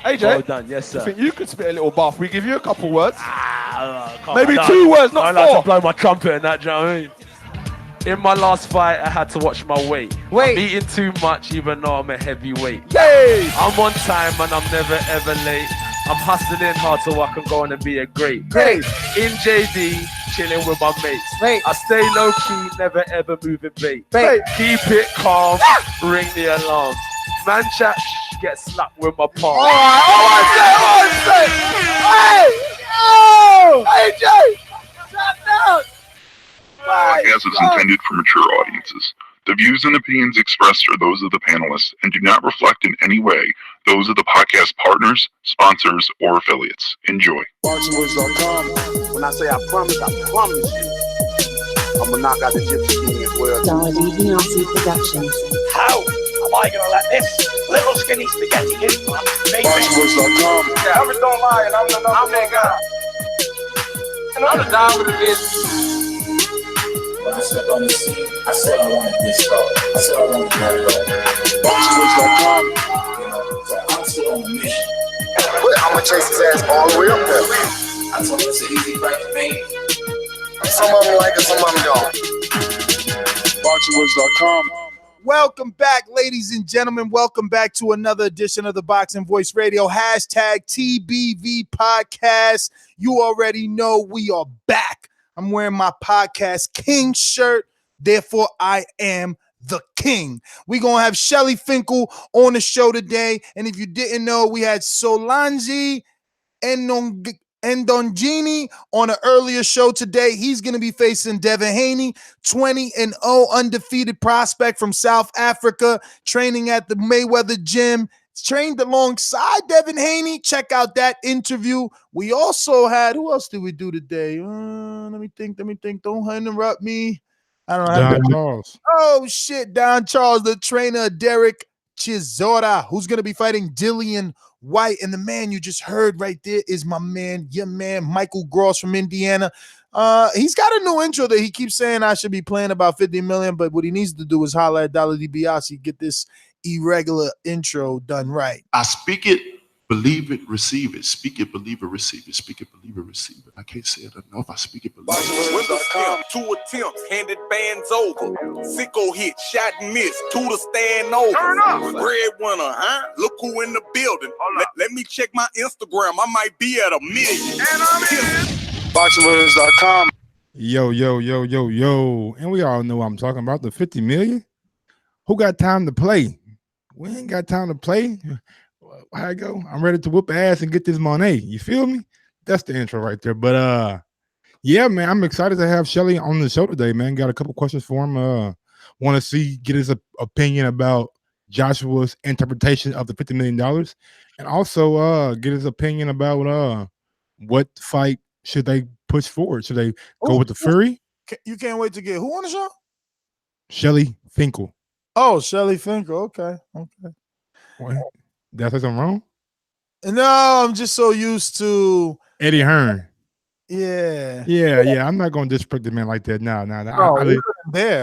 AJ, well done, yes sir. I think you could spit a little buff. We give you a couple words. Maybe 2 words, not 4. I like to blow my trumpet and that, do you know what I mean? In my last fight, I had to watch my weight. I'm eating too much, even though I'm a heavyweight. Yay! I'm on time and I'm never ever late. I'm hustling hard so I can go on and be a great. In JD, chilling with my mates. I stay low key, never ever moving bait. Keep it calm, ring the alarm. Man chat, get slapped with my palm. Alright, hey! Oh! AJ! Shut down! Podcast is intended for mature audiences. The views and opinions expressed are those of the panelists and do not reflect in any way those of the podcast partners, sponsors, or affiliates. Enjoy. ThaBoxingvoice.com. When I say I promise you, I'm gonna knock out the Gypsy King as well. Deontay Productions. How am I gonna let this little skinny spaghetti in my face? ThaBoxingvoice.com. Yeah, I'm don't lie, and I'm the number one guy. I'm the dog with the bitch. When I stepped on the scene, I said I wanted this star. I said I wanted to marry her. ThaBoxingvoice.com. You know, so I'm still on the mission. I'm gonna chase his ass all the way up there. I told him it's an easy fight to make. Some of them like it, some of them don't. ThaBoxingvoice.com. Welcome back, ladies and gentlemen. Welcome back to another edition of the Boxing Voice Radio. Hashtag TBV Podcast. You already know we are back. I'm wearing my Podcast King shirt. Therefore, I am the king. We're going to have Shelly Finkel on the show today. And if you didn't know, we had Solange Ndongini on an earlier show today. He's going to be facing Devin Haney, 20-0 undefeated prospect from South Africa, training at the Mayweather gym. Trained alongside Devin Haney. Check out that interview. We also had, who else did we do today? Let me think. Don't interrupt me. I don't know. Don Charles. Oh, shit. Don Charles, the trainer, Derek Chisora, who's going to be fighting Dillian White. And the man you just heard right there is my man, your man, Michael Gross from Indiana. He's got a new intro that he keeps saying I should be playing about 50 million, but what he needs to do is holler at Dollar DiBiase, get this irregular intro done right. I speak it, believe it, receive it. Speak it, believe it, receive it. Speak it, believe it, receive it. I can't say it enough. I speak it, believe it. With the scam, 2 attempts, handed bands over. Sicko hit, shot and miss, 2 to stand over. Turn up. Breadwinner, huh? Look who in the building. Let me check my Instagram. I might be at 1 million. And I'm in. ThaBoxingvoice.com. Yo. And we all know what I'm talking about, the 50 million. Who got time to play? We ain't got time to play. How I go? I'm ready to whoop ass and get this money. You feel me? That's the intro right there. But yeah, man, I'm excited to have Shelly on the show today, man. Got a couple questions for him. Want to get his opinion about Joshua's interpretation of the $50 million, and also get his opinion about what fight should they push forward. Should they go with the Fury? You can't wait to get who on the show? Shelly Finkel. Oh, Shelly Finkel. Okay. What? Did I say something wrong? No, I'm just so used to Eddie Hearn. Yeah. I'm not going to disrespect the man like that. No.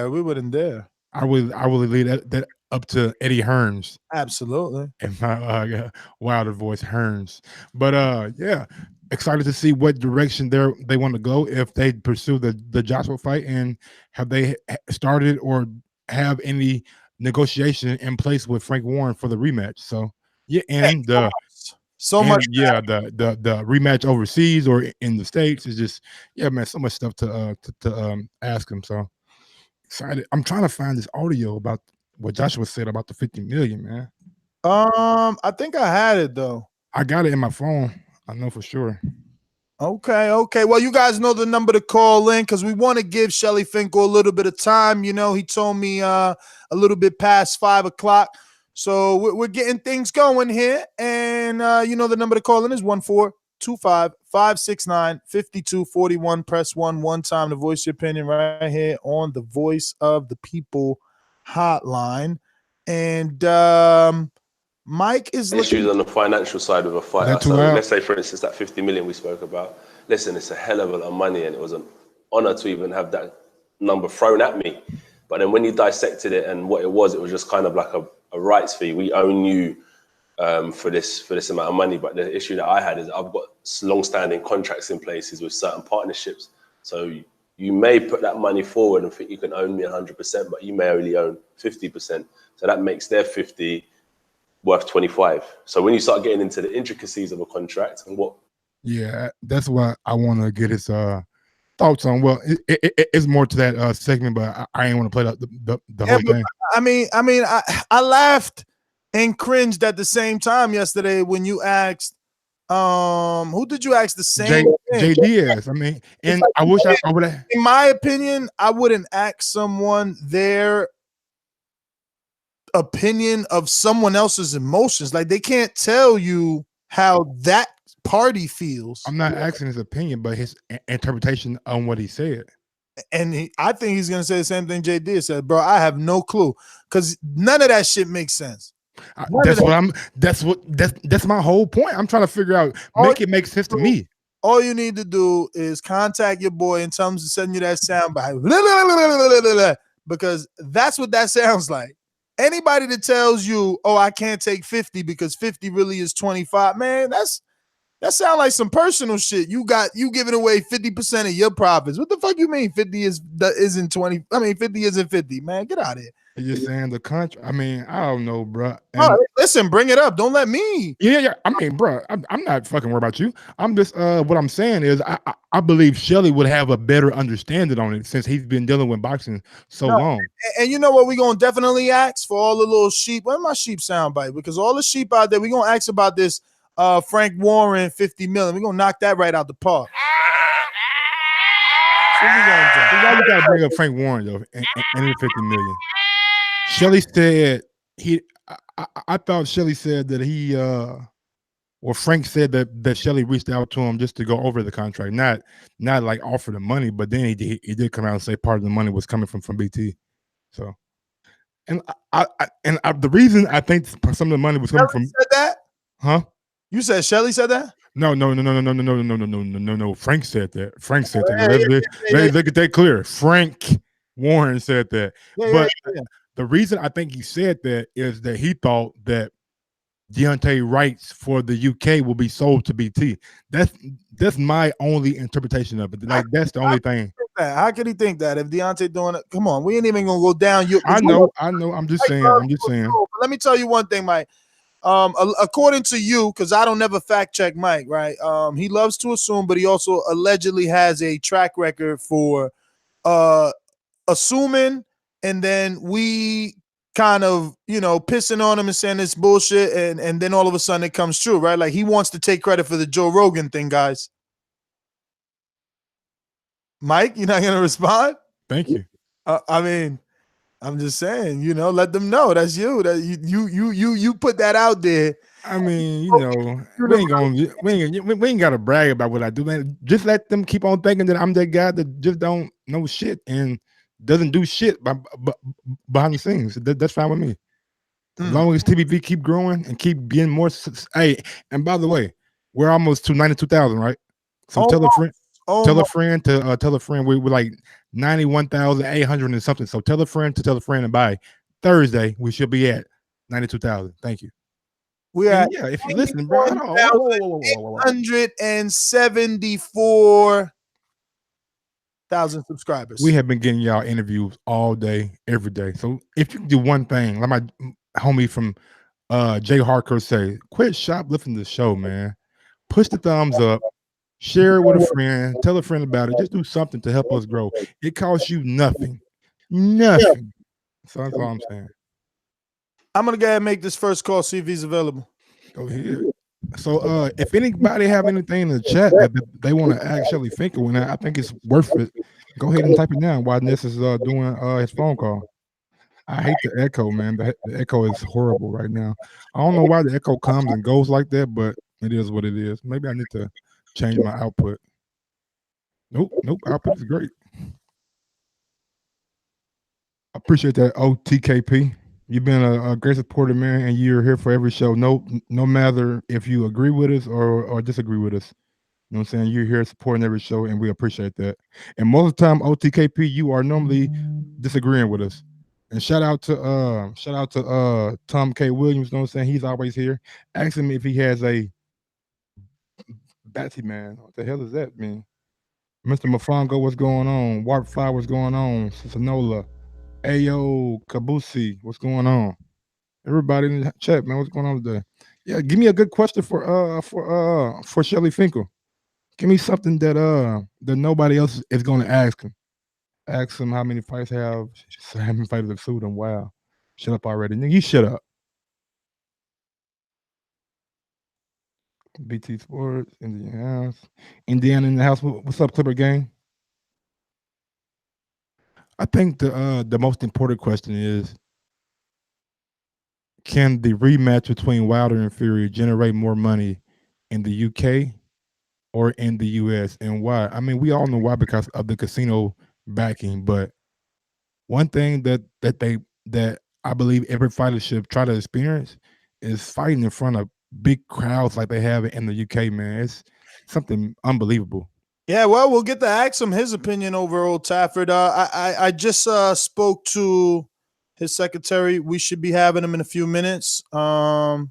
We wouldn't dare. I would leave that up to Eddie Hearns. Absolutely. And my wilder voice, Hearns. But yeah, excited to see what direction they want to go if they pursue the Joshua fight, and have they started or have any negotiation in place with Frank Warren for the rematch. So yeah, and the rematch overseas or in the States is just, yeah, man, so much stuff to ask him. So excited. I'm trying to find this audio about what Joshua said about the 50 million, man. I think I had it though. I got it in my phone. I know for sure. Okay. Well, you guys know the number to call in because we want to give Shelly Finkel a little bit of time. You know, he told me a little bit past 5 o'clock. So we're getting things going here. And, you know, the number to call in is 1-425-569-5241. Press 1 one time to voice your opinion right here on the Voice of the People hotline. And Mike is issues on the financial side of a fighter. So let's say, for instance, that 50 million we spoke about. Listen, it's a hell of a lot of money, and it was an honor to even have that number thrown at me. But then when you dissected it and what it was just kind of like a rights fee. We own you for this amount of money. But the issue that I had is I've got long-standing contracts in places with certain partnerships. So you may put that money forward and think you can own me 100%, but you may only own 50%. So that makes their 50 worth 25. So when you start getting into the intricacies of a contract and what. Yeah, that's what I want to get his thoughts on. Well, it's more to that segment, but I ain't want to play the whole thing. I laughed and cringed at the same time yesterday when you asked, who did you ask the same thing? JDS. I mean, and like, I wish I would have. In my opinion, I wouldn't ask someone their opinion of someone else's emotions. Like, they can't tell you how that party feels. I'm not asking his opinion, but his interpretation on what he said. And I think he's gonna say the same thing JD said, bro. I have no clue, because none of that shit makes sense. That's my whole point. I'm trying to figure out, it make sense to me. All you need to do is contact your boy and tell him to send you that sound bite, because that's what that sounds like. Anybody that tells you, oh, I can't take 50 because 50 really is 25, man, that sounds like some personal shit. You giving away 50% of your profits. What the fuck you mean 50 isn't 20? I mean 50 isn't 50, man. Get out of here. You're saying the country. I mean, I don't know, bro. Listen, bring it up. Don't let me. Yeah. I mean, bro, I'm not fucking worried about you. I'm just what I'm saying is I believe Shelly would have a better understanding on it since he's been dealing with boxing so long. And you know what we're gonna definitely ask for all the little sheep. Where's my sheep soundbite? Because all the sheep out there, we're gonna ask about this Frank Warren 50 million. We're gonna knock that right out the park. Why you gotta bring up Frank Warren though and 50 million? Shelly said I thought Shelly said that he or Frank said that Shelly reached out to him just to go over the contract, not like offer the money, but then he did come out and say part of the money was coming from BT. So, and the reason I think some of the money was coming from said that, huh? You said Shelly said that? No. Frank said that. Frank said that. Let's get that clear. Frank Warren said that. But the reason I think he said that is that he thought that Deontay rights for the UK will be sold to BT. That's my only interpretation of it. Like, that's the only thing. How could he think that if Deontay doing it? Come on, we ain't even gonna go down. I know. I'm just saying. Let me tell you one thing, Mike. According to you, because I don't never fact check Mike, right? He loves to assume, but he also allegedly has a track record for assuming, and then we kind of, pissing on him and saying it's bullshit, and then all of a sudden it comes true, right? Like, he wants to take credit for the Joe Rogan thing, guys. Mike, you're not gonna respond? Thank you. I mean, I'm just saying, let them know that's you. That you put that out there. I mean, we ain't gotta brag about what I do, man. Just let them keep on thinking that I'm that guy that just don't know shit and doesn't do shit behind the scenes. That's fine with me. As long as TBV keep growing and keep being more. Hey, and by the way, we're almost to 92,000, right? So tell a friend. Tell a friend to tell a friend. We're like 91,800 and something. So tell a friend to tell a friend, and by Thursday we should be at 92,000. Thank you. We are if you listen, bro. 874,000 subscribers. We have been getting y'all interviews all day, every day. So if you can do one thing, like my homie from Jay Harker say, quit shoplifting the show, man. Push the thumbs up. Share it with a friend. Tell a friend about it. Just do something to help us grow. It costs you nothing. Nothing. So that's all I'm saying. I'm going to go ahead and make this first call, see if he's available. Go ahead. So if anybody have anything in the chat that they want to ask Shelly Finkel, and I think it's worth it, go ahead and type it down while Ness is doing his phone call. I hate the echo, man. The echo is horrible right now. I don't know why the echo comes and goes like that, but it is what it is. Maybe I need to change my output. Nope. Output is great. I appreciate that, OTKP. You've been a great supporter, man, and you're here for every show. No matter if you agree with us or disagree with us. You know what I'm saying? You're here supporting every show, and we appreciate that. And most of the time, OTKP, you are normally disagreeing with us. And shout out to Tom K. Williams, you know what I'm saying? He's always here. Ask him if he has a Batsy man. What the hell is that, man? Mr. Mafongo, what's going on? Warp 5, what's going on? Sonola. Ayo, Kabusi, what's going on? Everybody in the chat, man, what's going on today? Yeah, give me a good question for Shelly Finkel. Give me something that nobody else is going to ask him. Ask him how many fights how many fighters have sued him. Wow, shut up already, nigga. You shut up. BT Sports, Indiana House, Indiana in the house. What's up, Clipper Gang? I think the most important question is, can the rematch between Wilder and Fury generate more money in the UK or in the US, and why? I mean, we all know why, because of the casino backing. But one thing that I believe every fighter should try to experience is fighting in front of big crowds like they have in the UK. Man, it's something unbelievable. Yeah, well, we'll get to ask him his opinion over Old Trafford. I just spoke to his secretary. We should be having him in a few minutes, and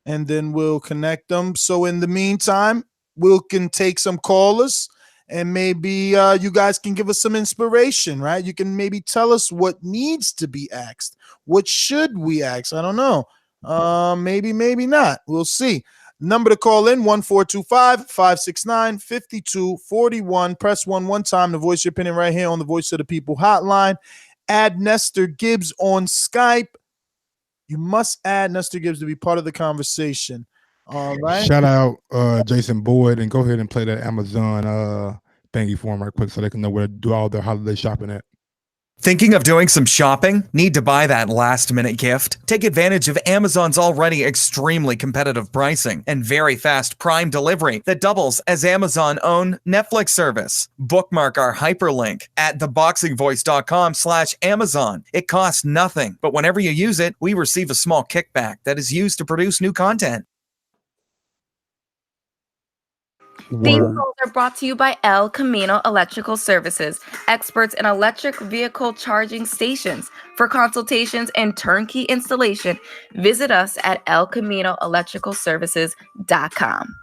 then we'll connect them. So in the meantime, we can take some callers, and maybe you guys can give us some inspiration, right? You can maybe tell us what needs to be asked. What should we ask? I don't know. Maybe not. We'll see. Number to call in, 1-425-569-5241. Press 1 one time to voice your opinion right here on the Voice of the People hotline. Add Nestor Gibbs on Skype. You must add Nestor Gibbs to be part of the conversation. All right. Shout out Jason Boyd, and go ahead and play that Amazon thingy for him right quick so they can know where to do all their holiday shopping at. Thinking of doing some shopping? Need to buy that last-minute gift? Take advantage of Amazon's already extremely competitive pricing and very fast Prime delivery that doubles as Amazon's own Netflix service. Bookmark our hyperlink at ThaBoxingVoice.com/Amazon. It costs nothing, but whenever you use it, we receive a small kickback that is used to produce new content. These calls are brought to you by El Camino Electrical Services, experts in electric vehicle charging stations. For consultations and turnkey installation, visit us at elcaminoelectricalservices.com.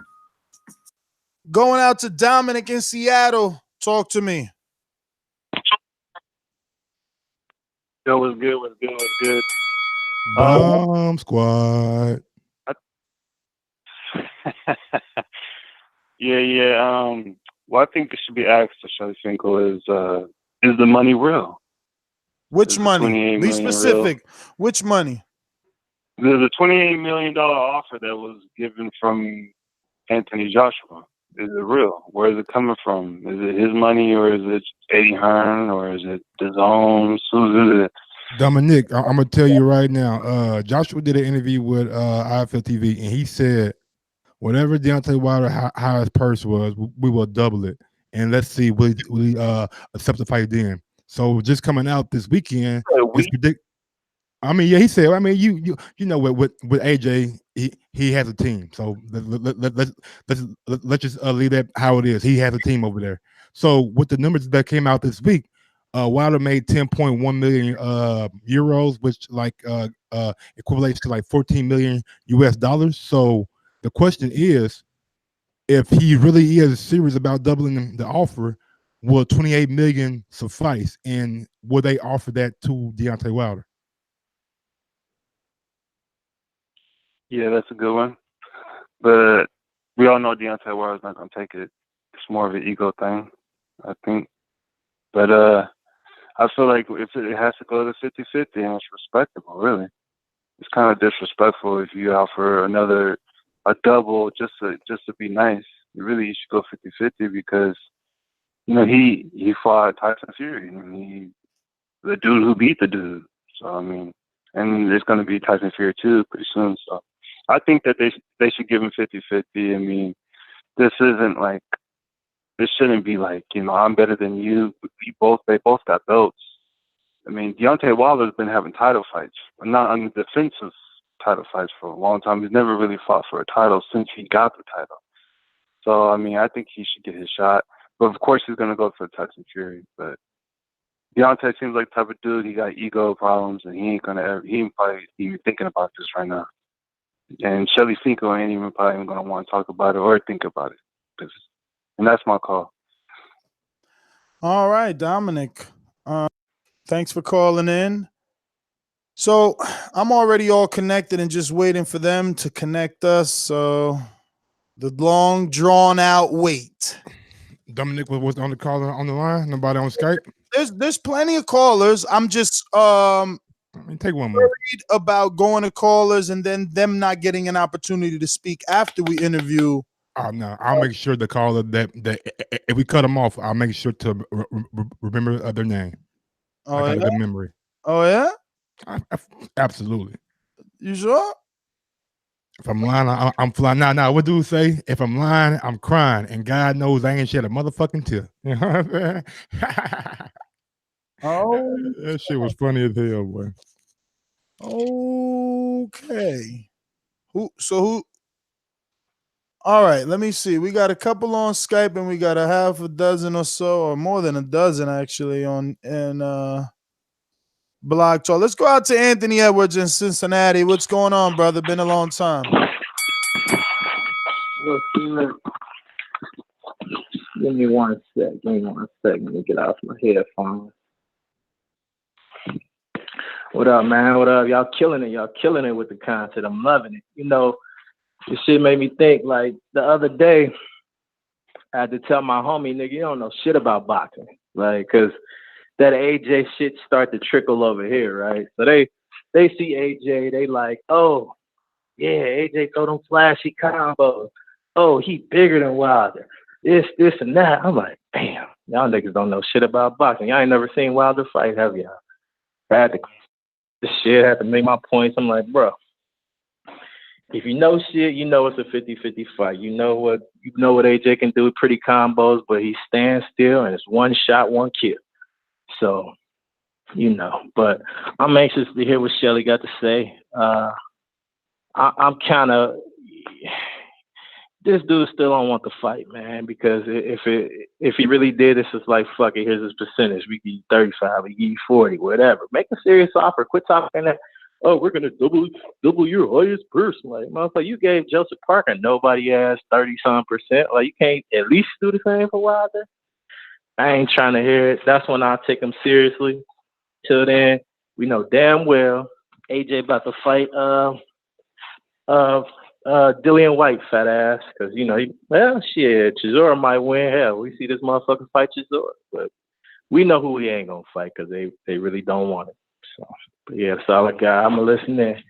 Going out to Dominic in Seattle. Talk to me. Yo, what's good? Bomb Squad. Yeah. What I think it should be asked to Shelly Finkel is the money real? Which money? Be specific. Real? Which money? The $28 million offer that was given from Anthony Joshua. Is it real? Where is it coming from? Is it his money, or is it Eddie Hearn, or is it DAZN? Who is it? Dominic, I'm gonna tell you right now. Joshua did an interview with IFL TV, and he said, whatever Deontay Wilder highest purse was, we will double it, and let's see will he accept the fight then. So just coming out this weekend, it's predict. I mean, yeah, he said. I mean, you know, with AJ, he has a team. So let's just leave that how it is. He has a team over there. So with the numbers that came out this week, Wilder made 10.1 million euros, which equates to like 14 million US dollars. So the question is, if he really is serious about doubling the offer, will 28 million suffice, and will they offer that to Deontay Wilder? Yeah, that's a good one. But we all know Deontay Wilder's not going to take it. It's more of an ego thing, I think. But I feel like if it has to go to 50-50, and it's respectable, really. It's kind of disrespectful if you offer a double just to be nice. Really, you should go 50-50 because, you know, he fought Tyson Fury. I mean, the dude who beat the dude. So, I mean, and there's going to be Tyson Fury too pretty soon. So I think that they should give him 50-50. I mean, this shouldn't be like, you know, I'm better than you. They both got belts. I mean, Deontay Wilder's been having title fights, not on the defensive title fights for a long time. He's never really fought for a title since he got the title. So, I mean, I think he should get his shot. But, of course, he's going to go for Tyson Fury. But, Deontay seems like the type of dude, he got ego problems, and he ain't probably even thinking about this right now. And Shelly Finkel ain't even probably even gonna want to talk about it or think about it. And that's my call. All right, Dominic. Thanks for calling in. So I'm already all connected and just waiting for them to connect us. So the long drawn out wait. Dominic was on the call on the line. Nobody on Skype. There's plenty of callers. I'm just take one more. worried about going to callers and then them not getting an opportunity to speak after we interview. Oh no, I'll make sure the caller that if we cut them off, I'll make sure to remember their name. Oh, I got yeah? a good memory. Oh yeah? Absolutely. You sure? If I'm lying, I'm flying. Now, what do you say? If I'm lying, I'm crying, and God knows I ain't shed a motherfucking tear. You know what I'm saying? Oh, that shit was funny as hell, boy. Okay. Who? All right, let me see. We got a couple on Skype and we got a half a dozen or so, or more than a dozen actually on Blog Talk. Let's go out to Anthony Edwards in Cincinnati. What's going on, brother? Been a long time. Look, give me one sec. Let me get off my headphones. What up, man? What up? Y'all killing it. Y'all killing it with the content. I'm loving it. You know, this shit made me think, like, the other day, I had to tell my homie, nigga, you don't know shit about boxing. Like, because that AJ shit start to trickle over here, right? So they see AJ, they like, oh, yeah, AJ throw them flashy combos. Oh, he bigger than Wilder. This, and that. I'm like, damn, y'all niggas don't know shit about boxing. Y'all ain't never seen Wilder fight, have y'all? I had to this shit, had to make my points. I'm like, bro, if you know shit, you know it's a 50-50 fight. You know what AJ can do with pretty combos, but he stands still and it's one shot, one kill. So, you know, but I'm anxious to hear what Shelly got to say. I'm kind of, this dude still don't want the fight, man, because if he really did, it's just like, fuck it, here's his percentage. We give you 35, we give you 40, whatever. Make a serious offer. Quit talking that, oh, we're going to double your highest purse. Like, motherfucker, you gave Joseph Parker, nobody asked 30-some%. Like, you can't at least do the same for Wilder? I ain't trying to hear it. That's when I'll take him seriously. Till then, we know damn well AJ about to fight Dillian White, fat ass, because, you know, Chisora might win. Hell, we see this motherfucker fight Chisora, but we know who he ain't gonna fight because they really don't want it. So, but yeah, solid guy. I'm gonna listen in.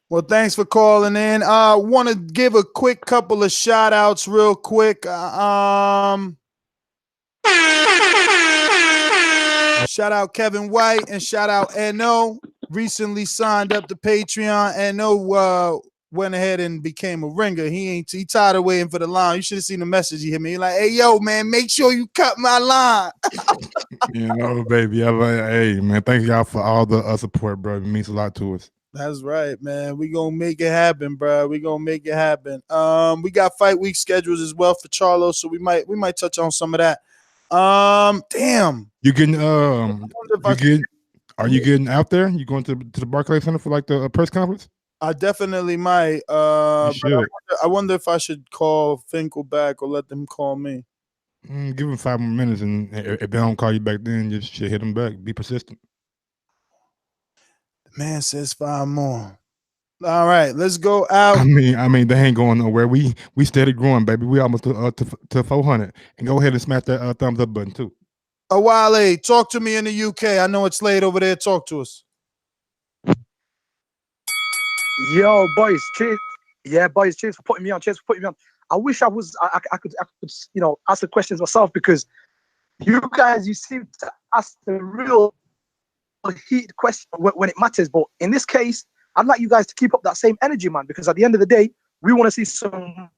Well, thanks for calling in. I want to give a quick couple of shout outs real quick. Shout out Kevin White and shout out NO. Recently signed up to Patreon. NO went ahead and became a ringer. He tired of waiting for the line. You should have seen the message he hit me. He's like, hey, yo, man, make sure you cut my line. You know, baby. Hey, man, thank y'all for all the support, bro. It means a lot to us. That's right, man. We gonna make it happen, bro. We gonna make it happen. We got fight week schedules as well for Charlo, so we might touch on some of that. Damn. You getting are you getting out there? You going to the Barclays Center for like the press conference? I definitely might. But I wonder if I should call Finkel back or let them call me. Give them 5 more minutes, and if they don't call you back, then just hit them back. Be persistent. The man says 5 more. All right, let's go out. I mean, they ain't going nowhere. We steady growing, baby. We almost to 400. And go ahead and smash that thumbs up button too. Awale, talk to me in the UK. I know it's late over there. Talk to us. Yo, boys, cheers. Yeah, boys, cheers for putting me on. I wish I could you know, ask the questions myself, because you guys, you seem to ask the real heated question when it matters. But in this case, I'd like you guys to keep up that same energy, man, because at the end of the day, we want to see some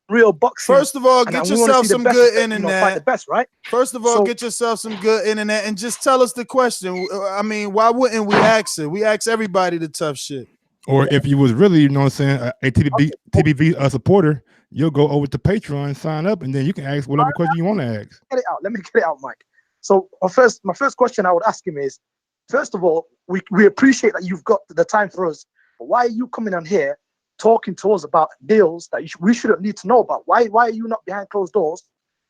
real boxing. First of all, get yourself some good internet. Fight the best, right? First of all, get yourself some good internet and just tell us the question. I mean, why wouldn't we ask it? We ask everybody the tough shit. Or if you was really, you know what I'm saying, a TBV supporter, you'll go over to Patreon, sign up, and then you can ask whatever question you want to ask. Get it out. Let me get it out, Mike. So my first question I would ask him is, first of all, we appreciate that you've got the time for us, but why are you coming on here talking to us about deals that we shouldn't need to know about? Why are you not behind closed doors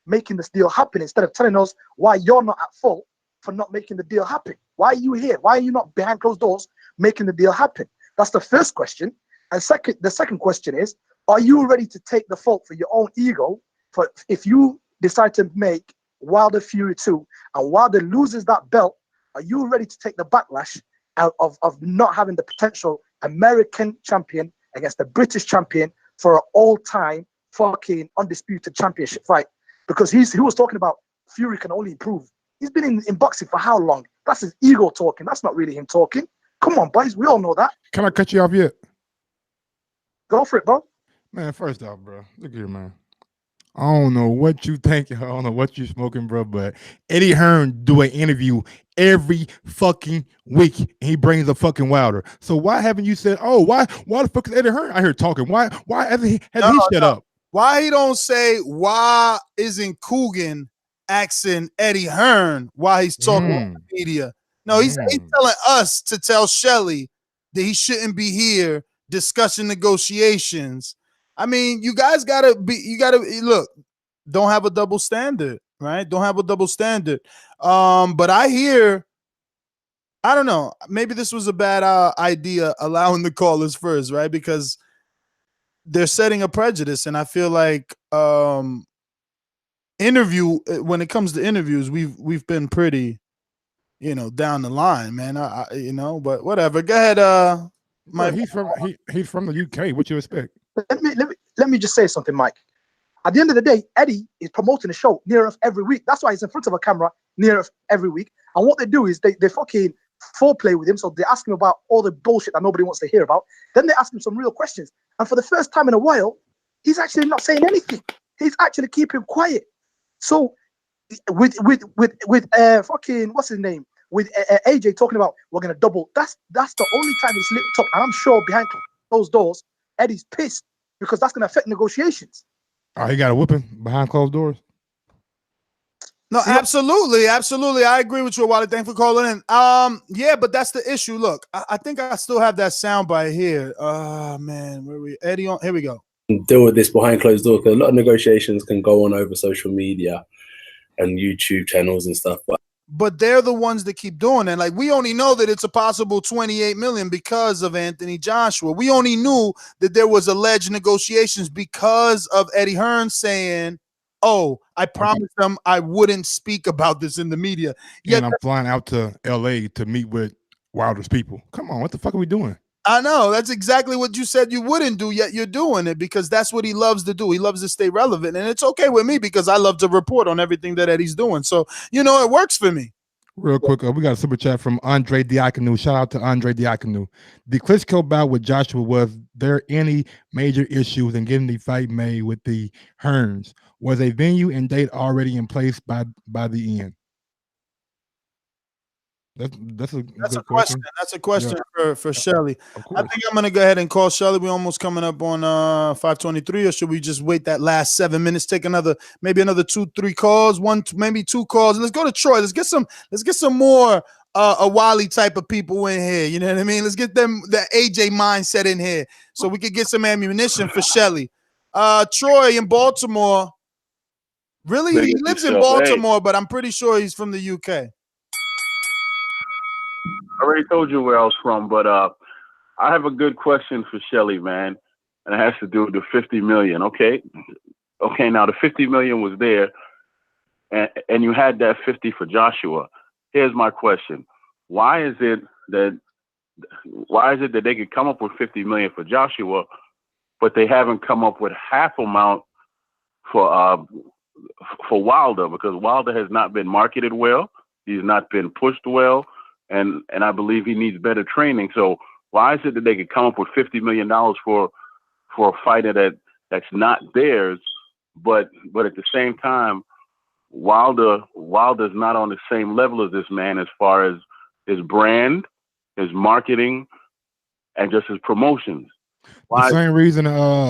making this deal happen instead of telling us why you're not at fault for not making the deal happen? Why are you here? Why are you not behind closed doors making the deal happen? That's the first question. And the second question is, are you ready to take the fault for your own ego for if you decide to make Wilder Fury 2 and Wilder loses that belt? Are you ready to take the backlash of not having the potential American champion against the British champion for an all-time fucking undisputed championship fight? Because he was talking about Fury can only improve. He's been in boxing for how long? That's his ego talking. That's not really him talking. Come on, boys. We all know that. Can I cut you off yet? Go for it, bro. Man, first off, bro, look here, man. I don't know what you think. I don't know what you smoking, bro. But Eddie Hearn do an interview every fucking week, and he brings a fucking Wilder. So why haven't you said, "Oh, why the fuck is Eddie Hearn out here talking? Why hasn't he shut up? Why he don't say why isn't Coogan asking Eddie Hearn why he's talking to the media? No, he's telling us to tell Shelly that he shouldn't be here discussing negotiations. I mean, you guys gotta look, don't have a double standard, right? Don't have a double standard. But I hear, I don't know, maybe this was a bad idea allowing the callers first, right? Because they're setting a prejudice, and I feel like when it comes to interviews, we've been pretty, down the line, man. But whatever. Go ahead. He's from the UK. What you expect? Let me just say something, Mike. At the end of the day, Eddie is promoting the show near us every week. That's why he's in front of a camera near us every week. And what they do is they fucking foreplay with him. So they ask him about all the bullshit that nobody wants to hear about. Then they ask him some real questions. And for the first time in a while, he's actually not saying anything. He's actually keeping quiet. So with fucking what's his name? With AJ talking about we're gonna double. That's the only time he's lit up. And I'm sure behind closed doors, Eddie's pissed because that's gonna affect negotiations. Oh, he got a whooping behind closed doors. No, absolutely. I agree with you, Wally. Thanks for calling in. Yeah, but that's the issue. Look, I think I still have that soundbite here. Oh man, where we Eddie on? Here we go. Deal with this behind closed doors because a lot of negotiations can go on over social media and YouTube channels and stuff. But they're the ones that keep doing it. Like, we only know that it's a possible 28 million because of Anthony Joshua. We only knew that there was alleged negotiations because of Eddie Hearn saying, "Oh, I promised them I wouldn't speak about this in the media." And I'm flying out to LA to meet with Wilder's people. Come on, what the fuck are we doing? I know. That's exactly what you said you wouldn't do, yet you're doing it because that's what he loves to do. He loves to stay relevant. And it's okay with me because I love to report on everything that Eddie's doing. So, it works for me. Real quick, we got a super chat from Andre Diakonu. Shout out to Andre Diakonu. The Klitschko bout with Joshua, was there any major issues in getting the fight made with the Hearns? Was a venue and date already in place by the end? That's a good question. That's a question for Shelly. I think I'm gonna go ahead and call Shelly. We're almost coming up on 5:23, or should we just wait that last 7 minutes? Take maybe another 2-3 calls, maybe 2 calls. Let's go to Troy. Let's get some more a Wally type of people in here. You know what I mean? Let's get them the AJ mindset in here so we could get some ammunition for Shelly. Troy in Baltimore. Really, he lives in Baltimore, but I'm pretty sure he's from the UK. I already told you where I was from, but I have a good question for Shelly, man, and it has to do with the 50 million. Okay, now the 50 million was there, and you had that 50 for Joshua. Here's my question: Why is it that they could come up with 50 million for Joshua, but they haven't come up with half amount for Wilder? Because Wilder has not been marketed well, he's not been pushed well. And I believe he needs better training. So why is it that they could come up with $50 million for a fighter that's not theirs, but at the same time, Wilder's not on the same level as this man as far as his brand, his marketing, and just his promotions. The same reason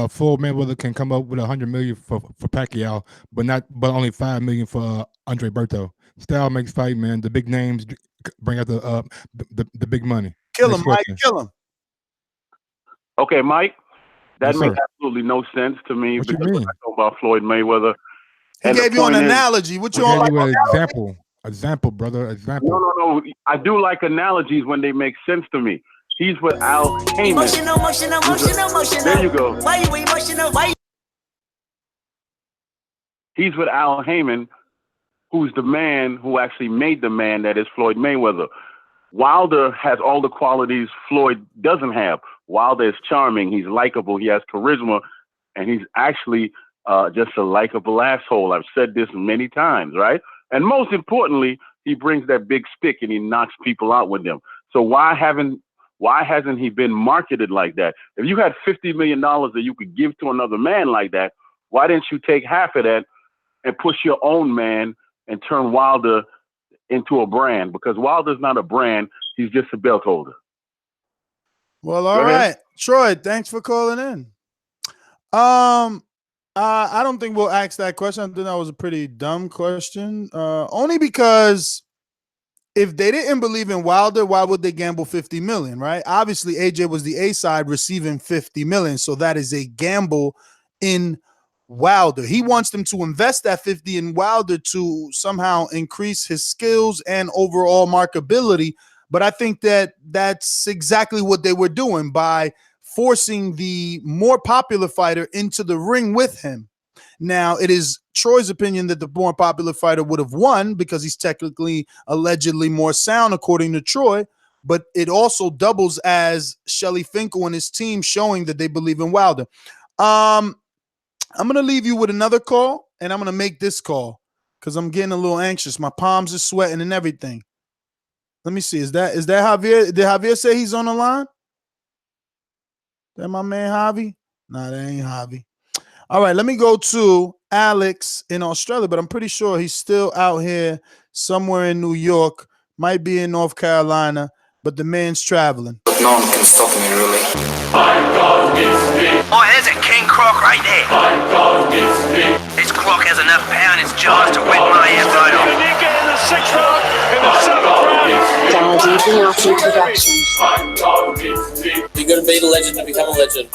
Floyd Mayweather can come up with $100 million for Pacquiao, but only $5 million for Andre Berto. Style makes fight, man. The big names bring out the big money. Kill him, Mike. Kill him. Okay, Mike. That Yes, makes sir. absolutely no sense to me What you because when mean? I talk about Floyd Mayweather, He and the gave you an point is- analogy. What you I all gave like? you an example, brother. Example. No. I do like analogies when they make sense to me. He's with Al Heyman. Emotional. There you go. Why you emotional? Why? He's with Al Heyman, who's the man who actually made the man that is Floyd Mayweather. Wilder has all the qualities Floyd doesn't have. Wilder is charming. He's likable. He has charisma, and he's actually just a likable asshole. I've said this many times, right? And most importantly, he brings that big stick and he knocks people out with them. So why hasn't he been marketed like that? If you had $50 million that you could give to another man like that, why didn't you take half of that and push your own man and turn Wilder into a brand? Because Wilder's not a brand. He's just a belt holder. Well, all right. Troy, thanks for calling in. I don't think we'll ask that question. I think that was a pretty dumb question. Only because if they didn't believe in Wilder, why would they gamble 50 million, right? Obviously, AJ was the A side receiving 50 million. So that is a gamble in Wilder. He wants them to invest that 50 in Wilder to somehow increase his skills and overall marketability. But I think that that's exactly what they were doing by forcing the more popular fighter into the ring with him. Now, it is Troy's opinion that the more popular fighter would have won because he's technically, allegedly more sound, according to Troy. But it also doubles as Shelly Finkel and his team showing that they believe in Wilder. I'm going to leave you with another call, and I'm going to make this call because I'm getting a little anxious. My palms are sweating and everything. Let me see. Is that Javier? Did Javier say he's on the line? That my man Javi? Nah, that ain't Javi. All right, let me go to Alex in Australia, but I'm pretty sure he's still out here somewhere in New York, might be in North Carolina, but the man's traveling. But no one can stop me, really. Oh, there's a king croc right there. This croc has enough power in its jaws to wet my ass right off. In the sixth round, in the seventh round. You're gonna be the legend to become a legend.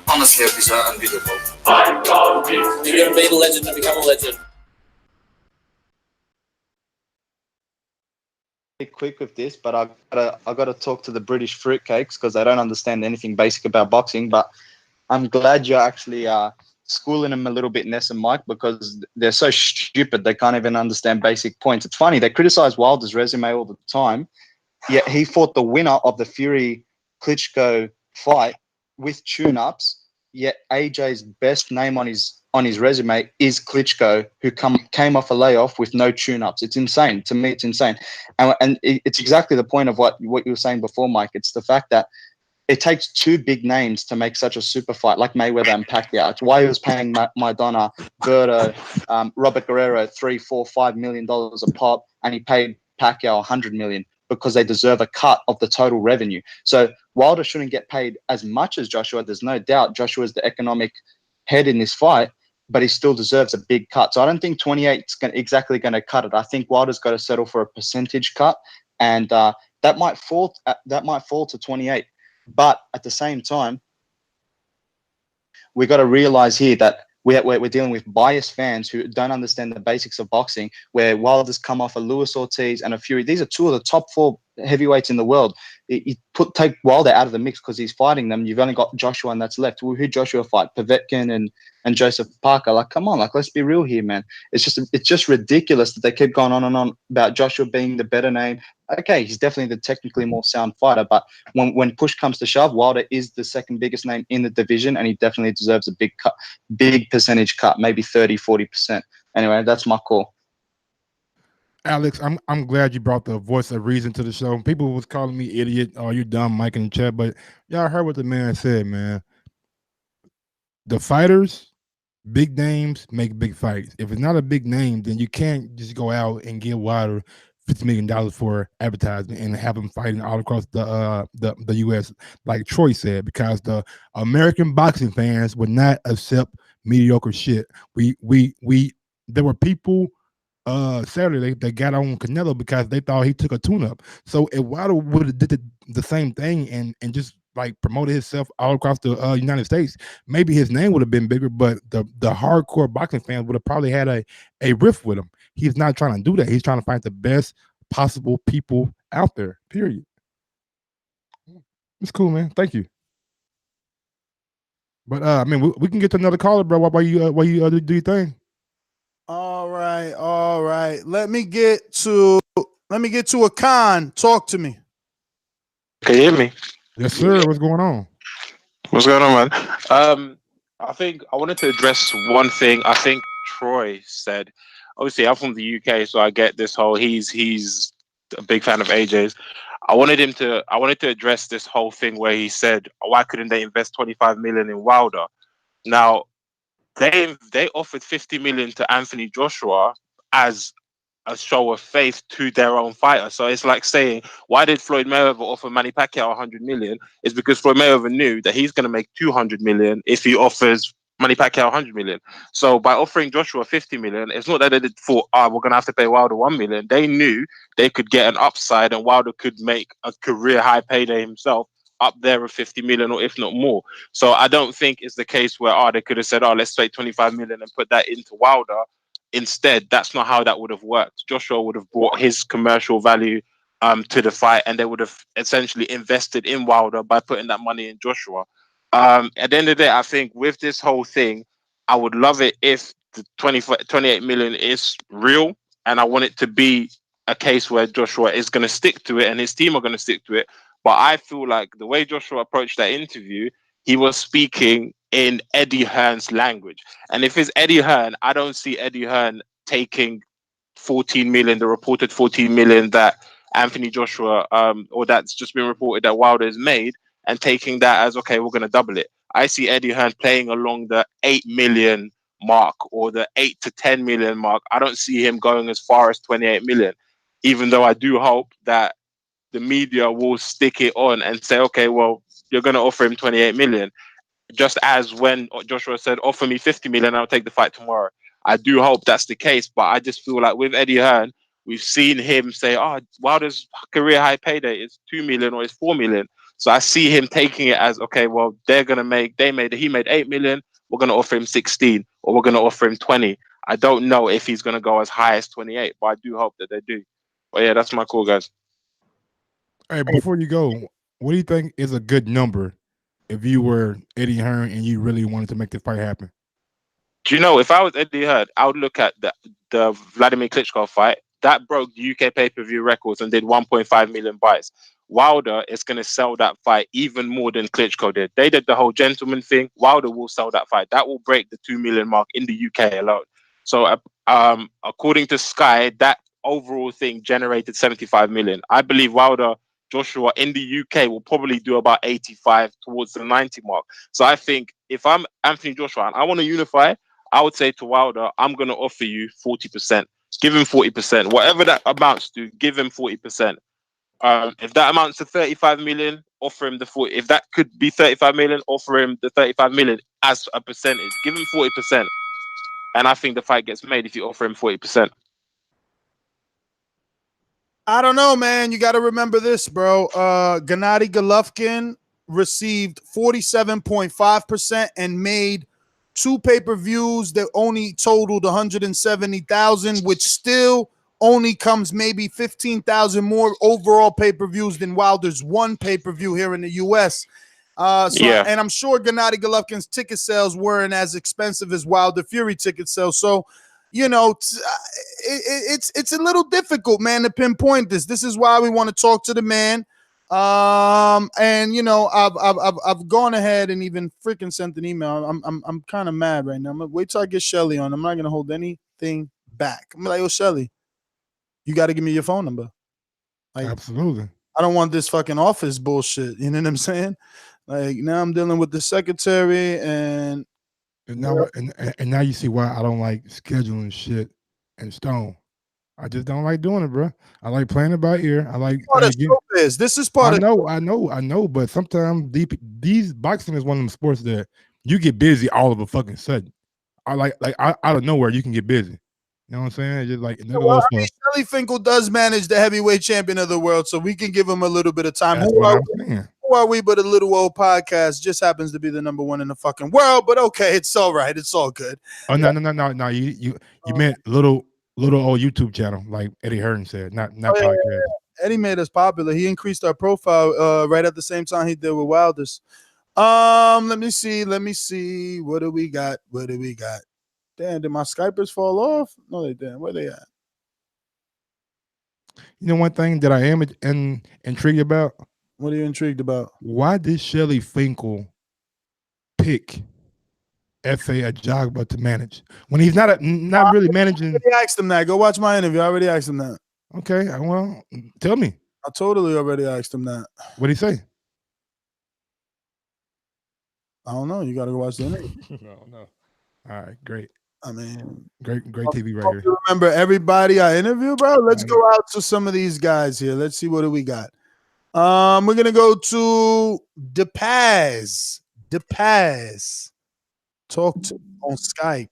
Honestly, these are unbeatable. You're gonna be the legend to become a legend. Quick with this, but I gotta talk to the British fruitcakes because they don't understand anything basic about boxing. But I'm glad you're actually schooling them a little bit, Ness and Mike, because they're so stupid they can't even understand basic points. It's funny, they criticize Wilder's resume all the time, yet he fought the winner of the Fury Klitschko fight with tune-ups, yet AJ's best name on his resume is Klitschko, who came off a layoff with no tune-ups. It's insane. To me, it's insane. And it's exactly the point of what you were saying before, Mike. It's the fact that it takes two big names to make such a super fight, like Mayweather and Pacquiao. It's why he was paying Maidana, Berto, Robert Guerrero $3, $4, $5 million a pop, and he paid Pacquiao $100 million because they deserve a cut of the total revenue. So Wilder shouldn't get paid as much as Joshua. There's no doubt Joshua is the economic head in this fight, but he still deserves a big cut. So I don't think 28 is exactly going to cut it. I think Wilder's got to settle for a percentage cut, and that might fall to 28. But at the same time, we got to realize here that we're dealing with biased fans who don't understand the basics of boxing, where Wilder's come off a Luis Ortiz and a Fury. These are two of the top 4 heavyweights in the world. You take Wilder out of the mix because he's fighting them. You've only got Joshua and that's left. Who Joshua fight? Povetkin and Joseph Parker. Like, come on, like, let's be real here, man. It's just ridiculous that they keep going on and on about Joshua being the better name. Okay, he's definitely the technically more sound fighter, but when push comes to shove, Wilder is the second biggest name in the division, and he definitely deserves a big percentage cut, maybe 30-40%. Anyway, that's my call. Alex, I'm glad you brought the voice of reason to the show. People was calling me idiot, oh, you dumb, Mike in the chat, but y'all heard what the man said, man. The fighters, big names make big fights. If it's not a big name, then you can't just go out and give Wilder $50 million for advertisement and have them fighting all across the U.S. like Troy said, because the American boxing fans would not accept mediocre shit. There were people Saturday they got on Canelo because they thought he took a tune-up. So if Wilder would have did the same thing and just like promoted himself all across the United States, maybe his name would have been bigger, but the hardcore boxing fans would have probably had a riff with him. He's not trying to do that. He's trying to find the best possible people out there, period. It's cool, man. Thank you. But I mean, we can get to another caller, bro. While you do your thing. All right. Let me get to a con. Talk to me. Can you hear me? Yes, sir. What's going on? What's going on, man? I think I wanted to address one thing. I think Troy said, obviously I'm from the UK, so I get this whole he's a big fan of AJ's. I wanted to address this whole thing where he said, why couldn't they invest 25 million in Wilder? Now, they offered 50 million to Anthony Joshua as a show of faith to their own fighter. So it's like saying, why did Floyd Mayweather offer Manny Pacquiao 100 million? It's because Floyd Mayweather knew that he's going to make 200 million if he offers Manny Pacquiao 100 million. So by offering Joshua 50 million, it's not that they thought, we're going to have to pay Wilder 1 million. They knew they could get an upside and Wilder could make a career high payday himself up there of 50 million or if not more. So I don't think it's the case where they could have said, let's pay 25 million and put that into Wilder. Instead, that's not how that would have worked. Joshua would have brought his commercial value to the fight, and they would have essentially invested in Wilder by putting that money in Joshua. At the end of the day, I think with this whole thing, I would love it if the 28 million is real, and I want it to be a case where Joshua is going to stick to it and his team are going to stick to it. But I feel like the way Joshua approached that interview, he was speaking in Eddie Hearn's language. And if it's Eddie Hearn, I don't see Eddie Hearn taking 14 million, the reported 14 million that Anthony Joshua, or that's just been reported that Wilder has made, and taking that as, okay, we're going to double it. I see Eddie Hearn playing along the 8 million mark or the 8 to 10 million mark. I don't see him going as far as 28 million, even though I do hope that the media will stick it on and say, okay, well, you're going to offer him 28 million. Just as when Joshua said, offer me 50 million, I'll take the fight tomorrow. I do hope that's the case, but I just feel like with Eddie Hearn, we've seen him say, Wilder's career high payday is 2 million or it's 4 million. So I see him taking it as, okay, well, he made 8 million, we're going to offer him 16 or we're going to offer him 20. I don't know if he's going to go as high as 28, but I do hope that they do. But yeah, that's my call, guys. Hey, before you go, what do you think is a good number if you were Eddie Hearn and you really wanted to make this fight happen? Do you know, if I was Eddie Hearn, I would look at the Vladimir Klitschko fight. That broke the UK pay-per-view records and did 1.5 million buys. Wilder is going to sell that fight even more than Klitschko did. They did the whole gentleman thing. Wilder will sell that fight. That will break the 2 million mark in the UK alone. So according to Sky, that overall thing generated 75 million. I believe Wilder Joshua in the UK will probably do about 85 towards the 90 mark. So I think if I'm Anthony Joshua and I want to unify, I would say to Wilder, I'm going to offer you 40%. Give him 40%. Whatever that amounts to, give him 40%. If that amounts to 35 million, offer him the 40. If that could be 35 million, offer him the 35 million as a percentage. Give him 40%. And I think the fight gets made if you offer him 40%. I don't know, man. You got to remember this, bro. Gennady Golovkin received 47.5% and made 2 pay-per-views that only totaled 170,000, which still only comes maybe 15,000 more overall pay-per-views than Wilder's 1 pay-per-view here in the U.S. And I'm sure Gennady Golovkin's ticket sales weren't as expensive as Wilder Fury ticket sales. So, you know, it's a little difficult, man, to pinpoint this. This is why we want to talk to the man. And you know, I've gone ahead and even freaking sent an email. I'm kind of mad right now. I'm gonna wait till I get Shelly on. I'm not gonna hold anything back. I'm like, yo, Shelly, you got to give me your phone number. Like, absolutely. I don't want this fucking office bullshit. You know what I'm saying? Like, now I'm dealing with the secretary and now you see why I don't like scheduling shit in stone. I just don't like doing it, bro. I like playing it by ear. I like Part of showbiz. This is part I of. know. But sometimes these boxing is one of them sports that you get busy all of a fucking sudden. Out of nowhere you can get busy. You know what I'm saying? It's just like Well, I mean, Shelly Finkel does manage the heavyweight champion of the world, so we can give him a little bit of time. That's what I'm saying. Who are we but a little old podcast? Just happens to be the #1 in the fucking world, but okay, it's all right. It's all good. Oh no. You meant little old YouTube channel, like Eddie Hearn said, not podcast. Yeah. Eddie made us popular. He increased our profile right at the same time he did with Wilders. Let me see. What do we got? Damn, did my Skypers fall off? No, they didn't. Where they at? You know one thing that I am intrigued about? What are you intrigued about? Why did Shelly Finkel pick FA Ajagba to manage when he's not really managing? I already asked him that. Go watch my interview. I already asked him that. Okay, well, tell me. I totally already asked him that. What'd he say? I don't know. You got to go watch the interview. No. All right, great. I mean, great TV right here. You remember everybody I interviewed, bro? Let's go out to some of these guys here. Let's see what do we got. We're gonna go to DePaz. Talk to on Skype.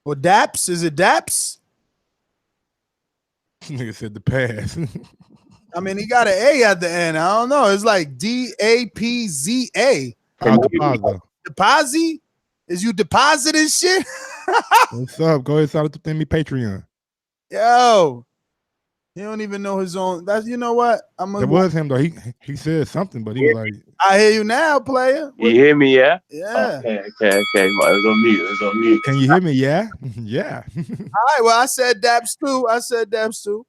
Or Daps? Is it Daps? Nigga said DePaz. I mean, he got an A at the end. I don't know. It's like DAPZA. Deposit? Is you depositing shit? What's up? Go ahead, sign up to me Patreon. Yo, he don't even know his own. That's you know what? It was him though. He said something, but he was like, I hear you now, player. You hear me? Yeah. Yeah. Okay. Well, it was on mute. Can you hear me? Yeah. Yeah. All right. Well, I said Daps too.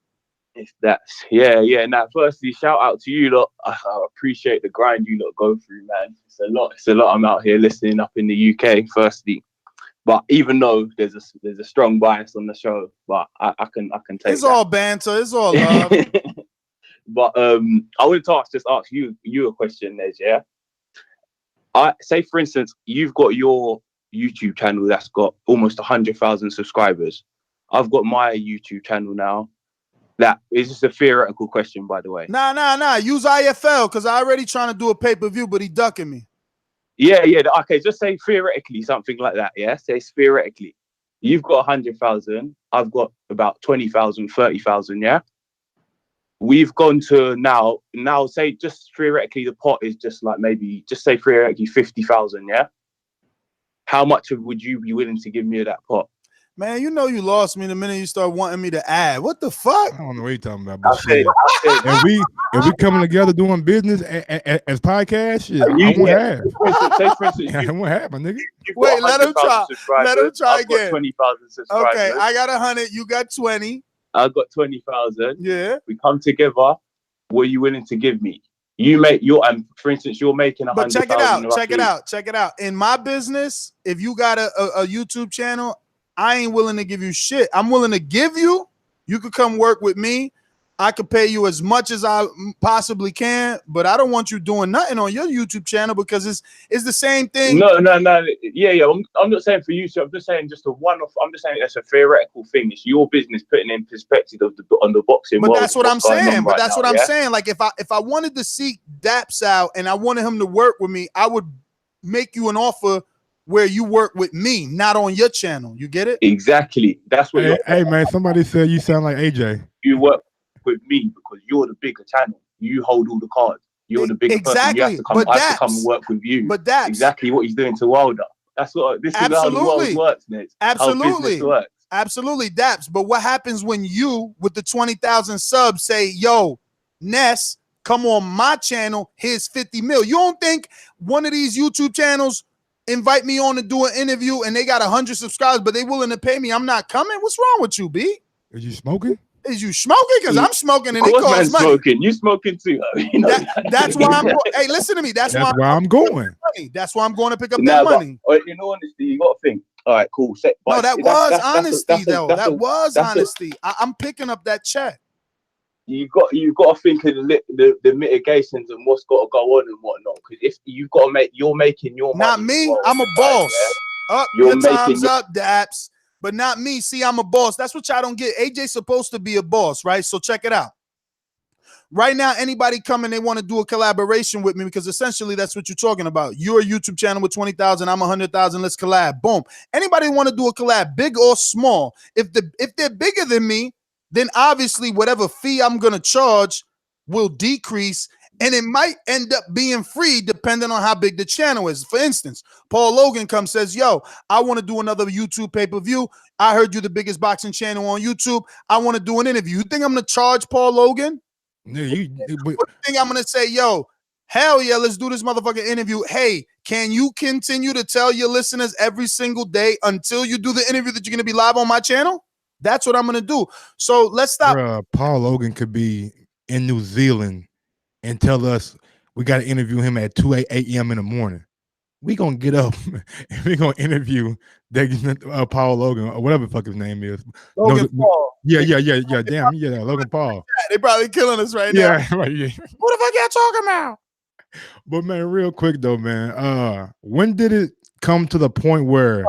It's that. Yeah. Now, firstly, shout out to you lot. I appreciate the grind you lot go through, man. It's a lot. I'm out here listening up in the UK. Firstly, but even though there's a strong bias on the show, but I can take. It's all banter. It's all love. But I wanted to ask you a question, Nez. Yeah. I say, for instance, you've got your YouTube channel that's got almost 100,000 subscribers. I've got my YouTube channel now. That is just a theoretical question, by the way. Nah. Use IFL because I already trying to do a pay-per-view, but he ducking me. Yeah. Okay, just say theoretically something like that. Yeah, say theoretically. You've got 100,000. I've got about 20,000, 30,000. Yeah. We've gone to now. Say just theoretically, the pot is just like maybe just say theoretically 50,000. Yeah. How much would you be willing to give me of that pot? Man, you know you lost me the minute you start wanting me to add. What the fuck? I don't know what you're talking about. But if we coming together doing business as podcasts, shit, I won't have. Say for instance, I won't have, my nigga. Wait, let him try. Let him try I've again. Got 20,000 subscribers. Okay, I got 100. You got 20. I got 20,000. Yeah. We come together. What are you willing to give me? You make your for instance, you're making 100,000. But check it out. In my business, if you got a YouTube channel, I ain't willing to give you shit. I'm willing to give you. You could come work with me. I could pay you as much as I possibly can, but I don't want you doing nothing on your YouTube channel because it's the same thing. No. Yeah. I'm not saying for you, so I'm just saying just a one-off. I'm just saying that's a theoretical thing. It's your business putting in perspective on the boxing world. But that's what I'm saying. I'm saying. Like if I wanted to seek Daps out and I wanted him to work with me, I would make you an offer where you work with me, not on your channel. You get it? Exactly. That's what. Hey man, somebody said you sound like AJ. You work with me because you're the bigger channel. You hold all the cards. You're the bigger person. You have to come. I have to come and work with you. But that's exactly what he's doing to Wilder. That's what this is how the world works, Nate. Absolutely. Works. Absolutely, Daps. But what happens when you, with the 20,000 subs, say, "Yo, Ness, come on my channel. Here's 50 mil." You don't think one of these YouTube channels invite me on to do an interview and they got 100 subscribers, but they willing to pay me? I'm not coming. What's wrong with you, B? Is you smoking? Is you smoking? Because I'm smoking and it costs costs money. Smoking. You smoking too. You know that's why I'm going. Hey, listen to me. That's why I'm going. That's why I'm going to pick up that money. But, in all honesty, you got to think. All right, cool. No, that was honesty, though. That was honesty. I'm picking up that check. You've got to think of the mitigations and what's got to go on and whatnot. Because if you've got to you're making your money. Not me. I'm a boss. Up, You're your time's making up, Daps. But not me. See, I'm a boss. That's what y'all don't get. AJ's supposed to be a boss, right? So check it out. Right now, anybody coming, they want to do a collaboration with me because essentially that's what you're talking about. You're a YouTube channel with 20,000, I'm 100,000. Let's collab. Boom. Anybody want to do a collab, big or small? If they're bigger than me, then obviously whatever fee I'm gonna charge will decrease, and it might end up being free depending on how big the channel is. For instance, Paul Logan comes says, "Yo, I want to do another YouTube pay-per-view. I heard you're the biggest boxing channel on YouTube. I want to do an interview." You think I'm gonna charge Paul Logan? Yeah, What thing I'm gonna say, yo, hell yeah, let's do this motherfucking interview. Hey, can you continue to tell your listeners every single day until you do the interview that you're gonna be live on my channel? That's what I'm gonna do. So let's stop. Bruh, Paul Logan could be in New Zealand and tell us we got to interview him at 2 a.m. in the morning. We gonna get up and we gonna interview Paul Logan or whatever the fuck his name is. Logan Paul. Yeah. Damn, yeah, Logan Paul. They probably killing us right now. Yeah, right. Yeah. What the fuck y'all talking about? But man, real quick though, man. When did it come to the point where?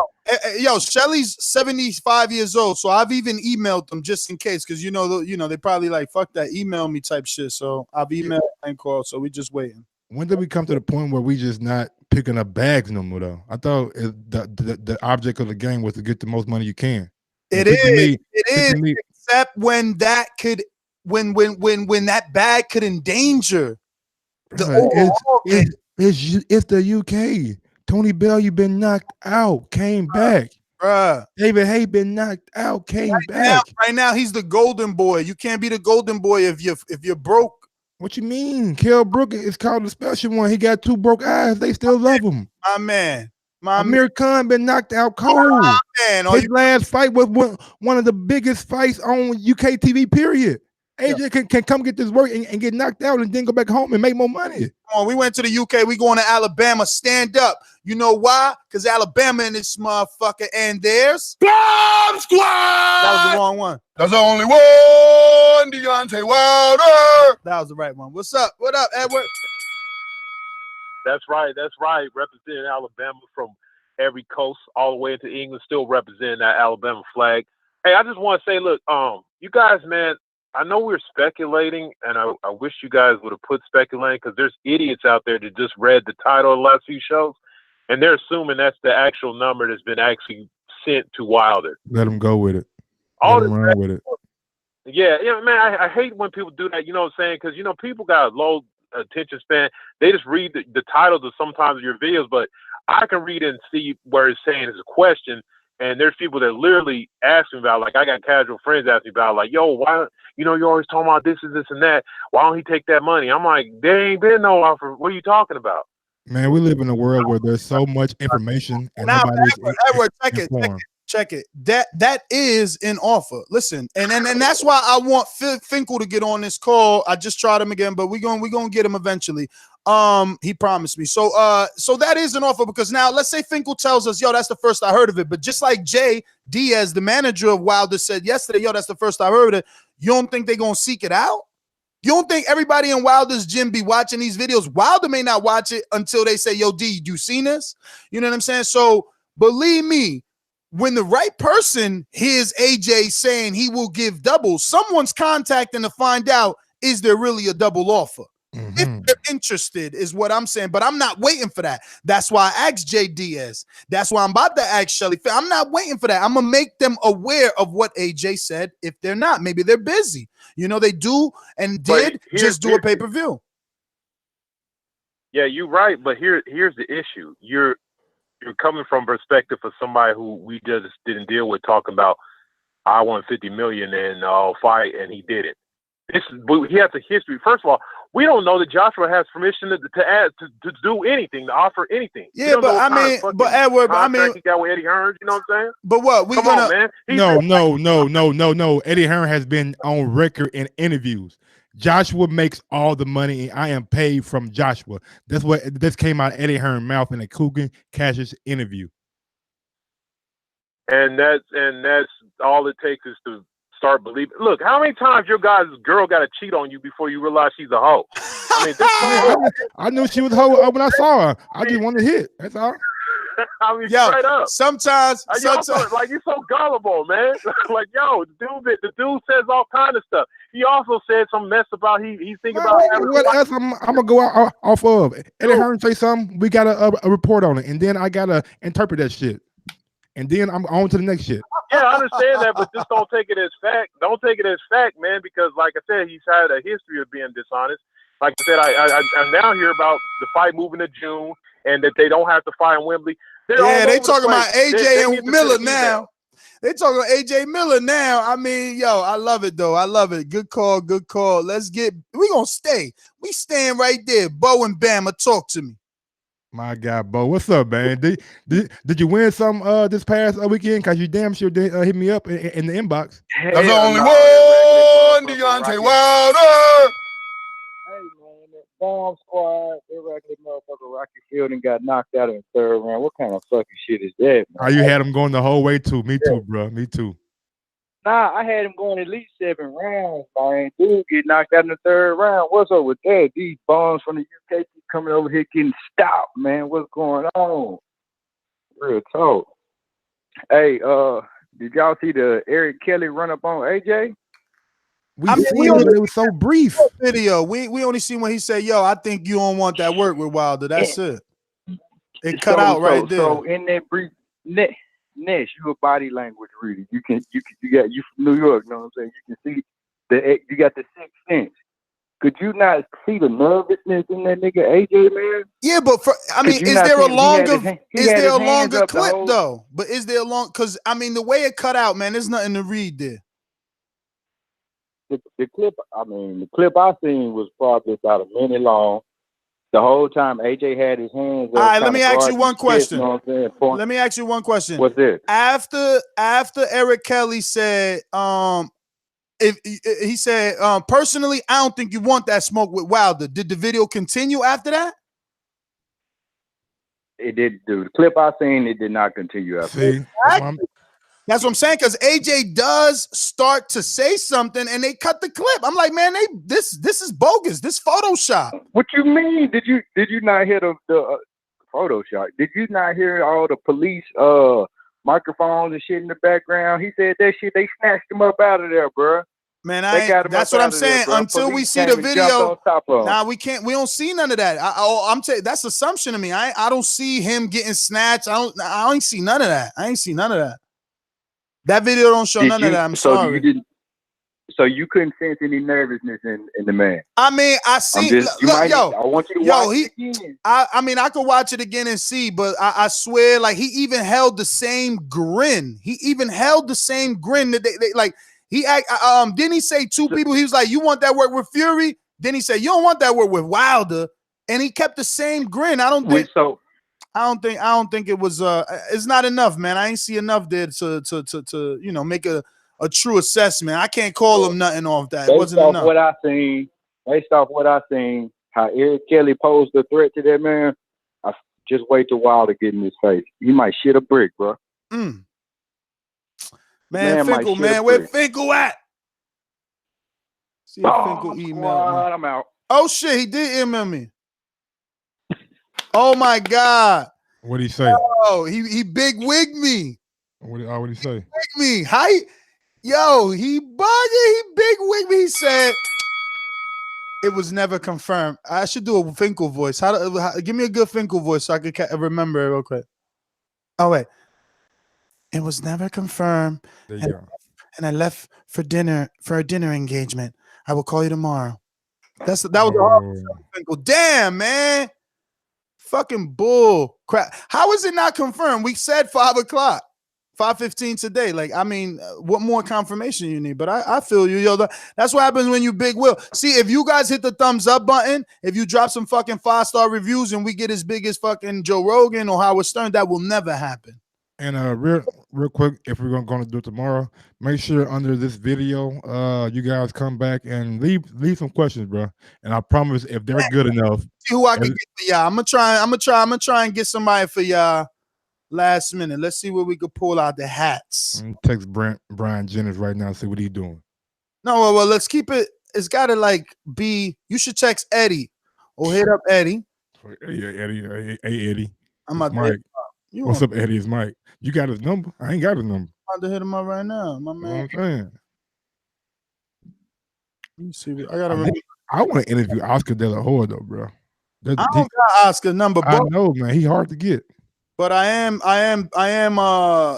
Yo, Shelly's 75 years old, so I've even emailed them just in case, because you know they probably like fuck that, email me type shit. So I've emailed and called, so we just waiting. When did we come to the point where we just not picking up bags no more though? I thought the object of the game was to get the most money you can. It is, except when that could when that bag could endanger the overall game. It's the UK. Tony Bell, you been knocked out, came back. Bruh. David Hay been knocked out, came back. Right now, he's the golden boy. You can't be the golden boy if you're broke. What you mean? Kell Brook is called the special one. He got 2 broke eyes. They still love him. My man. Amir Khan been knocked out cold. His last fight was one of the biggest fights on UK TV, period. AJ can come get this work and get knocked out and then go back home and make more money. Come on, we went to the UK. We going to Alabama. Stand up. You know why? Because Alabama in this motherfucker, and there's Bomb Squad. That was the wrong one. There's only one Deontay Wilder. That was the right one. What's up? What up, Edward? That's right. Representing Alabama from every coast all the way into England, still representing that Alabama flag. Hey, I just want to say, look, you guys, man, I know we're speculating, and I wish you guys would have put speculating, because there's idiots out there that just read the title of the last few shows, and they're assuming that's the actual number that's been actually sent to Wilder. Let him go with it. All Let him run with it. Yeah, man, I hate when people do that, you know what I'm saying? Because, people got a low attention span. They just read the titles of sometimes of your videos, but I can read and see where it's saying it's a question. And there's people that literally ask me about, like, I got casual friends ask me about, like, yo, why, you're always talking about this and this and that. Why don't he take that money? I'm like, there ain't been no offer. What are you talking about? Man, we live in a world where there's so much information and Now, nobody's Edward, informed. check it. That is an offer. Listen, and that's why I want Finkel to get on this call. I just tried him again, but we're gonna get him eventually. He promised me. So that is an offer, because now let's say Finkel tells us, yo, that's the first I heard of it. But just like Jay Diaz, the manager of Wilder, said yesterday, yo, that's the first I heard of it. You don't think they're gonna seek it out? You don't think everybody in Wilder's gym be watching these videos? Wilder may not watch it until they say, yo, D, you seen this? You know what I'm saying? So believe me, when the right person hears AJ saying he will give double, someone's contacting to find out, is there really a double offer? If they're interested, is what I'm saying. But I'm not waiting for that. That's why I asked Jay Diaz. That's why I'm about to ask Shelly. I'm not waiting for that. I'm going to make them aware of what AJ said. If they're not, maybe they're busy. They do and did just do a pay-per-view. Yeah, you're right. But here's the issue. You're coming from perspective of somebody who we just didn't deal with, talking about, I want 50 million and I'll fight, and he did it. He has a history. First of all, we don't know that Joshua has permission to add to do anything, to offer anything. Yeah, but Edward, he got with Eddie Hearn. You know what I'm saying? But what Come on, man. No. Eddie Hearn has been on record in interviews. Joshua makes all the money, and I am paid from Joshua. This came out of Eddie Hearn's mouth in a Coogan Cassius interview. And that's all it takes is to start believing. Look, how many times your guy's girl got to cheat on you before you realize she's a hoe? I mean, I knew she was a hoe when I saw her. I just wanted to hit. That's all. I mean, Yo, straight up. sometimes Like, you're so gullible, man. Like, yo, the dude says all kind of stuff. He also said some mess about he's thinking about What else I'm gonna go off of? Eddie Hearn say something, we got a report on it, and then I gotta interpret that shit, and then I'm on to the next shit. Yeah, I understand that, but just don't take it as fact. Don't take it as fact, man, because like I said, he's had a history of being dishonest. Like I said, I now hear about the fight moving to June and that they don't have to fight in Wembley. Yeah, they talking about AJ They and need to Miller send an email. now. They talking about AJ Miller now. I mean, yo, I love it though. I love it. Good call, good call. We gonna stay. We staying right there. Bo and Bama, talk to me. My God, Bo, what's up, man? Did you win some this past weekend? Cause you damn sure did hit me up in the inbox. There's only one Deontay Wilder. Hey man, that bomb squad, they regular motherfucker Rocky Fielding got knocked out in the third round. What kind of fucking shit is that, man? Oh, you had him going the whole way too. Me too, bro. Me too. Nah, I had him going at least 7 rounds, man. Dude get knocked out in the third round. What's up with that? These bombs from the UK keep coming over here getting stopped, man. What's going on? Real talk. Hey, did y'all see the Eric Kelly run up on AJ? It was so brief. Video. We only seen when he said, "Yo, I think you don't want that work with Wilder." That's it. It cut out right there. So in that brief, Ness, you a body language reader. You from New York, you know what I'm saying? You can see you got the sixth sense. Could you not see the nervousness in that nigga AJ, man? Yeah, but is there a longer clip though? But is there a long? Because I mean, the way it cut out, man, there's nothing to read there. The clip I seen was probably about a minute long. The whole time AJ had his hands up. All right, let me ask you one question. You know what I'm saying? Let me ask you one question. What's this? After Eric Kelly said, if he said, personally, I don't think you want that smoke with Wilder. Did the video continue after that? It did. The clip I seen, it did not continue after that. That's what I'm saying, because AJ does start to say something and they cut the clip. I'm like, man, this is bogus. This Photoshop. What you mean? Did you not hear the Photoshop? Did you not hear all the police microphones and shit in the background? He said that shit. They snatched him up out of there, bro. Man, that's what I'm saying. Until we see the video, we can't. We don't see none of that. I'm telling you, that's assumption to me. I don't see him getting snatched. I ain't see none of that. I ain't see none of that. That video don't show none of that. I'm sorry. So you couldn't sense any nervousness in the man. I mean, I see. I want you to watch it again. I mean, I could watch it again and see, but I swear, like, he even held the same grin. That they like. Didn't he say two people? He was like, "You want that work with Fury?" Then he said, "You don't want that work with Wilder," and he kept the same grin. I don't think it was. It's not enough, man. I ain't see enough there to make a true assessment. I can't call him nothing off that. It wasn't enough. Based off what I seen, how Eric Kelly posed a threat to that man, I just wait till Wilder get in his face. He might shit a brick, bro. Man, Finkel, man, where Finkel at? See if Finkel emailed me. I'm out. Oh shit, he did email me. Oh my God. What'd he say? Oh, he big wigged me. What'd he say? Wig me. Yo, he bugging. He big wigged me. He said it was never confirmed. I should do a Finkel voice. Give me a good Finkel voice so I can remember it real quick. Oh wait. It was never confirmed. There you go. And I left for a dinner engagement. I will call you tomorrow. That was the hard Finkel. Damn, man. Fucking bull crap. How is it not confirmed? We said 5 o'clock, 5:15 today. Like, I mean, what more confirmation you need? But I feel you, yo. That's what happens when you big will. See, if you guys hit the thumbs up button, if you drop some fucking 5-star reviews and we get as big as fucking Joe Rogan or Howard Stern, that will never happen. And real quick, if we're gonna do it tomorrow, make sure under this video, you guys come back and leave some questions, bro. And I promise, if they're good enough, see who I can get for y'all. I'm gonna try and get somebody for y'all last minute. Let's see where we could pull out the hats. Text Brian Jennings right now and see what he's doing. No, well, let's keep it. It's gotta be. You should text Eddie or hit up Eddie. Yeah, Eddie. Hey, Eddie. I'm about Mike. What's up, Eddie? It's Mike. You got his number? I ain't got his number. I'm about to hit him up right now, my That's man. what I'm saying. Let me see. I gotta remember. I want to interview Oscar De La Hoya though, bro. I don't got Oscar number, I but know, man. He hard to get. But I am.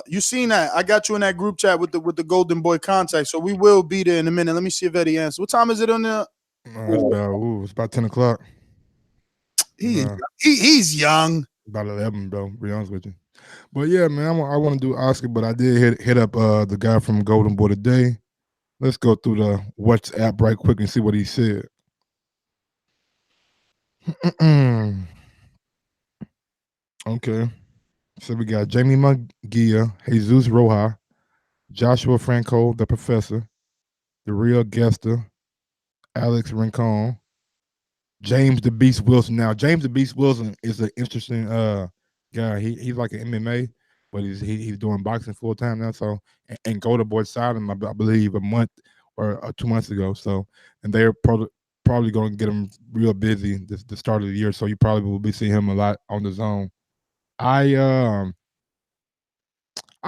You seen that? I got you in that group chat with the Golden Boy contact. So we will be there in a minute. Let me see if Eddie answers. What time is it on there? It's about 10 o'clock. He's young. About 11, bro. To be honest with you. But yeah, man, I want to do Oscar, but I did hit up the guy from Golden Boy today. Let's go through the WhatsApp right quick and see what he said. Okay. So we got Jamie Munguia, Jesus Roja, Joshua Franco, the Professor, the Real Gester, Alex Rincon, James the Beast Wilson. Now, James the Beast Wilson is an interesting guy. He's like an MMA, but he's doing boxing full time now. So, and Golden Boy signed him, I believe, a month or 2 months ago. So, and they're probably going to get him real busy the start of the year. So you probably will be seeing him a lot on the zone. I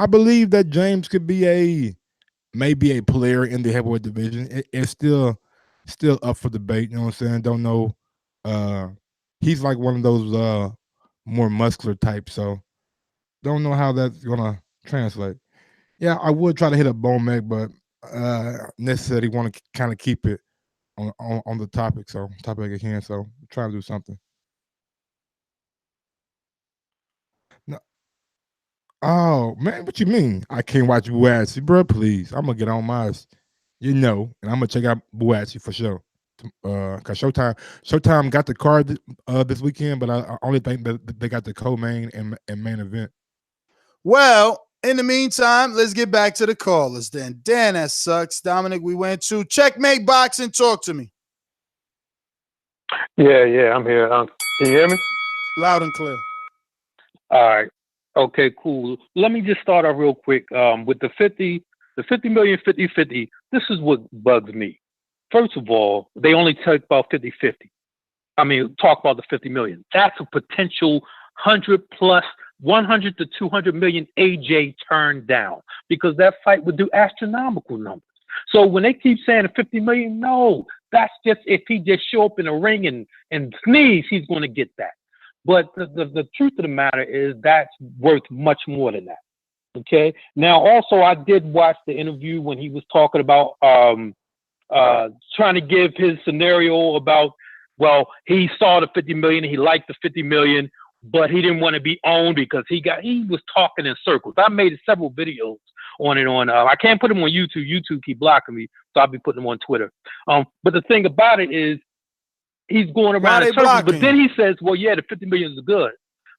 believe that James could be maybe a player in the heavyweight division. It's still up for debate. You know what I'm saying? Don't know. He's like one of those more muscular types, so don't know how that's gonna translate. Yeah, I would try to hit up Bone Meg, but necessarily want to kind of keep it on the topic at hand. So trying to do something. No. Oh man, what you mean? I can't watch Buatsi, bro. Please, I'm gonna get on my, and I'm gonna check out Buatsi for sure. Cause Showtime got the card this weekend, but I only think that they got the co-main and main event. Well, in the meantime, let's get back to the callers then. Dan, that sucks. Dominic, we went to Checkmate Boxing. Talk to me. Yeah, I'm here. Can you hear me? Loud and clear. All right. Okay, cool. Let me just start off real quick with the 50 million 50-50. This is what bugs me. First of all, they only talk about 50-50. I mean, talk about the 50 million. That's a potential 100 plus 100 to 200 million AJ turned down because that fight would do astronomical numbers. So when they keep saying 50 million, no, that's just if he just show up in a ring and sneeze, he's going to get that. But the truth of the matter is that's worth much more than that. Okay. Now, also, I did watch the interview when he was talking about trying to give his scenario about, well, he saw the 50 million, he liked the 50 million, but he didn't want to be owned because he was talking in circles. I made several videos on it I can't put them on YouTube. YouTube keep blocking me, so I'll be putting them on Twitter. But the thing about it is he's going around in circles, but then he says, well, yeah, the 50 million is good.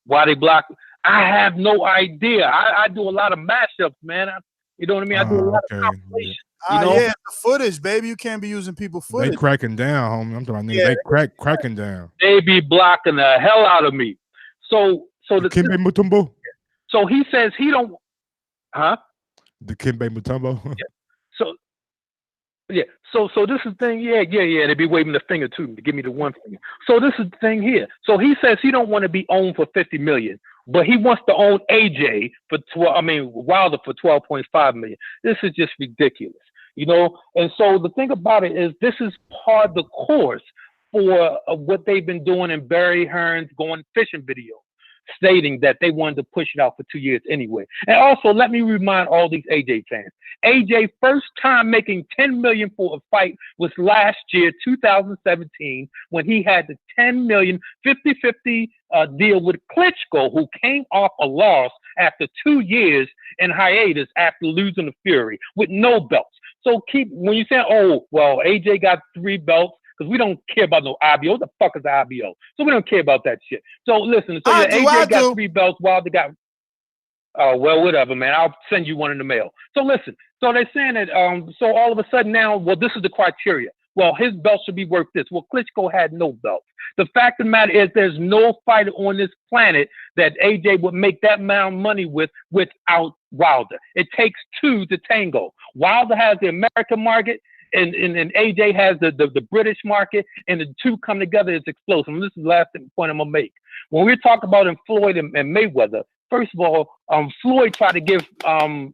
Why they block? I have no idea. I do a lot of mashups, man. You know what I mean? I do a lot of compilation. Yeah, the footage, baby. You can't be using people's footage. They cracking down, homie. I'm talking about niggas. They cracking down. They be blocking the hell out of me. So the Kimbe Mutombo. So he says he don't, huh? The Kimbe Mutombo. So this is the thing. Yeah. They be waving the finger to me to give me the one finger. So this is the thing here. So he says he don't want to be owned for 50 million, but he wants to own AJ for Wilder for 12.5 million. This is just ridiculous, And so the thing about it is this is part of the course for what they've been doing in Barry Hearn's going fishing video, stating that they wanted to push it out for 2 years anyway. And also, let me remind all these AJ fans, AJ first time making 10 million for a fight was last year, 2017, when he had the 10 million 50-50 deal with Klitschko, who came off a loss after 2 years in hiatus after losing to Fury with no belts. So when you say, oh, well, AJ got 3 belts, because we don't care about no IBO. What the fuck is the IBO? So we don't care about that shit. So listen, AJ got 3 belts, Wilder got, well, whatever, man. I'll send you one in the mail. So listen, so they're saying that, so all of a sudden now, well, this is the criteria. Well, his belt should be worth this. Well, Klitschko had no belts. The fact of the matter is there's no fighter on this planet that AJ would make that amount of money without Wilder. It takes 2 to tango. Wilder has the American market, and AJ has the British market, and the two come together, it's explosive. And this is the last point I'm going to make. When we're talking about Floyd and Mayweather, First of all, Floyd tried to give Floyd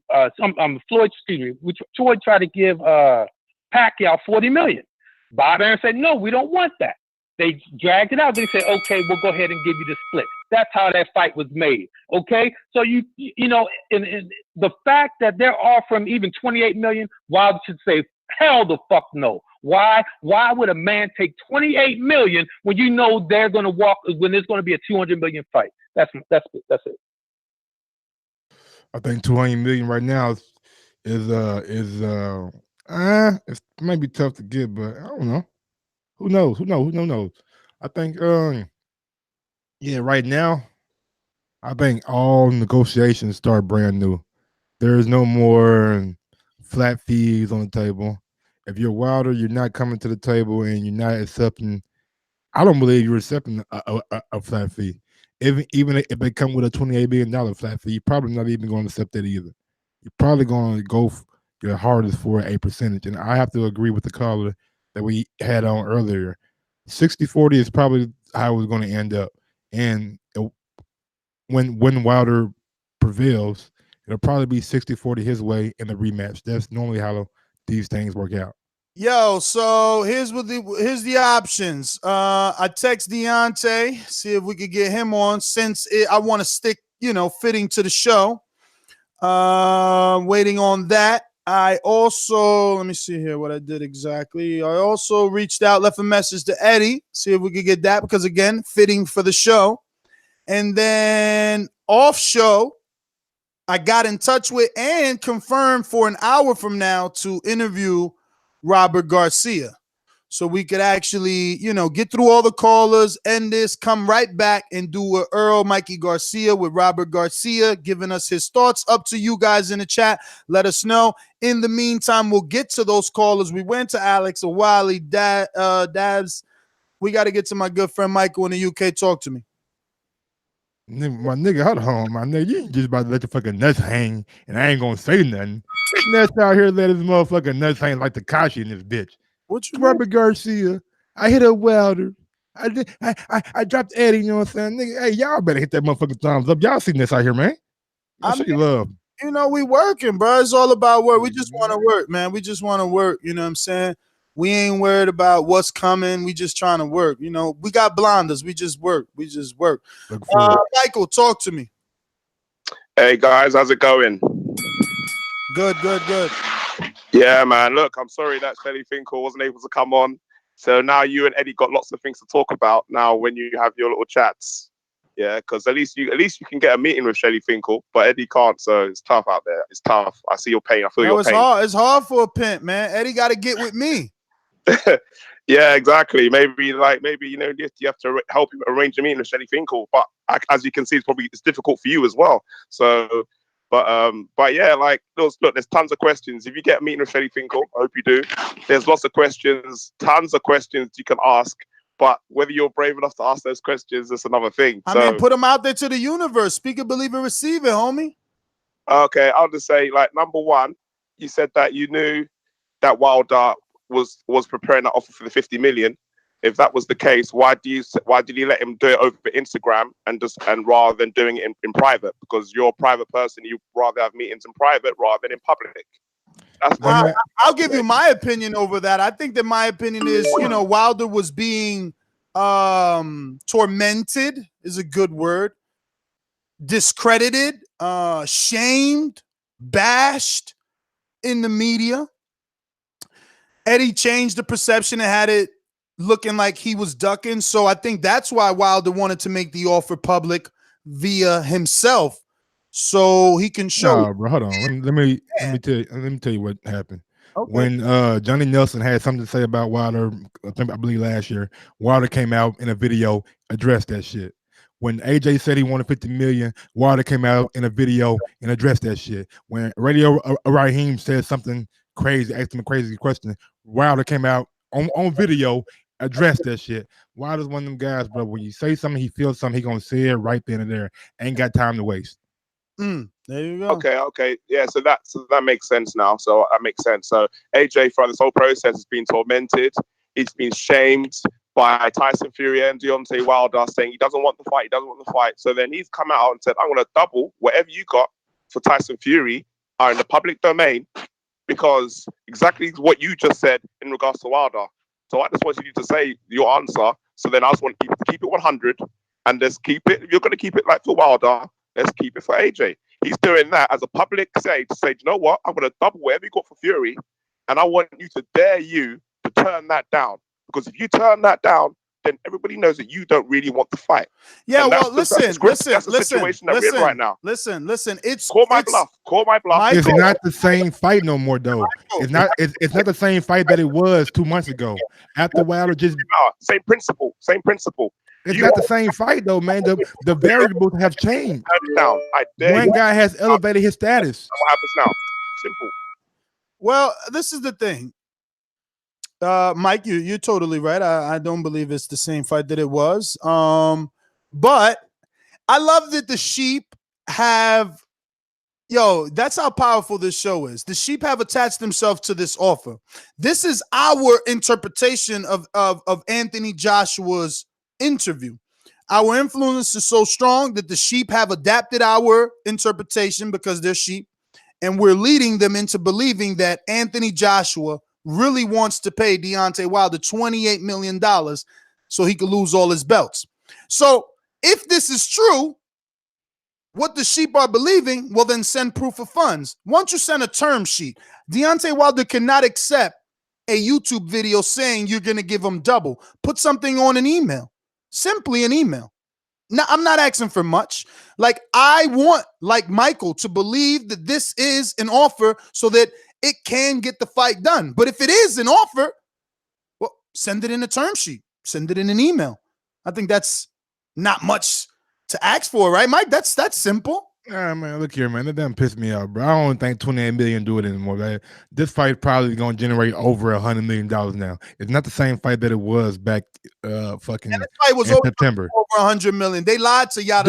tried to give Pacquiao $40 million. Bob Arum said, no, we don't want that. They dragged it out. They said, okay, we'll go ahead and give you the split. That's how that fight was made. Okay, so you know, in the fact that they're offering even $28 million, Wilder should say, hell the fuck no. Why would a man take $28 million when you know they're going to walk when there's going to be a $200 million fight? That's it. I think $200 million right now it might be tough to get, but I don't know. Who knows? I think right now, I think all negotiations start brand new. There is no more flat fees on the table. If you're Wilder, you're not coming to the table and you're not accepting. I don't believe you're accepting a flat fee. Even if they come with a $28 million flat fee, you're probably not even going to accept that either. You're probably going to go your hardest for a percentage. And I have to agree with the caller that we had on earlier. 60-40 is probably how it's going to end up. And when Wilder prevails, it'll probably be 60-40 his way in the rematch. That's normally how these things work out. Yo, so here's the options. I text Deontay, see if we could get him on since I want to stick, fitting to the show. Waiting on that. I also, let me see here what I did exactly. I also reached out, left a message to Eddie, see if we could get that because, again, fitting for the show. And then off show, I got in touch with and confirmed for an hour from now to interview Robert Garcia. So we could actually, get through all the callers, end this, come right back and do a Earl Mikey Garcia with Robert Garcia, giving us his thoughts. Up to you guys in the chat. Let us know. In the meantime, we'll get to those callers. We went to Alex, Awali, Dabs. We got to get to my good friend Michael in the UK. Talk to me. My nigga, hold on, my nigga. You ain't just about to let the fucking nuts hang, and I ain't gonna say nothing. Nuts out here let his motherfucking nuts hang like Takashi in this bitch. What you Robert Garcia. I hit a Wilder. I dropped Eddie, you know what I'm saying? Nigga, hey, y'all better hit that motherfucking thumbs up. Y'all seen this out here, man. I show you love. We working, bro. It's all about work. We just want to work, man. We just want to work. You know what I'm saying? We ain't worried about what's coming. We just trying to work. We got blinders. We just work. Michael, talk to me. Hey, guys. How's it going? Good. Yeah, man. Look, I'm sorry that Shelly Finkel wasn't able to come on. So now you and Eddie got lots of things to talk about now when you have your little chats. Yeah, because at least you can get a meeting with Shelly Finkel, but Eddie can't, so it's tough out there. It's tough. I see your pain. I feel your pain. It's hard for a pimp, man. Eddie got to get with me. Yeah, exactly. Maybe you have to help him arrange a meeting with Shelly Finkel, but as you can see, it's difficult for you as well. So. But yeah, look, there's tons of questions. If you get a meeting with Shelly Finkel, I hope you do. There's lots of questions, tons of questions you can ask. But whether you're brave enough to ask those questions is another thing. I mean, put them out there to the universe. Speak it, believe it, receive it, homie. Okay, I'll just say, number one, you said that you knew that Wilder was preparing that offer for the 50 million. If that was the case, why did you let him do it over Instagram and rather than doing it in private? Because you're a private person, you rather have meetings in private rather than in public. I'll give you my opinion over that. I think that my opinion is, Wilder was being tormented is a good word, discredited, shamed, bashed in the media. Eddie changed the perception and had it looking like he was ducking. So I think that's why Wilder wanted to make the offer public via himself, so he can show. Nah, bro, hold on. Let me tell you what happened. Okay. When Johnny Nelson had something to say about Wilder, I believe last year, Wilder came out in a video, addressed that shit. When AJ said he wanted 50 million, Wilder came out in a video and addressed that shit. When Radio Raheem said something crazy, asked him a crazy question, Wilder came out on video, addressed that shit. Wilder's one of them guys, bro. When you say something, he feels something, he gonna say it right then and there. Ain't got time to waste. There you go. Okay. Yeah, so that makes sense now. So that makes sense. So AJ, throughout this whole process, has been tormented. He's been shamed. by Tyson Fury and Deontay Wilder saying he doesn't want the fight, he doesn't want the fight. So then he's come out and said, I'm going to double whatever you got for Tyson Fury are in the public domain, because exactly what you just said in regards to Wilder. So I just want you to say your answer. So then I just want people to keep it 100 and just keep it. If you're going to keep it like for Wilder, let's keep it for AJ. He's doing that as a public say to say, you know what? I'm going to double whatever you got for Fury, and I want you to dare you to turn that down. Because if you turn that down, then everybody knows that you don't really want the fight. Yeah, and well, listen. That's the situation that we're in right now. Listen. It's Call my bluff. Call my bluff. It's not the same fight no more, though. It's not. It's not the same fight that it was 2 months ago. After Wilder just same principle. Same principle. It's not the same fight though, man. The variables have changed. Down. One guy has elevated his status. What happens now? Simple. Well, this is the thing. Mike, you're totally right. I don't believe it's the same fight that it was. But I love that the sheep have, that's how powerful this show is. The sheep have attached themselves to this offer. This is our interpretation of Anthony Joshua's interview. Our influence is so strong that the sheep have adapted our interpretation because they're sheep, and we're leading them into believing that Anthony Joshua really wants to pay Deontay Wilder $28 million so he could lose all his belts. So if this is true, what the sheep are believing, well, then send proof of funds. Once you send a term sheet, Deontay Wilder cannot accept a YouTube video saying you're going to give him double. Put something on an email, simply an email. Now, I'm not asking for much. Like, I want, like Michael, to believe that this is an offer so that it can get the fight done. But if it is an offer, well, send it in a term sheet. Send it in an email. I think that's not much to ask for, right, Mike? That's simple. Yeah, man, look here, man. That doesn't piss me off, bro. I don't think 28 million do it anymore. Like, this fight probably gonna generate over $100 million now. It's not the same fight that it was back fucking and the fight was in over September. 100 million. They lied to y'all.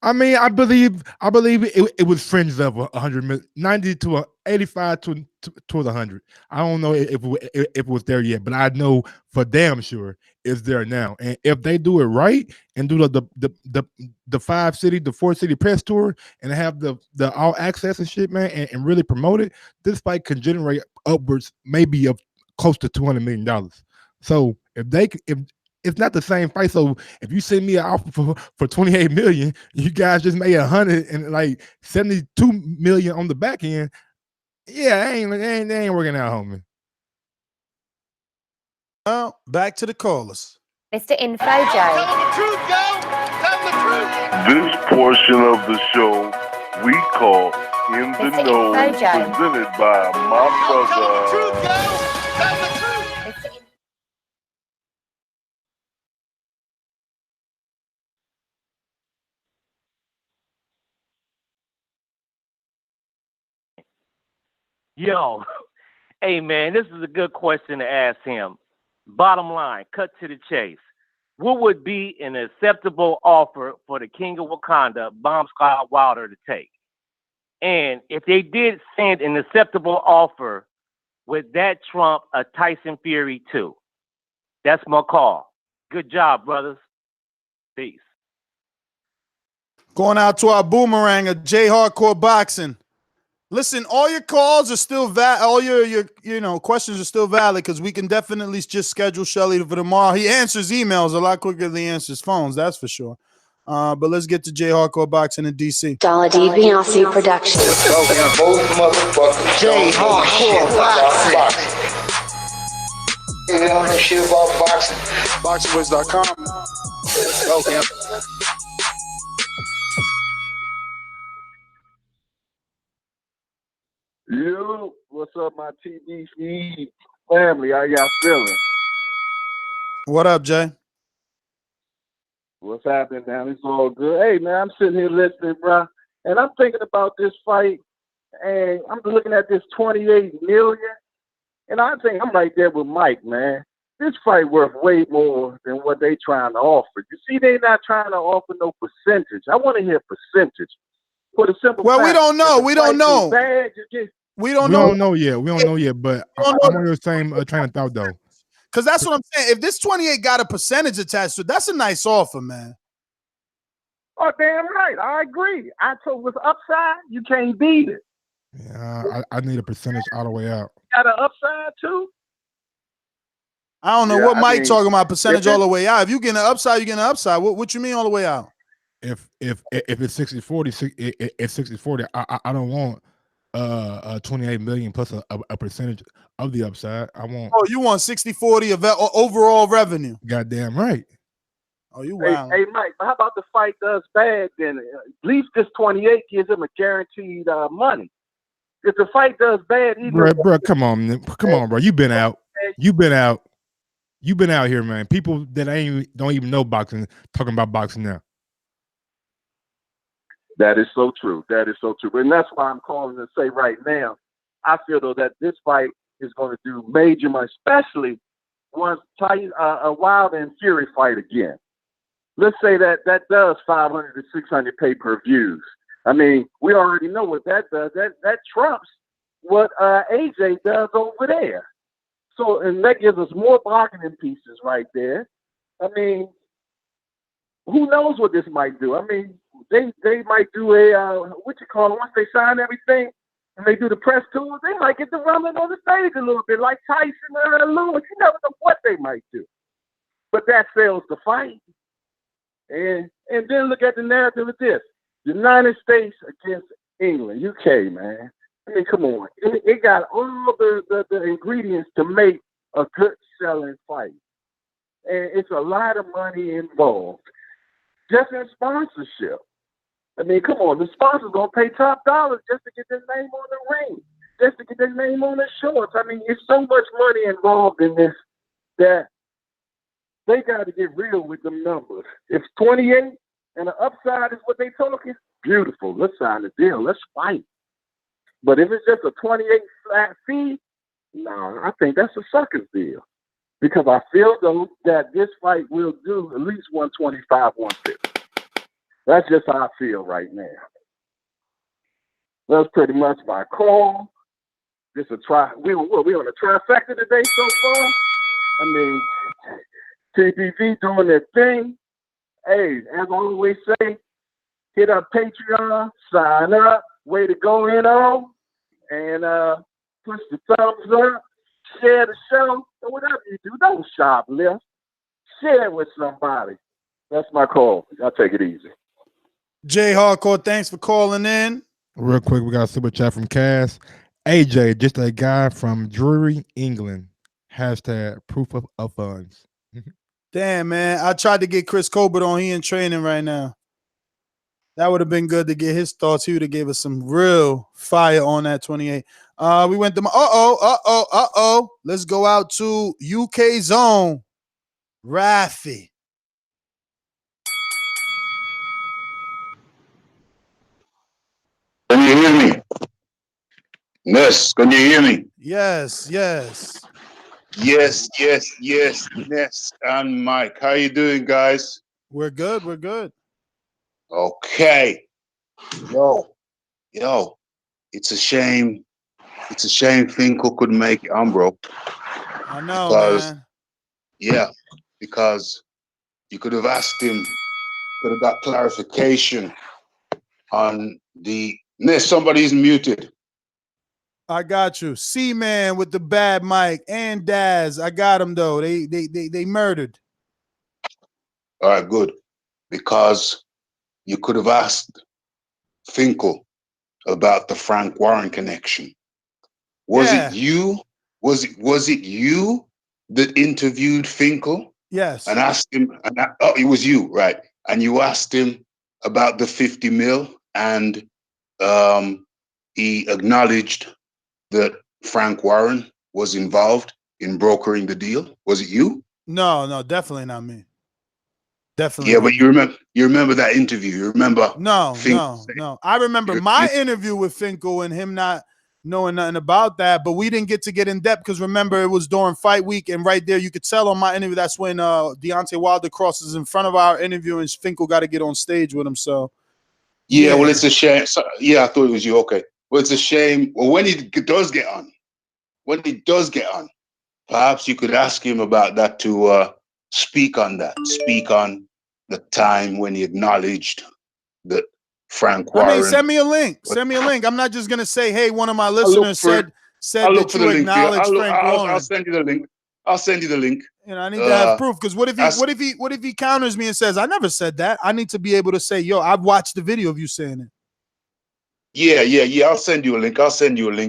I mean, I believe it was fringe level 100 million, 90 to 85 to 100. I don't know if it was there yet, but I know for damn sure it's there now. And if they do it right and do the 5-city, the 4-city press tour and have the all access and shit, man, and really promote it, this fight can generate upwards maybe of close to $200 million. So if it's not the same fight. So if you send me an offer for 28 million, you guys just made 100 and like 72 million on the back end. Yeah, they ain't working out, homie. Well, back to the callers. Mr. Info Joe. This portion of the show we call In the Mr. Know, Info Joe. presented by my brother. Yo, hey man, this is a good question to ask him. Bottom line, cut to the chase. What would be an acceptable offer for the King of Wakanda, Bomb Squad Wilder, to take? And if they did send an acceptable offer, would that trump a Tyson Fury too? That's my call. Good job, brothers. Peace. Going out to our boomerang of J Hardcore Boxing. Listen, all your calls are still valid. All your questions are still valid because we can definitely just schedule Shelly for tomorrow. He answers emails a lot quicker than he answers phones, that's for sure. But let's get to J Hardcore Boxing in DC. Dollar D Beyonce Productions. J Hardcore Boxing. You don't know shit about boxing. BoxingVoice.com. Okay. Yo, what's up, my TBC family? How y'all feeling? What up, Jay? What's happening, man? It's all good. Hey, man, I'm sitting here listening, bro, and I'm thinking about this fight, and I'm looking at this 28 million, and I think I'm right there with Mike, man. This fight worth way more than what they trying to offer. You see, they not trying to offer no percentage. I want to hear percentage. For the simple Well, we fact don't know. that the We don't fight is know. bad, you just We don't know yet. But I'm on your same train of thought though. Because that's what I'm saying. If this 28 got a percentage attached to it, that's a nice offer, man. Oh, damn right. I agree. I told with upside, you can't beat it. Yeah, I need a percentage all the way out. Got an upside too? I don't know Yeah, what I Mike mean, talking about percentage if all the way out. If you get an upside, you get an upside. What you mean all the way out? If it's 60-40, it's 60-40. I don't want 28 million plus a percentage of the upside. I want. Oh, you want 60-40 of overall revenue? Goddamn right. Oh, you Hey, wow. hey, Mike, how about the fight does bad then? At least this 28 gives him a guaranteed money. If the fight does bad, Bro, come on, bro. You've been out here, man. People that don't even know boxing talking about boxing now. That is so true. That is so true. And that's why I'm calling to say right now, I feel though that this fight is going to do major money, especially once Wilder and Fury fight again. Let's say that does 500 to 600 pay-per-views. I mean, we already know what that does. That trumps what AJ does over there. So, and that gives us more bargaining pieces right there. I mean, who knows what this might do? I mean, they might do a once they sign everything and they do the press tours, they might get to rumbling on the stage a little bit like Tyson and Lewis. You never know what they might do. But that sells the fight. And then look at the narrative of this. United States against England, UK, man. I mean, come on. It got all the ingredients to make a good selling fight. And it's a lot of money involved. Just in sponsorship. I mean, come on. The sponsors going to pay top dollars just to get their name on the ring. Just to get their name on the shorts. I mean, it's so much money involved in this that they got to get real with them numbers. If 28 and the upside is what they talking, beautiful. Let's sign the deal. Let's fight. But if it's just a 28 flat fee, no, I think that's a sucker's deal. Because I feel, though, that this fight will do at least 125, 150. That's just how I feel right now. That's pretty much my call. Just a try. We on a trifecta today so far. I mean, TBV doing their thing. Hey, as I always say, hit up Patreon, sign up, way to go, and push the thumbs up, share the show, or whatever you do. Don't shoplift. Share it with somebody. That's my call. Y'all take it easy. Jay Hardcore, thanks for calling in. Real quick, we got a super chat from Cass. AJ, just a guy from Drury, England. # proof of funds. Damn, man. I tried to get Chris Colbert on. He in training right now. That would have been good to get his thoughts. He would have gave us some real fire on that 28. We went to Let's go out to UK Zone. Rafi. Can you hear me? Yes, can you hear me? Yes. Yes. Ness and Mike. How you doing, guys? We're good. Okay. Yo. It's a shame. Finkel couldn't make it on, bro. I know, man. Yeah, because you could have asked him, could have got clarification on the Ness, somebody's muted. I got you. C-Man with the bad mic and Daz. I got him though. They murdered. All right, good. Because you could have asked Finkel about the Frank Warren connection. Was it you? Was it you that interviewed Finkel? Yes. And asked him, it was you, right? And you asked him about the 50 mil, and he acknowledged that Frank Warren was involved in brokering the deal. Was it you? No, definitely not me. Definitely. Yeah, but you remember that interview. You remember? No. I remember my interview with Finkel and him not knowing nothing about that, but we didn't get to get in depth because remember it was during fight week, and right there you could tell on my interview that's when Deontay Wilder crosses in front of our interview and Finkel got to get on stage with him. So yeah, well, it's a shame. So, I thought it was you. Okay, well, it's a shame. Well, when he does get on, Perhaps you could ask him about that to speak on that. Speak on the time when he acknowledged that Frank I mean, Warren. send me a link. Send me a link. I'm not just gonna say, "Hey, one of my I'll look listeners for it. said I'll look that for you the link for you. acknowledge Frank Warren." I'll send you the link. I'll send you the link. You know, I need to have proof because what if he counters me and says, "I never said that"? I need to be able to say, "Yo, I've watched the video of you saying it." Yeah. I'll send you a link.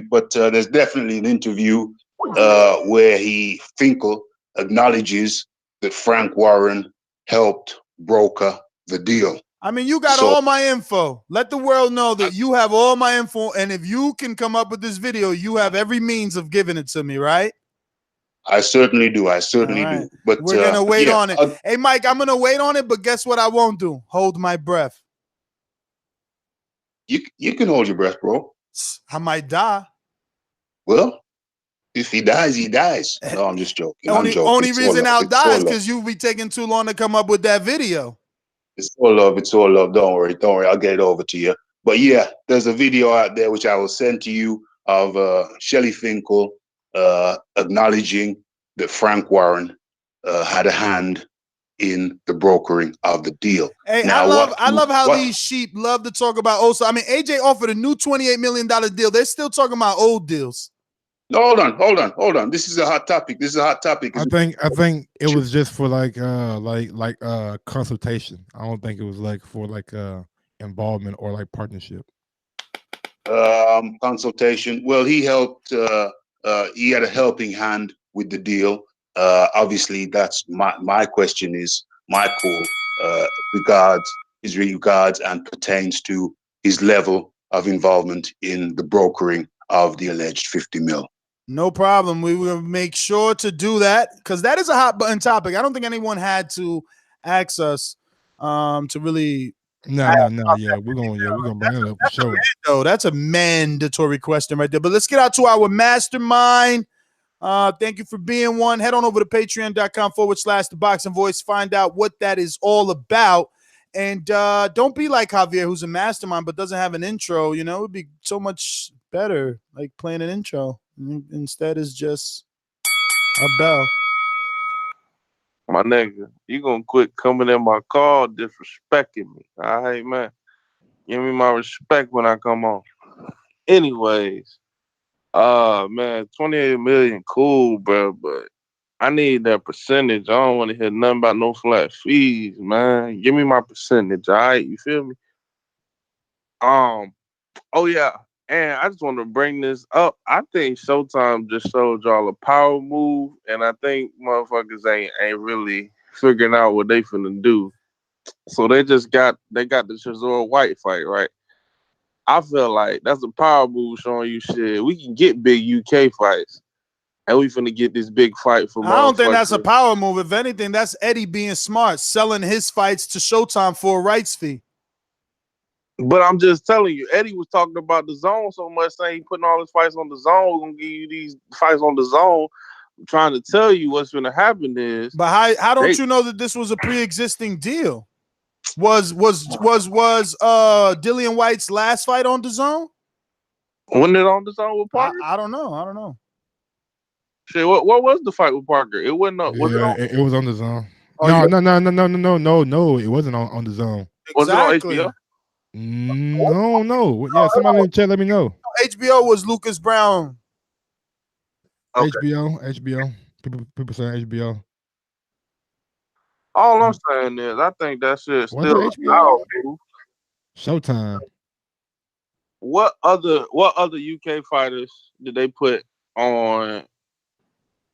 But there's definitely an interview where Finkel acknowledges that Frank Warren helped broker the deal. I mean, you got all my info. Let the world know that you have all my info, and if you can come up with this video, you have every means of giving it to me, right? I certainly do. Do. But we're gonna wait on it. Hey, Mike, I'm gonna wait on it, but guess what I won't do? Hold my breath. You can hold your breath, bro. I might die. Well, if he dies, he dies. No, I'm just joking. Only reason I'll die is because you'll be taking too long to come up with that video. It's all love. It's all love. Don't worry. I'll get it over to you. But yeah, there's a video out there which I will send to you of Shelly Finkel acknowledging that Frank Warren had a hand in the brokering of the deal. Hey, now, I love how these sheep love to talk about also. I mean, AJ offered a new $28 million deal. They're still talking about old deals. Hold on. This is a hot topic. I think it was just for like consultation. I don't think it was like for involvement or like partnership. Consultation. Well, he helped. He had a helping hand with the deal. Obviously, that's my question is Michael regards and pertains to his level of involvement in the brokering of the alleged 50 mil. No problem. We will make sure to do that because that is a hot button topic. I don't think anyone had to ask us to really. No. Yeah, we're gonna bring it up for sure. No, that's a mandatory question right there. But let's get out to our mastermind. Thank you for being one. Head on over to patreon.com/ThaBoxingVoice. Find out what that is all about. And don't be like Javier, who's a mastermind but doesn't have an intro. You know, it would be so much better like playing an intro. Instead is just a bell. My nigga, you gonna quit coming in my car disrespecting me. All right, man. Give me my respect when I come on. Anyways, man, 28 million, cool, bro, but I need that percentage. I don't want to hear nothing about no flat fees, man. Give me my percentage, all right? You feel me? Oh yeah. And I just want to bring this up. I think Showtime just showed y'all a power move, and I think motherfuckers ain't really figuring out what they finna do. So they got the Shazor White fight, right? I feel like that's a power move showing you shit. We can get big UK fights, and we finna get this big fight for. I don't think that's a power move. If anything, that's Eddie being smart, selling his fights to Showtime for a rights fee. But I'm just telling you, Eddie was talking about the zone so much, saying he putting all his fights on the zone. We're gonna give you these fights on the zone. I'm trying to tell you what's gonna happen is. But how don't you know that this was a pre-existing deal? Was Dillian White's last fight on the zone? Wasn't it on the zone with Parker? I don't know. Shit, what was the fight with Parker? It wasn't. It was on the zone. Oh, No. It wasn't on the zone. Exactly. Was it on HBO? No. Yeah, somebody in the chat, let me know. HBO was Lucas Brown. Okay. HBO. People saying HBO. All I'm saying is, I think that shit still HBO? Showtime. What other UK fighters did they put on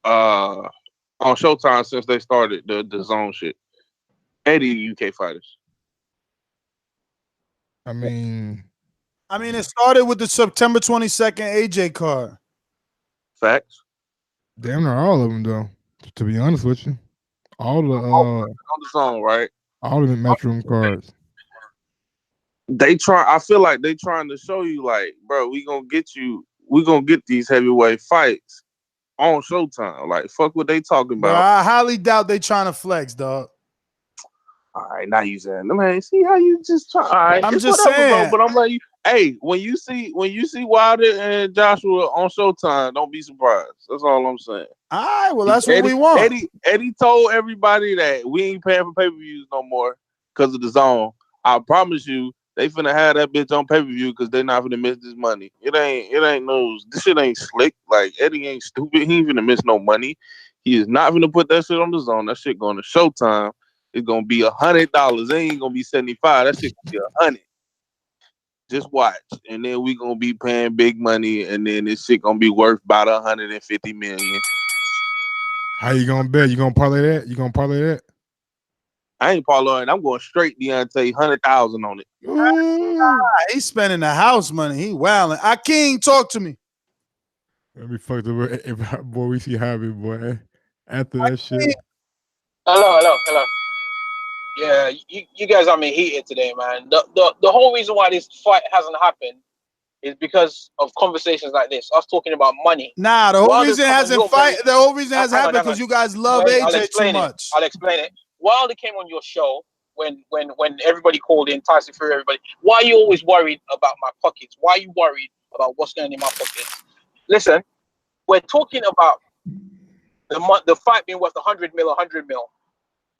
Showtime since they started the zone shit? 80 UK fighters. I mean, it started with the September 22nd AJ card. Facts. Damn near all of them, though. To be honest with you, all on the zone, right? All of the Matchroom cards. I feel like they trying to show you, like, bro, we gonna get these heavyweight fights on Showtime. Like, fuck what they talking about. Bro, I highly doubt they trying to flex, dog. All right, now you saying, man, see how you just try. All right, I'm it's just whatever, saying. bro, but I'm like, Hey, when you see Wilder and Joshua on Showtime, don't be surprised. That's all I'm saying. All right, well, that's what we want. Eddie told everybody that we ain't paying for pay-per-views no more because of the zone. I promise you, they finna have that bitch on pay-per-view because they not finna miss this money. It ain't no, this shit ain't slick. Like, Eddie ain't stupid. He ain't finna miss no money. He is not finna put that shit on the zone. That shit going to Showtime. It's gonna be $100. It ain't gonna be $75. That shit gonna be $100. Just watch, and then we gonna be paying big money, and then this shit gonna be worth about 150 million. How you gonna bet? You gonna parlay that? You gonna parlay that? I ain't parlaying. I'm going straight Deontay, 100,000 on it. He's spending the house money. He wilding. Akeem, talk to me. Let me fuck the boy. We see Javi, boy. After that shit. Hello. Yeah, you guys have me heated today, man. The whole reason why this fight hasn't happened is because of conversations like this. Us talking about money. Nah, the whole reason it hasn't happened because you guys love AJ too much. I'll explain it. Wilder came on your show when everybody called in, Tyson Fury, everybody. Why are you always worried about my pockets? Why are you worried about what's going in my pockets? Listen, we're talking about the fight being worth 100 mil.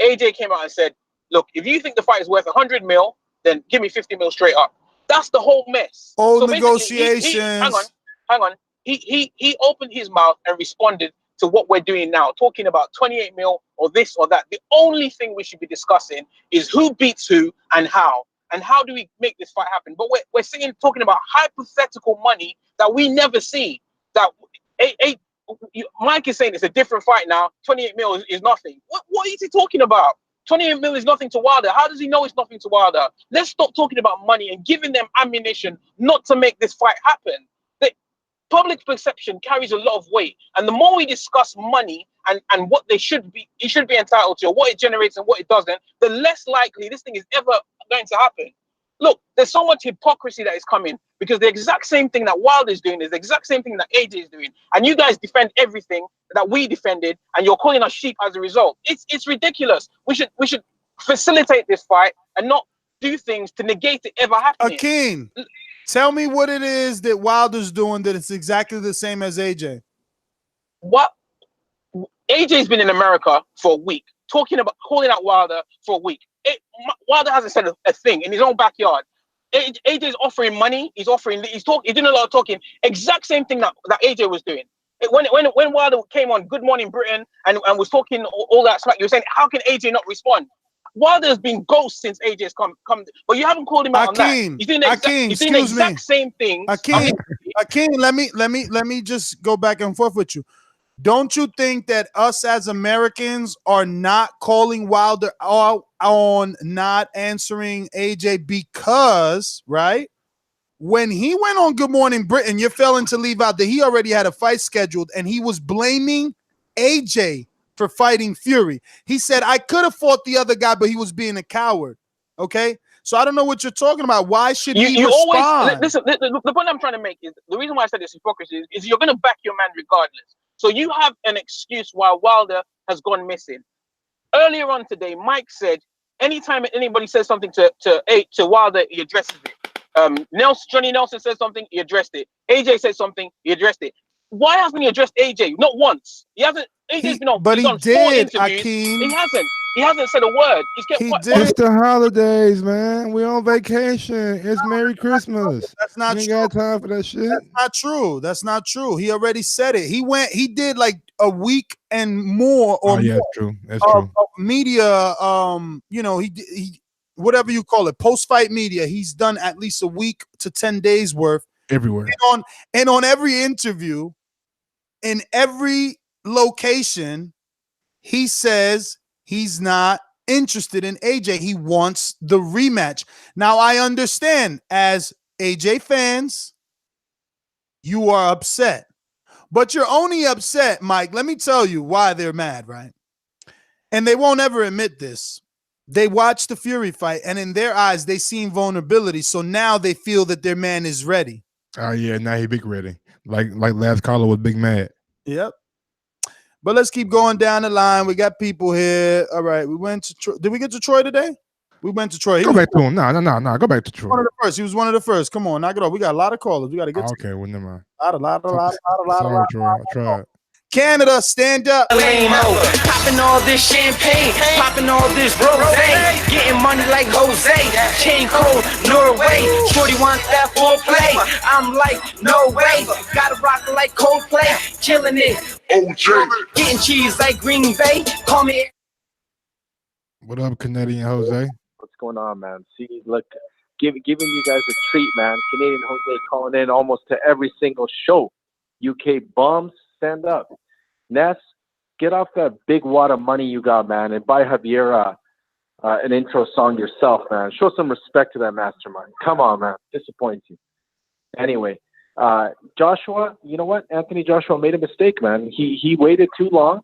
AJ came out and said, look, if you think the fight is worth 100 mil, then give me 50 mil straight up. That's the whole mess. Old negotiations. Hang on. He opened his mouth and responded to what we're doing now, talking about 28 mil or this or that. The only thing we should be discussing is who beats who and how do we make this fight happen. But we're talking about hypothetical money that we never see. That Mike is saying it's a different fight now. 28 mil is nothing. What is he talking about? 28 mil is nothing to Wilder. How does he know it's nothing to Wilder? Let's stop talking about money and giving them ammunition not to make this fight happen. The public perception carries a lot of weight. And the more we discuss money and what it should be entitled to, or what it generates and what it doesn't, the less likely this thing is ever going to happen. Look, there's so much hypocrisy that is coming because the exact same thing that Wilder is doing is the exact same thing that AJ is doing. And you guys defend everything that we defended and you're calling us sheep as a result. It's ridiculous. We should facilitate this fight and not do things to negate it ever happening. Akeem, tell me what it is that Wilder's doing that it's exactly the same as AJ. What? AJ's been in America for a week, calling out Wilder for a week. Wilder hasn't said a thing in his own backyard. AJ's offering money. He's doing a lot of talking. Exact same thing that AJ was doing. When Wilder came on Good Morning Britain and was talking all that smack, you were saying, how can AJ not respond? Wilder's been ghost since AJ's come, but you haven't called him out on that. He's doing the exact same thing. Akeem, let me just go back and forth with you. Don't you think that us as Americans are not calling Wilder out on not answering AJ because, right, when he went on Good Morning Britain, you're failing to leave out that he already had a fight scheduled and he was blaming AJ for fighting Fury. He said, I could have fought the other guy, but he was being a coward. Okay? So I don't know what you're talking about. Why should he respond? Always, listen, the point I'm trying to make is the reason why I said this hypocrisy is you're going to back your man regardless. So you have an excuse why Wilder has gone missing. Earlier on today, Mike said anytime anybody says something to Wilder, he addresses it. Johnny Nelson said something, he addressed it. AJ said something, he addressed it. Why hasn't he addressed AJ? Not once. He hasn't. AJ's been on. But he did, Akeem. He hasn't. He hasn't said a word. It's the holidays, man. We're on vacation. It's Merry Christmas. That's not true. You ain't got time for that shit. That's not true. He already said it. He did like a week and more or more true. That's of true. media, he whatever you call it, post-fight media. He's done at least a week to 10 days worth. Everywhere. And on every interview, in every location, he says he's not interested in AJ. He wants the rematch. Now, I understand as AJ fans, you are upset. But you're only upset, Mike. Let me tell you why they're mad, right? And they won't ever admit this. They watched the Fury fight, and in their eyes, they seen vulnerability. So now they feel that their man is ready. Oh, yeah. Now he big ready. Like last caller was big mad. Yep. But let's keep going down the line. We got people here. All right. We went to Troy. Did we get to Troy today? We went to Troy. Go back to him. Nah. Go back to Troy. One of the first. He was one of the first. Come on, knock it off. We got a lot of callers. We got to get. Okay, well, never mind. A lot. Sorry, Troy. I tried. Canada, stand up. Lame-o. Popping all this champagne, popping all this rosé, getting money like Jose, chain cold, Norway, shorty wants that foreplay, I'm like, no way, gotta rock it like Coldplay, killing it, OJ, getting cheese like Green Bay, call me. What up, Canadian Jose? What's going on, man? See, look, giving you guys a treat, man. Canadian Jose calling in almost to every single show. UK bums, stand up. Ness, get off that big wad of money you got, man, and buy Javier an intro song yourself, man. Show some respect to that mastermind. Come on, man. Disappoint you. Anyway, Joshua, you know what? Anthony Joshua made a mistake, man. He waited too long.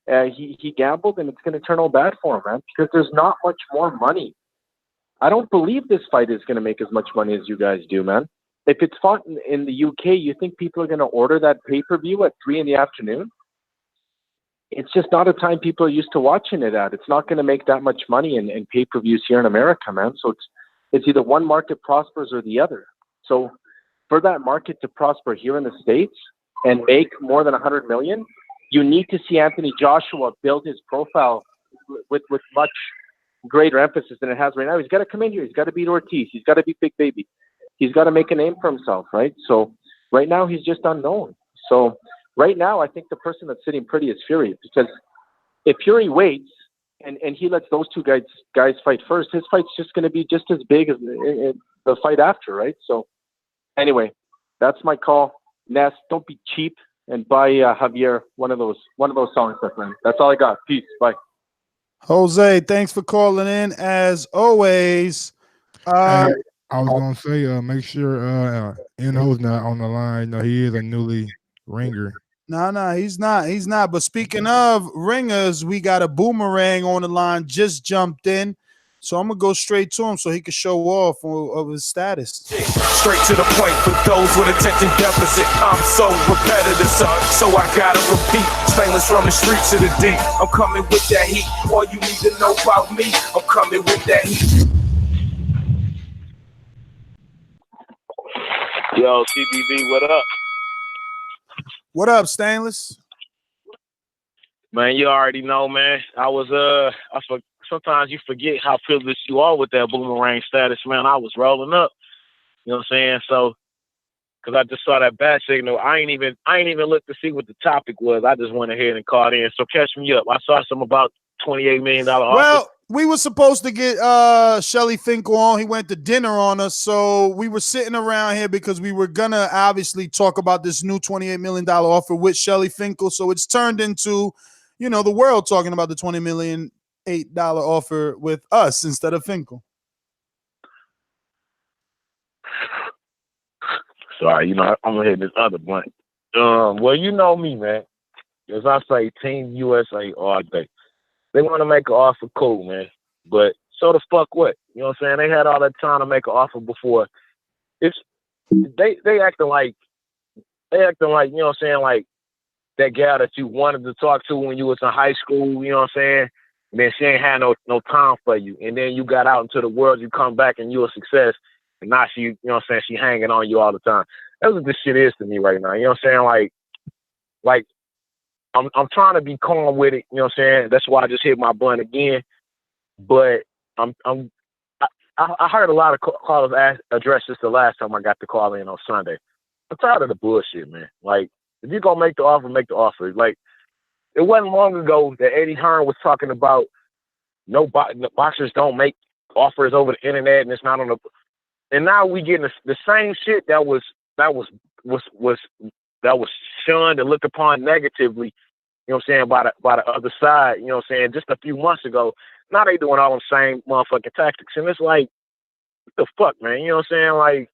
He gambled, and it's going to turn all bad for him, man, because there's not much more money. I don't believe this fight is going to make as much money as you guys do, man. If it's fought in the UK, you think people are going to order that pay-per-view at 3 p.m? It's just not a time people are used to watching it at. It's not going to make that much money in pay-per-views here in America, man. So it's either one market prospers or the other. So for that market to prosper here in the States and make more than $100 million, you need to see Anthony Joshua build his profile with much greater emphasis than it has right now. He's got to come in here. He's got to beat Ortiz. He's got to beat Big Baby. He's got to make a name for himself, right? So right now he's just unknown. So right now I think the person that's sitting pretty is Fury, because if Fury waits and he lets those two guys fight first, his fight's just going to be just as big as the fight after, right? So anyway, that's my call. Ness, don't be cheap and buy Javier one of those songs, my friend. That's all I got. Peace. Bye. Jose, thanks for calling in as always. Hey, I was gonna say, make sure N-Ho's not on the line. No, he is a newly ringer. No, he's not. But speaking of ringers, we got a Boomerang on the line, just jumped in. So I'm gonna go straight to him so he can show off of his status. Straight to the point for those with attention deficit. I'm so repetitive, so I gotta repeat. Stainless from the streets to the deep. I'm coming with that heat. All you need to know about me, I'm coming with that heat. Yo, CBV, what up? What up, Stainless? Man, you already know, man. Sometimes you forget how privileged you are with that Boomerang status, man. I was rolling up, you know what I'm saying? So, because I just saw that bat signal, I ain't even looked to see what the topic was. I just went ahead and called in. So catch me up. I saw some about $28 million offer. Well, we were supposed to get Shelly Finkel on. He went to dinner on us, so we were sitting around here because we were gonna obviously talk about this new $28 million offer with Shelly Finkel. So it's turned into, the world talking about the $20 million offer with us instead of Finkel. Sorry, I'm gonna hit this other blunt. Well, you know me, man. As I say, Team USA all day. They want to make an offer, cool, man. But so the fuck what? You know what I'm saying? They had all that time to make an offer before. They acting like, you know what I'm saying, like that gal that you wanted to talk to when you was in high school, you know what I'm saying? And then she ain't had no time for you. And then you got out into the world, you come back and you're a success. And now she, you know what I'm saying, she hanging on you all the time. That's what this shit is to me right now. You know what I'm saying? Like I'm trying to be calm with it, you know what I'm saying? That's why I just hit my blunt again. But I heard a lot of callers address this the last time I got the call in on Sunday. I'm tired of the bullshit, man. Like, if you're gonna make the offer, make the offer. Like, it wasn't long ago that Eddie Hearn was talking about boxers don't make offers over the internet and it's not on the. And now we getting the same shit that was shunned and looked upon negatively, you know what I'm saying, by the other side, you know what I'm saying, just a few months ago. Now they doing all the same motherfucking tactics. And it's like, what the fuck, man? You know what I'm saying? Like,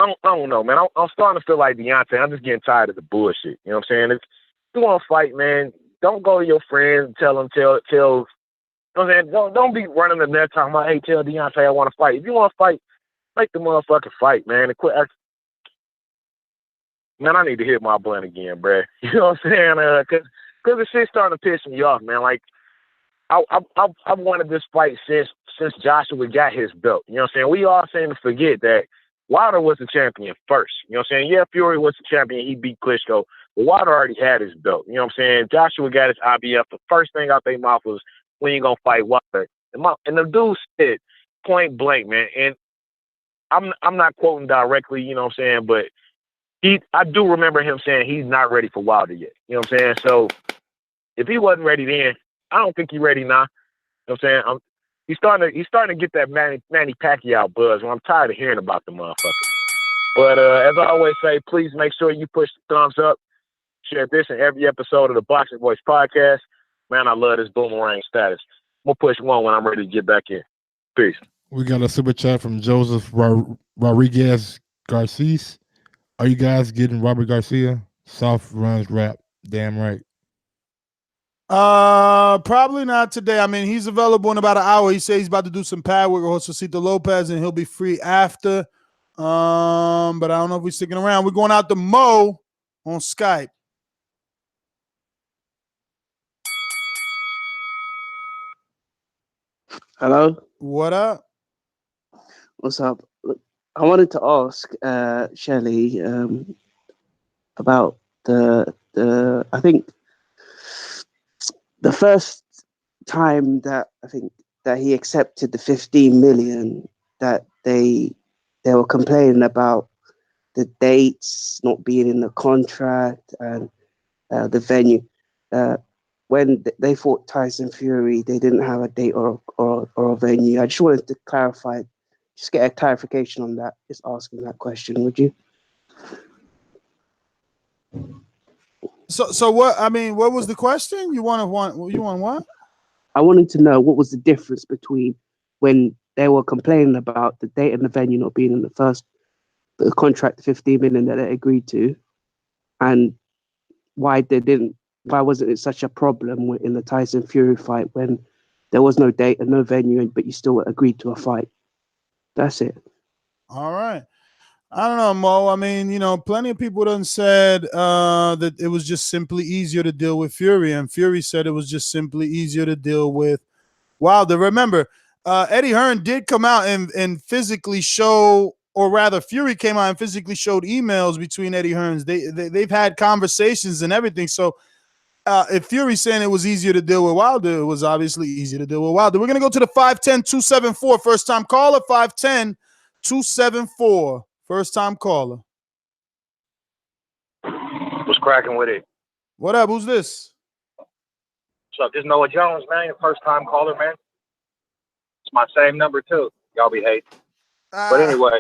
I don't know, man. I'm starting to feel like Deontay. I'm just getting tired of the bullshit. You know what I'm saying? If you want to fight, man, don't go to your friends and tell them, you know what I'm saying? Don't be running in there talking about, hey, tell Deontay I want to fight. If you want to fight, make the motherfucking fight, man. And quit. Man, I need to hit my blunt again, bruh. You know what I'm saying? Because the shit's starting to piss me off, man. Like, I've wanted this fight since Joshua got his belt. You know what I'm saying? We all seem to forget that Wilder was the champion first. You know what I'm saying? Yeah, Fury was the champion. He beat Klitschko. But Wilder already had his belt. You know what I'm saying? Joshua got his IBF. The first thing out their mouth was, "We ain't gonna fight Wilder." And the dude said point blank, man. And I'm not quoting directly, you know what I'm saying? But I do remember him saying he's not ready for Wilder yet. You know what I'm saying? So if he wasn't ready then, I don't think he's ready now. You know what I'm saying? He's starting to get that Manny Pacquiao buzz. And I'm tired of hearing about the motherfucker. But as I always say, please make sure you push the thumbs up. Share this in every episode of the Boxing Voice podcast. Man, I love this boomerang status. I'm going to push one when I'm ready to get back in. Peace. We got a super chat from Joseph Rodriguez Garces. Are you guys getting Robert Garcia? Soft runs rap. Damn right. Probably not today. I mean, he's available in about an hour. He says he's about to do some pad work with Josecito Lopez, and he'll be free after. But I don't know if we're sticking around. We're going out to Mo on Skype. Hello. What up? What's up? Look, I wanted to ask Shelly about the I think the first time that I think that he accepted the 15 million, that they were complaining about the dates not being in the contract and the venue. When they fought Tyson Fury, they didn't have a date or a venue. I just wanted to clarify, just get a clarification on that. Just asking that question, would you? So what? I mean, what was the question? You want what? I wanted to know what was the difference between when they were complaining about the date and the venue not being in the contract, the 15 million that they agreed to, and why wasn't it such a problem in the Tyson Fury fight when there was no date and no venue, but you still agreed to a fight? That's it. All right. I don't know, Mo. I mean, plenty of people done said that it was just simply easier to deal with Fury, and Fury said it was just simply easier to deal with Wilder. Remember, Eddie Hearn did come out and physically show, or rather, Fury came out and physically showed emails between Eddie Hearns. They've had conversations and everything. So if Fury's saying it was easier to deal with Wilder, it was obviously easier to deal with Wilder. We're going to go to the 510-274. First time caller, 510-274. First time caller. What's cracking with it? What up? Who's this? What's up? This Noah Jones, man. First time caller, man. It's my same number, too. Y'all be hating. But anyway.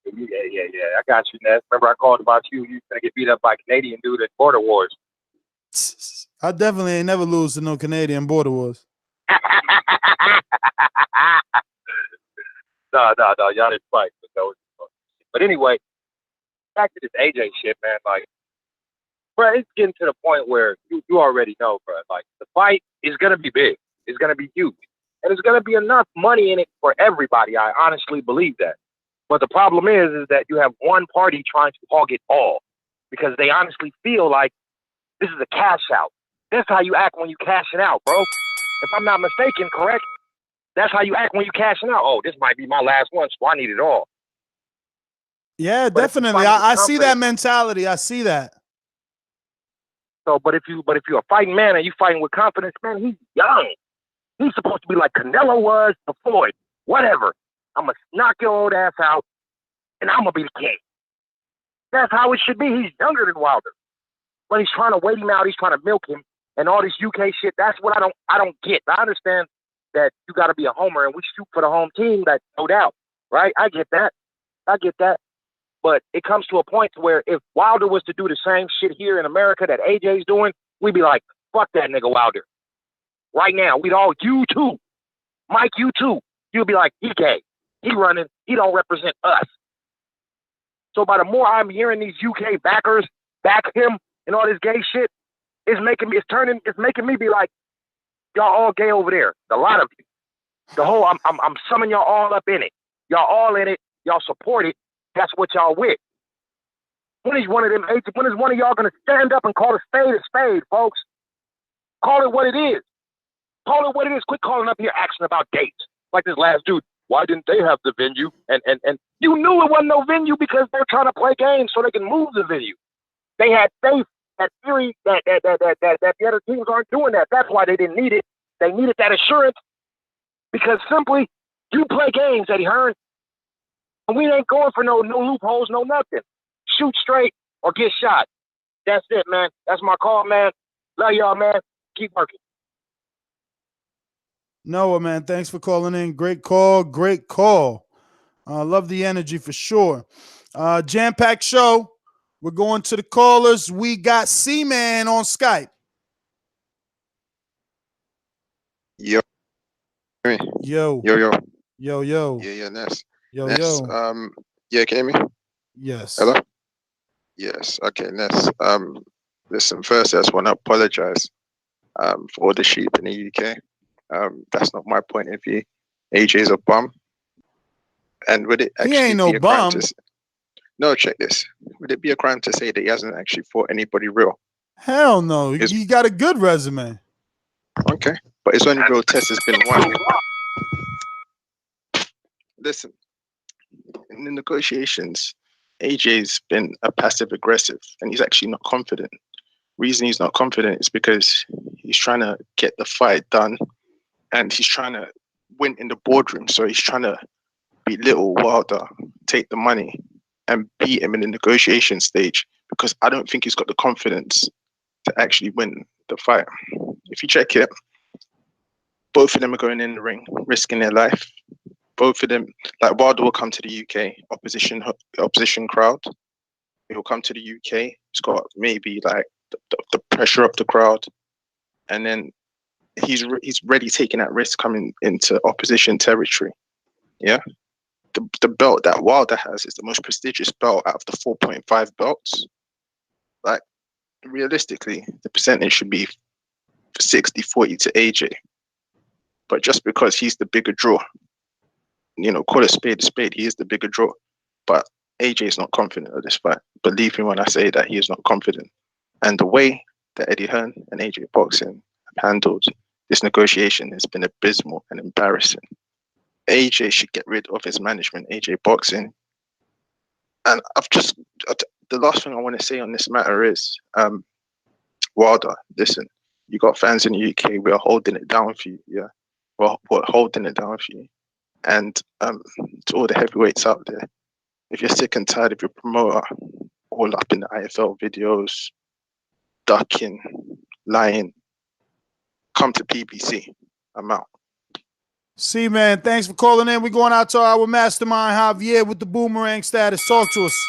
Yeah. I got you, Ness. Remember I called about you. You gonna get beat up by a Canadian dude at Border Wars. I definitely ain't never lose to no Canadian Border Wars. No. Y'all didn't fight. But anyway, back to this AJ shit, man. Like, bro, it's getting to the point where you already know, bro. Like, the fight is going to be big. It's going to be huge. And there's going to be enough money in it for everybody. I honestly believe that. But the problem is that you have one party trying to hog it all because they honestly feel like this is a cash out. That's how you act when you cashing out, bro. If I'm not mistaken, correct? That's how you act when you cashing out. Oh, this might be my last one, so I need it all. Yeah, definitely. I see that mentality. I see that. So, but if you're a fighting man and you fighting with confidence, man, he's young. He's supposed to be like Canelo was to Floyd. Whatever. I'm going to knock your old ass out, and I'm going to be the king. That's how it should be. He's younger than Wilder. But he's trying to wait him out. He's trying to milk him. And all this UK shit, that's what I don't get. I understand that you got to be a homer, and we shoot for the home team, that's no doubt. Right? I get that. But it comes to a point where if Wilder was to do the same shit here in America that AJ's doing, we'd be like, fuck that nigga Wilder. Right now, we'd all, you too. Mike, you too. You'd be like, he gay. He running. He don't represent us. So by the more I'm hearing these UK backers back him and all this gay shit, it's making me be like, y'all all gay over there. A lot of you. The whole, I'm summing y'all all up in it. Y'all all in it. Y'all support it. That's what y'all with. When is one of y'all gonna stand up and call a spade, folks? Call it what it is. Call it what it is. Quit calling up here asking about dates. Like this last dude. Why didn't they have the venue? And you knew it wasn't no venue because they're trying to play games so they can move the venue. They had faith, that theory that the other teams aren't doing that. That's why they didn't need it. They needed that assurance because simply you play games, Eddie Hearn, and we ain't going for no loopholes, no nothing. Shoot straight or get shot. That's it, man. That's my call, man. Love y'all, man. Keep working. Noah, man, thanks for calling in. Great call. Great call. Love the energy for sure. Jam-packed show. We're going to the callers. We got C-Man on Skype. Yo. Yo. Yo, yo. Yo, yo. Yeah, Ness. Yo, Ness, yo. yeah, can you hear me? Yes. Hello? Yes. Okay, Ness. Listen, first I just want to apologize for all the sheep in the UK. That's not my point of view. AJ's a bum. And would it actually ain't no be a crime bum. No, check this. Would it be a crime to say that he hasn't actually fought anybody real? Hell no. You got a good resume. Okay. But his only real test has been one. Listen, in the negotiations, AJ's been a passive aggressive and he's actually not confident. Reason he's not confident is because he's trying to get the fight done and he's trying to win in the boardroom. So he's trying to belittle Wilder, take the money and beat him in the negotiation stage because I don't think he's got the confidence to actually win the fight. If you check it, both of them are going in the ring, risking their life. Both of them, like Wilder will come to the UK, opposition crowd. He'll come to the UK. He's got maybe like the pressure of the crowd, and then he's ready taking that risk coming into opposition territory. Yeah, the belt that Wilder has is the most prestigious belt out of the 4.5 belts. Like realistically, the percentage should be 60-40 to AJ, but just because he's the bigger draw. You know, call it spade a spade. He is the bigger draw, but AJ is not confident of this fight. Believe me when I say that he is not confident. And the way that Eddie Hearn and AJ Boxing have handled this negotiation has been abysmal and embarrassing. AJ should get rid of his management, AJ Boxing. And the last thing I want to say on this matter is, Wilder, listen, you got fans in the UK. We are holding it down for you. Yeah, we're holding it down for you. And to all the heavyweights out there, if you're sick and tired of your promoter all up in the IFL videos, ducking, lying, come to PBC. I'm out. See, man, thanks for calling in. We're going out to our mastermind, Javier, with the boomerang status. Talk to us.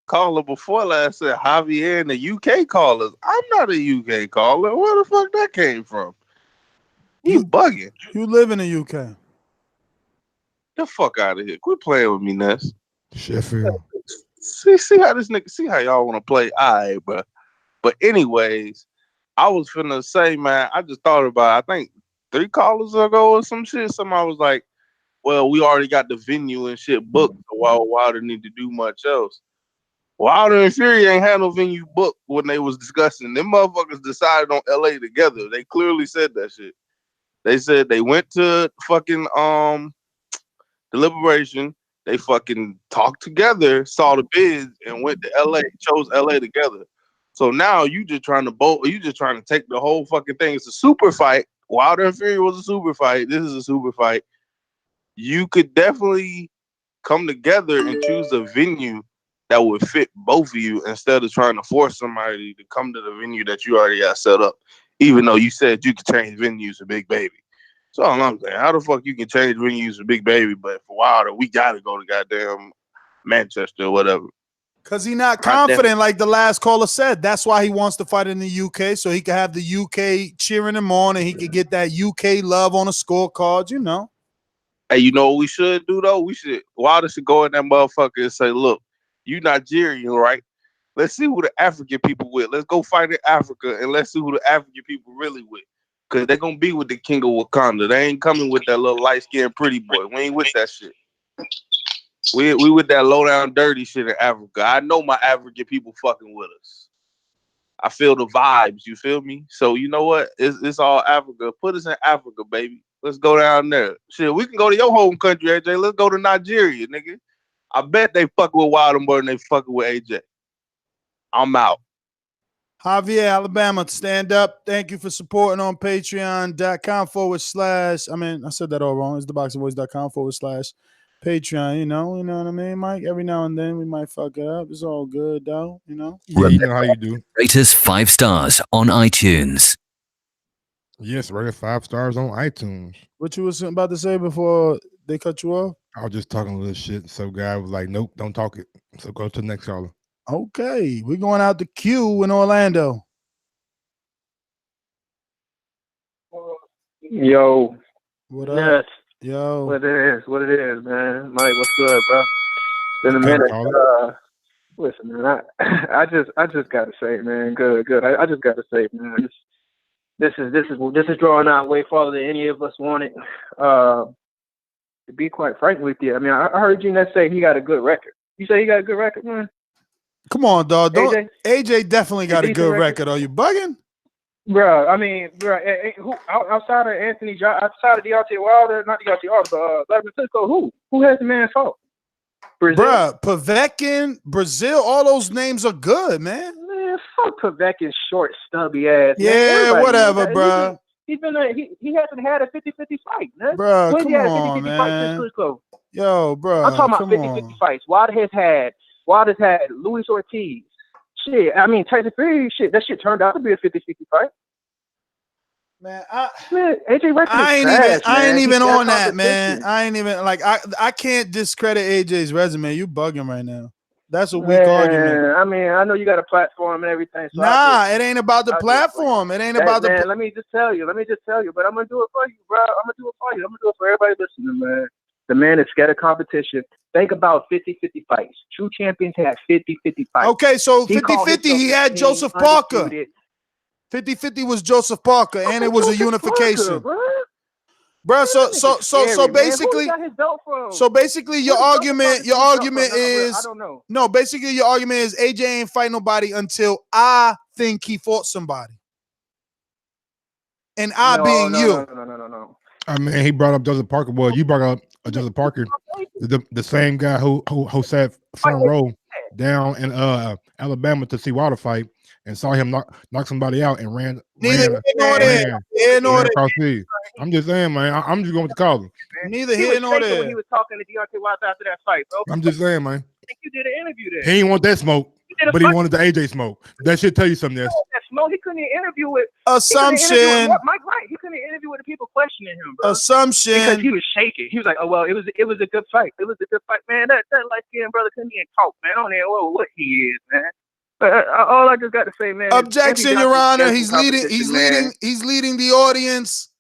Caller before last said Javier and the UK callers. I'm not a UK caller. Where the fuck that came from? You bugging. You live in the UK. The fuck out of here. Quit playing with me, Ness. Sheffield. See how this nigga, see how y'all want to play. All right, bro. But anyways, I was finna say, man, I just thought about, I think 3 callers ago or some shit. Somebody was like, well, we already got the venue and shit booked, so why would Wilder need to do much else? Wilder and Fury ain't had no venue booked when they was discussing. Them motherfuckers decided on LA together. They clearly said that shit. They said they went to fucking deliberation. They fucking talked together, saw the bids, and went to LA, chose LA together. So now you just trying to take the whole fucking thing. It's a super fight. Wilder and Fury was a super fight. This is a super fight. You could definitely come together and choose a venue that would fit both of you instead of trying to force somebody to come to the venue that you already got set up, even though you said you could change venues for Big Baby. So I'm saying, how the fuck you can change venues for Big Baby, but for Wilder, we gotta go to goddamn Manchester or whatever. Because he's not confident, like the last caller said. That's why he wants to fight in the UK, so he can have the UK cheering him on and he could get that UK love on a scorecard, you know. Hey, you know what we should do, though? Wilder should go in that motherfucker and say, look, you Nigerian, right? Let's see who the African people with. Let's go fight in Africa and let's see who the African people really with. Because they're going to be with the king of Wakanda. They ain't coming with that little light-skinned pretty boy. We ain't with that shit. We with that low down dirty shit in Africa. I know my African people fucking with us. I feel the vibes. You feel me? So you know what? It's all Africa. Put us in Africa, baby. Let's go down there. Shit, we can go to your home country, AJ. Let's go to Nigeria, nigga. I bet they fucking with Wilder more than they fucking with AJ. I'm out. Javier, Alabama, stand up. Thank you for supporting on patreon.com/. I mean, I said that all wrong. It's theboxingvoice.com/Patreon. You know what I mean, Mike? Every now and then we might fuck it up. It's all good, though, you know? Yeah, you know how you do. Rate us 5 stars on iTunes. Yes, rate us 5 stars on iTunes. What you was about to say before they cut you off? I was just talking a little shit. So guy was like, nope, don't talk it. So go to the next caller. Okay, we're going out to Q in Orlando. Yo. What up? Yes. Yo. What it is, man. Mike, what's good, bro? It's been a minute. Listen, man, I just gotta say, man, good. I just gotta say, man, this is drawing out way farther than any of us wanted. To be quite frank with you, I mean, I heard you net say he got a good record. You say he got a good record, man? Come on, dog. AJ definitely got a good record. Are you bugging? Bro, I mean, bro, who outside of outside of Deontay Wilder, not Deontay Wilder, but Klitschko, who has the man fought? Brazil? Bruh, Povetkin, Brazil, all those names are good, man. Man, fuck Povetkin's short, stubby ass. Yeah, whatever, bruh. He hasn't had a 50-50 fight, man. Bruh, when come he had a 50-50 on, fight man. since Klitschko? Yo, bruh, I'm talking about come 50-50 on. fights. Wilder's had Luis Ortiz. Shit, I mean, Tyson Fury, shit, that shit turned out to be a 50-50 fight. Man, AJ record I is ain't trash, even man. on that, man. I ain't even like I can't discredit AJ's resume. You bugging right now. That's a weak argument. I mean, I know you got a platform and everything. So Nah, it ain't about the platform. It ain't about the. Let me just tell you. But I'm gonna do it for you, bro. I'm gonna do it for you. I'm gonna do it for everybody listening, man. The man is scared of competition. Think about 50-50 fights. True champions had 50-50 fights. Okay, so 50-50, he had Joseph Parker. 50-50 was Joseph Parker, and it was a unification. Bro, so basically, your argument is I don't know. No, basically your argument is AJ ain't fight nobody until I think he fought somebody, and I being you. No. I mean, he brought up Joseph Parker. Well, you brought up Joseph Parker, the same guy who sat front row down in Alabama to see Wilder fight and saw him knock somebody out and ran across the. I'm just saying, man. I'm just going with the caller. Neither here nor there. When he was talking to Deontay Wilder after that fight, bro. I'm just saying, man. I think you did an interview there. He didn't want that smoke, but he wanted the AJ smoke. That should tell you something. Yes. Smoke. He couldn't interview with assumption. Mike Wright. He couldn't interview with the people questioning him, bro. Assumption. Because he was shaking. He was like, "Oh well, it was a good fight. It was a good fight, man. That light skinned brother couldn't even talk, man. I don't know what he is, man." All I just got to say, man. Objection, Your Honor. He's leading the audience.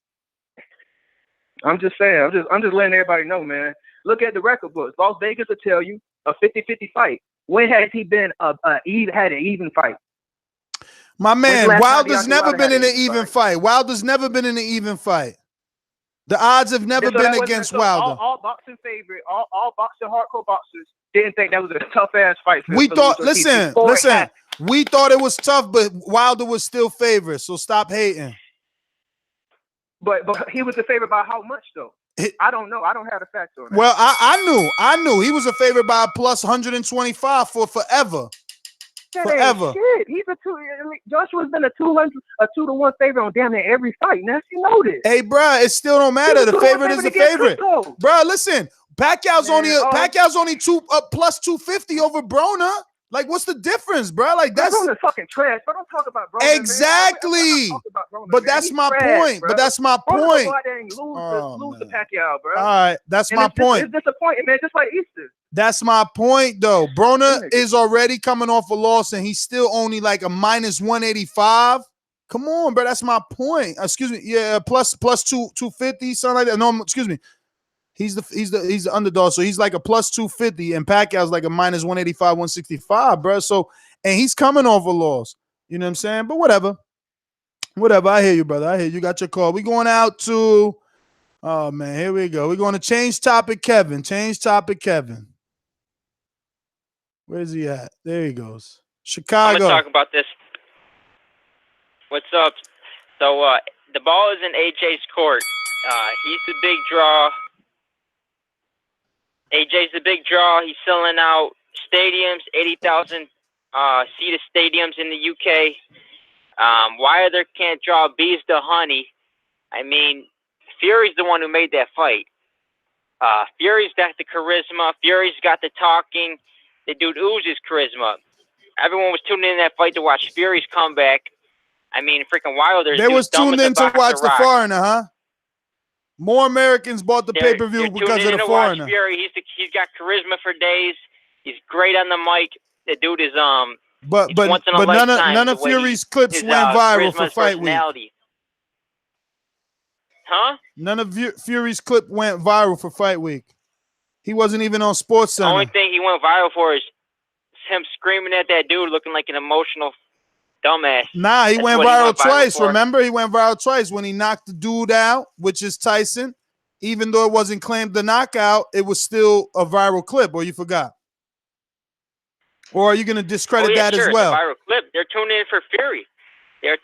I'm just saying. I'm just letting everybody know, man. Look at the record books. Las Vegas will tell you a 50-50 fight. When has he been had an even fight? My man, Wilder's never been in an even fight. Wilder's never been in an even fight. The odds have never been against Wilder. All boxing favorite, all boxing hardcore boxers didn't think that was a tough ass fight. We thought, listen. We thought it was tough, but Wilder was still favorite. So stop hating. But he was the favorite by how much though? I don't know. I don't have the facts on that. Well, I knew he was a favorite by a plus 125 for forever. Forever. Shit. He's Joshua's been a 2-to-1 favorite on damn near every fight. Now you know this. Hey, bro, it still don't matter. The favorite is the favorite. Bro, listen, Pacquiao's only plus 250 over Broner. Like, what's the difference, bro? Like, that's fucking trash. But don't talk about Broner. Exactly. But that's my point. But that's my point. Lose to Pacquiao, bro. All right, that's my point. It's disappointing, man. Just like Easter. That's my point, though. Broner is already coming off a loss, and he's still only like a minus 185. Come on, bro. That's my point. Excuse me. Yeah, plus 250, something like that. No, excuse me. He's the underdog, so he's like a plus 250, and Pacquiao's like a minus 185, 165, bro. So, and he's coming off a loss. You know what I'm saying? But whatever. I hear you, brother. I hear you. Got your call. We going out to, oh man, here we go. We're going to change topic, Kevin. Where's he at? There he goes. I'm Chicago. gonna talk about this. What's up? So the ball is in AJ's court. He's the big draw. AJ's the big draw. He's selling out stadiums, 80,000 seated stadiums in the UK. Wilder can't draw bees to honey. I mean, Fury's the one who made that fight. Fury's got the charisma. Fury's got the talking. The dude oozes charisma. Everyone was tuning in that fight to watch Fury's comeback. I mean, freaking Wilder's. They was tuned in to watch The Foreigner, huh? More Americans bought the pay-per-view because of The Foreigner. Fury. He's got charisma for days. He's great on the mic. The dude is But none of Fury's clips went viral for Fight Week. Huh? None of Fury's clip went viral for Fight Week. He wasn't even on Sports Center. The only thing he went viral for is him screaming at that dude, looking like an emotional dumbass. Nah, he went viral twice. Remember, he went viral twice when he knocked the dude out, which is Tyson. Even though it wasn't claimed the knockout, it was still a viral clip. Or you forgot? Or are you going to discredit that as well? It's a viral clip. They're tuning in for Fury. They're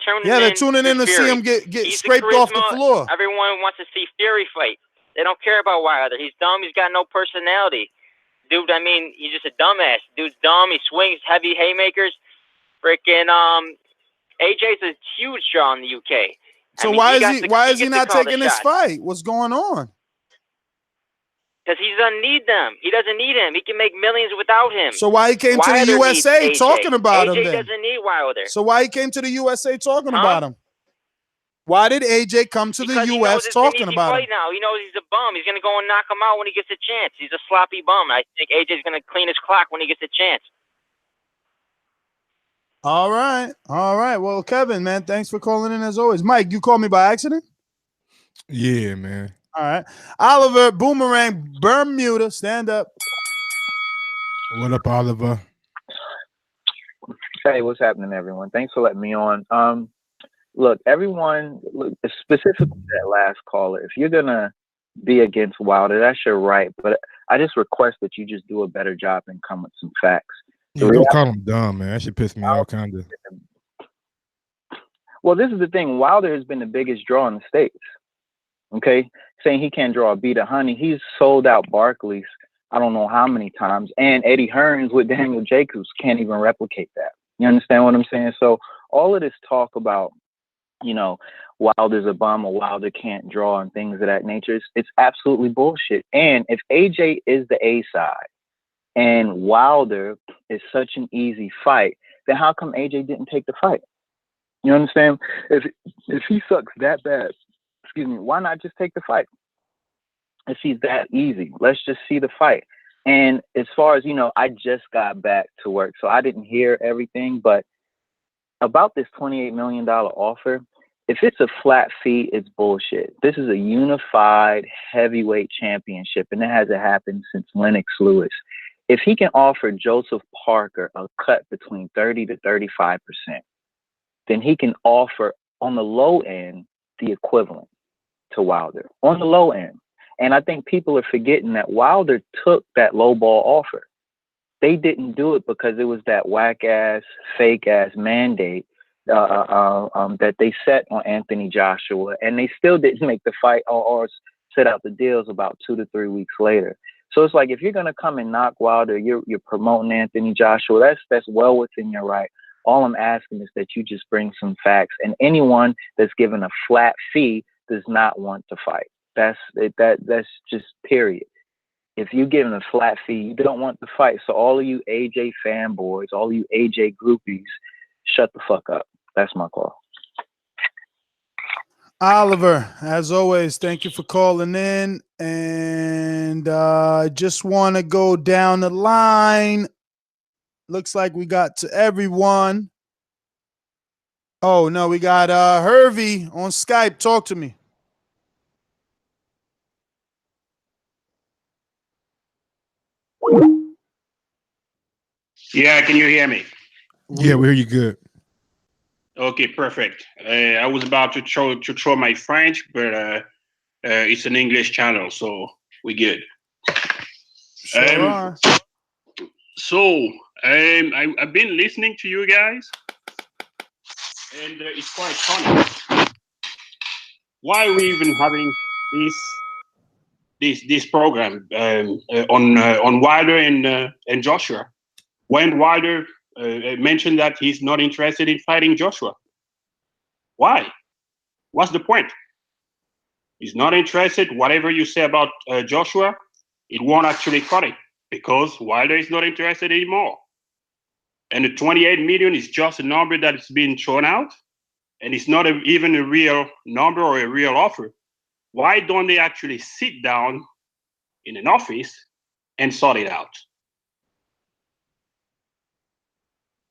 tuning in to see him get scraped off the floor. Everyone wants to see Fury fight. They don't care about Wilder. He's dumb. He's got no personality. Dude, I mean, he's just a dumbass. Dude's dumb. He swings heavy haymakers. Freaking AJ's a huge draw in the UK. So why is he not taking this fight? What's going on? Because he doesn't need them. He doesn't need him. He can make millions without him. So why he came to the USA talking about him then? AJ doesn't need Wilder. So why he came to the USA talking about him? Why did AJ come to the US talking about him? Now. He knows he's a bum. He's going to go and knock him out when he gets a chance. He's a sloppy bum. I think AJ's going to clean his clock when he gets a chance. All right. Well, Kevin, man, thanks for calling in as always. Mike, you called me by accident? Yeah, man. All right. Oliver, Boomerang, Bermuda, stand up. What up, Oliver? Hey, what's happening, everyone? Thanks for letting me on. Look, everyone, specifically that last caller, if you're going to be against Wilder, that's your right. But I just request that you just do a better job and come with some facts. Yeah, don't call him dumb, man. That should piss me off, kind of. Well, this is the thing. Wilder has been the biggest draw in the States. Okay? Saying he can't draw a beat of honey. He's sold out Barclays I don't know how many times. And Eddie Hearns with Daniel Jacobs can't even replicate that. You understand what I'm saying? So all of this talk about, you know, Wilder's a bum or Wilder can't draw and things of that nature, it's absolutely bullshit. And if AJ is the A side and Wilder is such an easy fight, then how come AJ didn't take the fight? You understand? If he sucks that bad, excuse me, why not just take the fight? If he's that easy, let's just see the fight. And as far as, you know, I just got back to work, so I didn't hear everything, but about this $28 million offer, if it's a flat fee, it's bullshit. This is a unified heavyweight championship, and it hasn't happened since Lennox Lewis. If he can offer Joseph Parker a cut between 30 to 35%, then he can offer on the low end the equivalent to Wilder, on the low end. And I think people are forgetting that Wilder took that low ball offer. They didn't do it because it was that whack-ass, fake-ass mandate that they set on Anthony Joshua, and they still didn't make the fight or set out the deals about 2 to 3 weeks later. So it's like, if you're going to come and knock Wilder, you're promoting Anthony Joshua, that's well within your right. All I'm asking is that you just bring some facts, and anyone that's given a flat fee does not want to fight. That's just period. If you're given a flat fee, you don't want to fight. So all of you AJ fanboys, all of you AJ groupies, shut the fuck up. That's my call. Oliver, as always, thank you for calling in. And I just want to go down the line. Looks like we got to everyone. Oh, no, we got Hervey on Skype. Talk to me. Yeah, can you hear me? Yeah, we hear you good. Okay, perfect. I was about to throw my French, but it's an English channel, so we good. So I've been listening to you guys, and it's quite funny. Why are we even having this program on Wilder and Joshua? When Wilder mentioned that he's not interested in fighting Joshua, why? What's the point? He's not interested. Whatever you say about Joshua, it won't actually cut it because Wilder is not interested anymore. And the 28 million is just a number that's been thrown out, and it's not even a real number or a real offer. Why don't they actually sit down in an office and sort it out?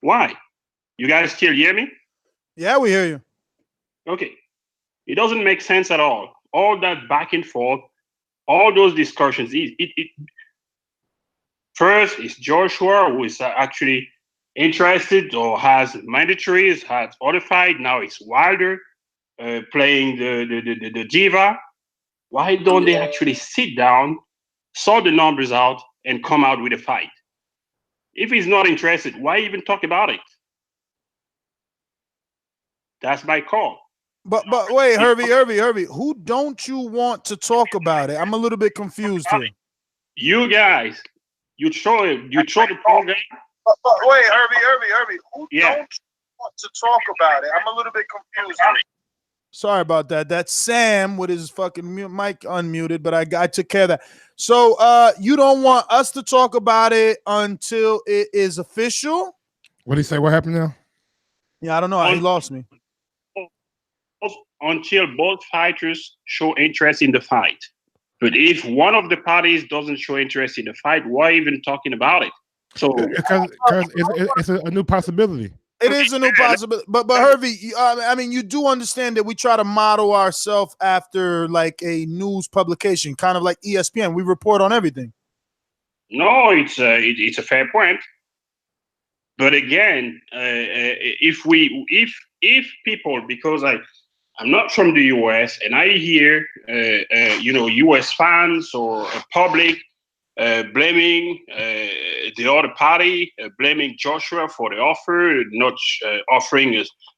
Why? You guys still hear me? Yeah, we hear you. Okay. It doesn't make sense at all. All that back and forth, all those discussions. First, it's Joshua who is actually interested or has mandatories, has other fight. Now it's Wilder playing the diva. Why don't they actually sit down, sort the numbers out, and come out with a fight? If he's not interested, why even talk about it? That's my call. But wait, Hervey, who don't you want to talk about it? I'm a little bit confused here. You guys, you throw the program. But wait, Hervey, who don't you want to talk about it? I'm a little bit confused here. Sorry about that. That's Sam with his fucking mic unmuted, but I took care of that. So you don't want us to talk about it until it is official? What did he say? What happened now? Yeah, I don't know. He lost me. Until both fighters show interest in the fight. But if one of the parties doesn't show interest in the fight, why even talking about it? So because it's a new possibility. It is a new possibility. But Hervey, I mean, you do understand that we try to model ourselves after like a news publication, kind of like ESPN. We report on everything. No, it's a fair point. But again, if people, because I'm not from the US, and I hear US fans or public blaming the other party, blaming Joshua for the offer, not offering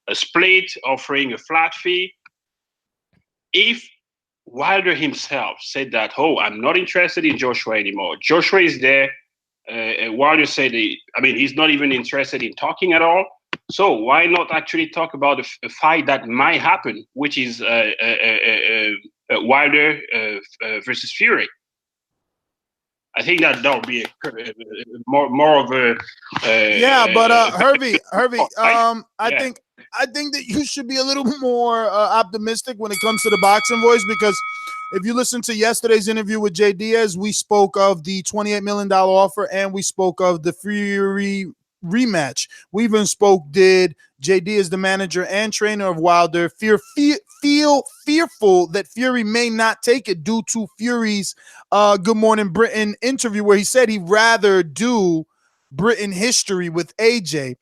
a split, offering a flat fee. If Wilder himself said that, I'm not interested in Joshua anymore. Joshua is there. Wilder said, he's not even interested in talking at all. So why not actually talk about a fight that might happen, which is Wilder versus Fury? I think that would be more of a but Hervey, I think that you should be a little more optimistic when it comes to the Boxing Voice, because if you listen to yesterday's interview with Jay Diaz, we spoke of the $28 million offer and we spoke of the Fury rematch. We even did JD is the manager and trainer of Wilder feel fearful that Fury may not take it due to Fury's Good Morning Britain interview where he said he'd rather do Britain history with AJ.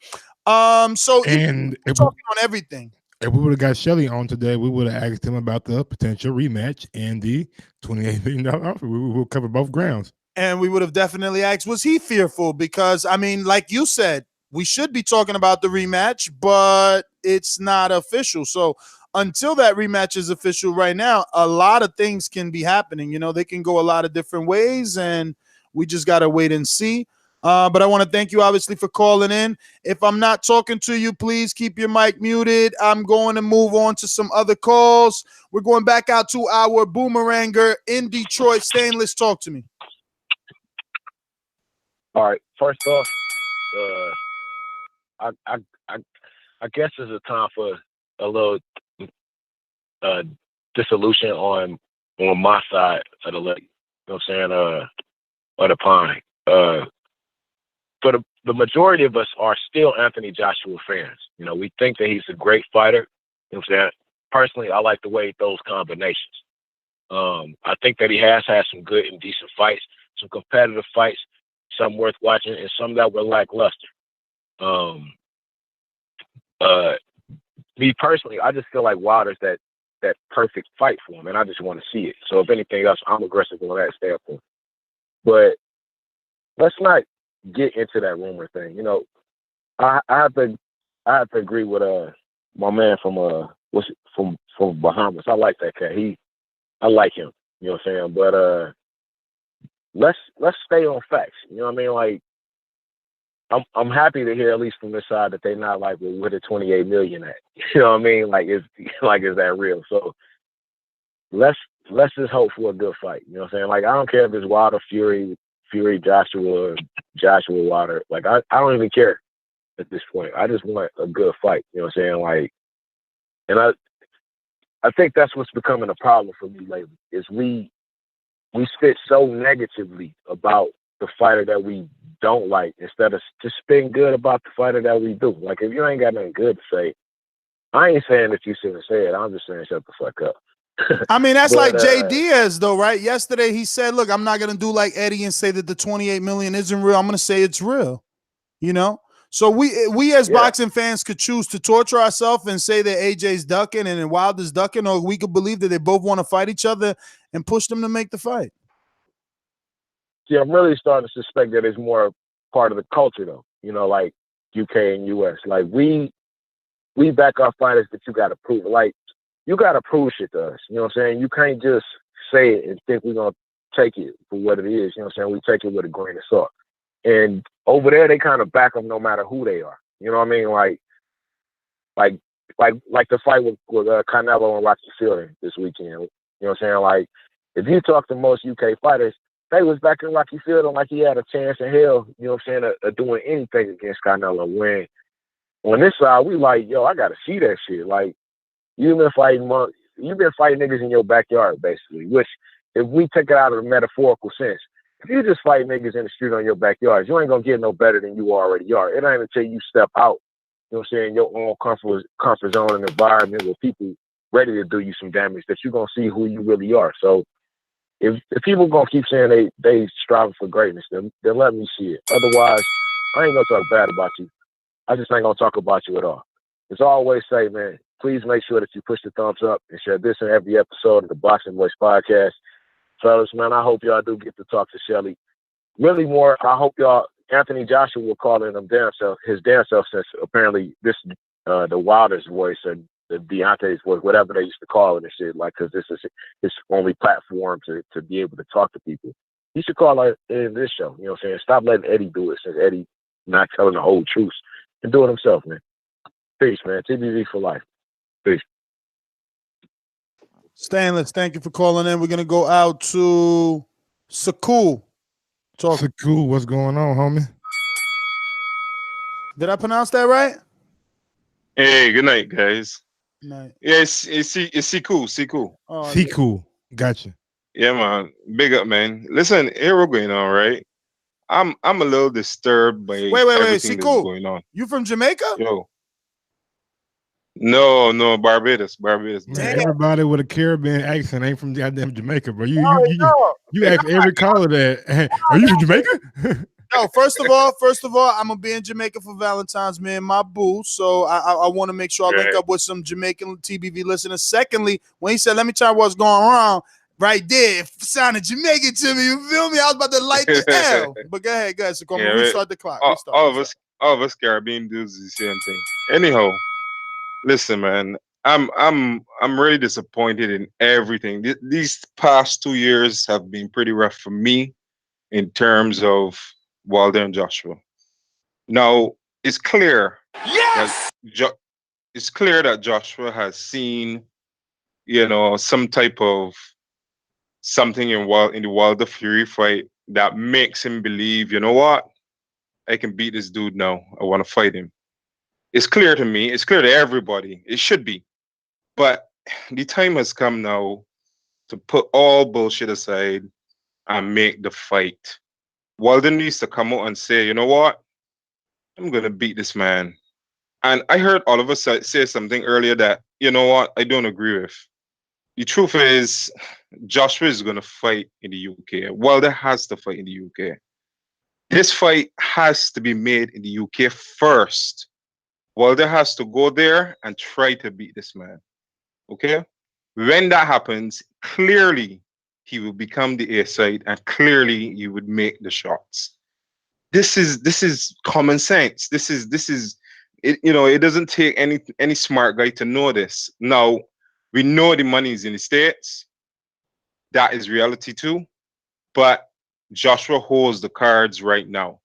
So and talking on everything. If we would have got Shelly on today, we would have asked him about the potential rematch and the $28 million offer. We will cover both grounds. And we would have definitely asked, was he fearful? Because, like you said, we should be talking about the rematch, but it's not official. So until that rematch is official right now, a lot of things can be happening. They can go a lot of different ways, and we just got to wait and see. But I want to thank you, obviously, for calling in. If I'm not talking to you, please keep your mic muted. I'm going to move on to some other calls. We're going back out to our boomeranger in Detroit. Stainless, talk to me. All right. First off, I guess it's a time for a little dissolution on my side of the lake. You know what I'm saying? Of the pond. For the majority of us are still Anthony Joshua fans. We think that he's a great fighter. You know what I'm saying? Personally, I like the way he throws combinations. I think that he has had some good and decent fights, some competitive fights, some worth watching, and some that were lackluster. Me personally, I just feel like Wilder's that perfect fight for him, and I just want to see it. So if anything else, I'm aggressive on that standpoint. But let's not get into that rumor thing. You know, I have to agree with my man from from Bahamas. I like that cat. I like him. You know what I'm saying? But let's stay on facts. You know what I mean? Like I'm happy to hear at least from this side that they're not like, well, where the 28 million at? You know what I mean? Like is that real? So let's just hope for a good fight. You know what I'm saying? Like I don't care if it's Wilder, Fury, Joshua, Wilder. Like I don't even care at this point. I just want a good fight. You know what I'm saying? Like, and I think that's what's becoming a problem for me lately is we spit so negatively about the fighter that we don't like instead of just spitting good about the fighter that we do. Like if you ain't got nothing good to say, I ain't saying that you shouldn't say it. I'm just saying shut the fuck up. I mean, that's like Jay Diaz, though, right? Yesterday he said, look, I'm not going to do like Eddie and say that the 28 million isn't real. I'm going to say it's real, you know? So we as boxing fans could choose to torture ourselves and say that AJ's ducking and then Wilder's ducking, or we could believe that they both want to fight each other and push them to make the fight. See, I'm really starting to suspect that it's more part of the culture, though. You know, like UK and US. Like we back our fighters, but you got to prove it. Like you got to prove shit to us. You know what I'm saying? You can't just say it and think we're gonna take it for what it is. You know what I'm saying? We take it with a grain of salt. And over there, they kind of back them no matter who they are. You know what I mean? Like the fight with Canelo and Rocky Fielding this weekend. You know what I'm saying? Like, if you talk to most UK fighters, they was backing Rocky Fielding like he had a chance in hell, you know what I'm saying, of doing anything against Canelo. When on this side, we like, yo, I got to see that shit. Like, you've been fighting niggas in your backyard, basically, which, if we take it out of the metaphorical sense, if you just fight niggas in the street on your backyard, you ain't gonna get no better than you already are. It ain't until you step out, you know what I'm saying, your own comfort zone and environment with people ready to do you some damage that you're gonna see who you really are. So if people gonna keep saying they striving for greatness, then let me see it. Otherwise, I ain't gonna talk bad about you. I just ain't gonna talk about you at all. As I always say, man, please make sure that you push the thumbs up and share this in every episode of the Boxing Voice podcast. Fellas, man, I hope y'all do get to talk to Shelly. Really more, I hope Anthony Joshua will call in his damn self, since apparently this, the Wilder's voice and the Deontay's voice, whatever they used to call it and shit, like, because this is his only platform to be able to talk to people. He should call in this show, you know what I'm saying? Stop letting Eddie do it, since Eddie not telling the whole truth, and do it himself, man. Peace, man. TBV for life. Peace. Stainless, thank you for calling in. We're going to go out to Sakul. Sakul, what's going on, homie? Did I pronounce that right? Hey, good night, guys. Night. Yeah, it's Siku. Oh, Siku. Gotcha. Yeah, man. Big up, man. Listen, here we're going on, right? I'm a little disturbed by everything that's going on. You from Jamaica? Yo. No, Barbados. Man, everybody with a Caribbean accent ain't from goddamn Jamaica, bro. You ask every caller that. Are you from Jamaica? No, first of all, I'm gonna be in Jamaica for Valentine's, man. My boo. So I want to make sure I link up with some Jamaican TBV listeners. Secondly, when he said, "Let me tell you what's going on," right there, it sounded Jamaican to me. You feel me? I was about to light the L. But go ahead. So come on, restart the clock. All of us Caribbean dudes the same thing. Anyhow, listen, man. I'm really disappointed in everything. These past 2 years have been pretty rough for me in terms of Wilder and Joshua. Now it's clear. Yes. It's clear that Joshua has seen, some type of something in the Wilder Fury fight that makes him believe, you know what, I can beat this dude now. I want to fight him. It's clear to me. It's clear to everybody. It should be. But the time has come now to put all bullshit aside and make the fight. Wilder needs to come out and say, you know what? I'm going to beat this man. And I heard all of us say something earlier that, you know what, I don't agree with. The truth is, Joshua is going to fight in the UK. Wilder has to fight in the UK. This fight has to be made in the UK first. Wilder has to go there and try to beat this man. Okay? When that happens, clearly he will become the A side and clearly he would make the shots. this is common sense. This is it. You know, it doesn't take any smart guy to know this. Now we know the money is in the States. That is reality too. But Joshua holds the cards right now.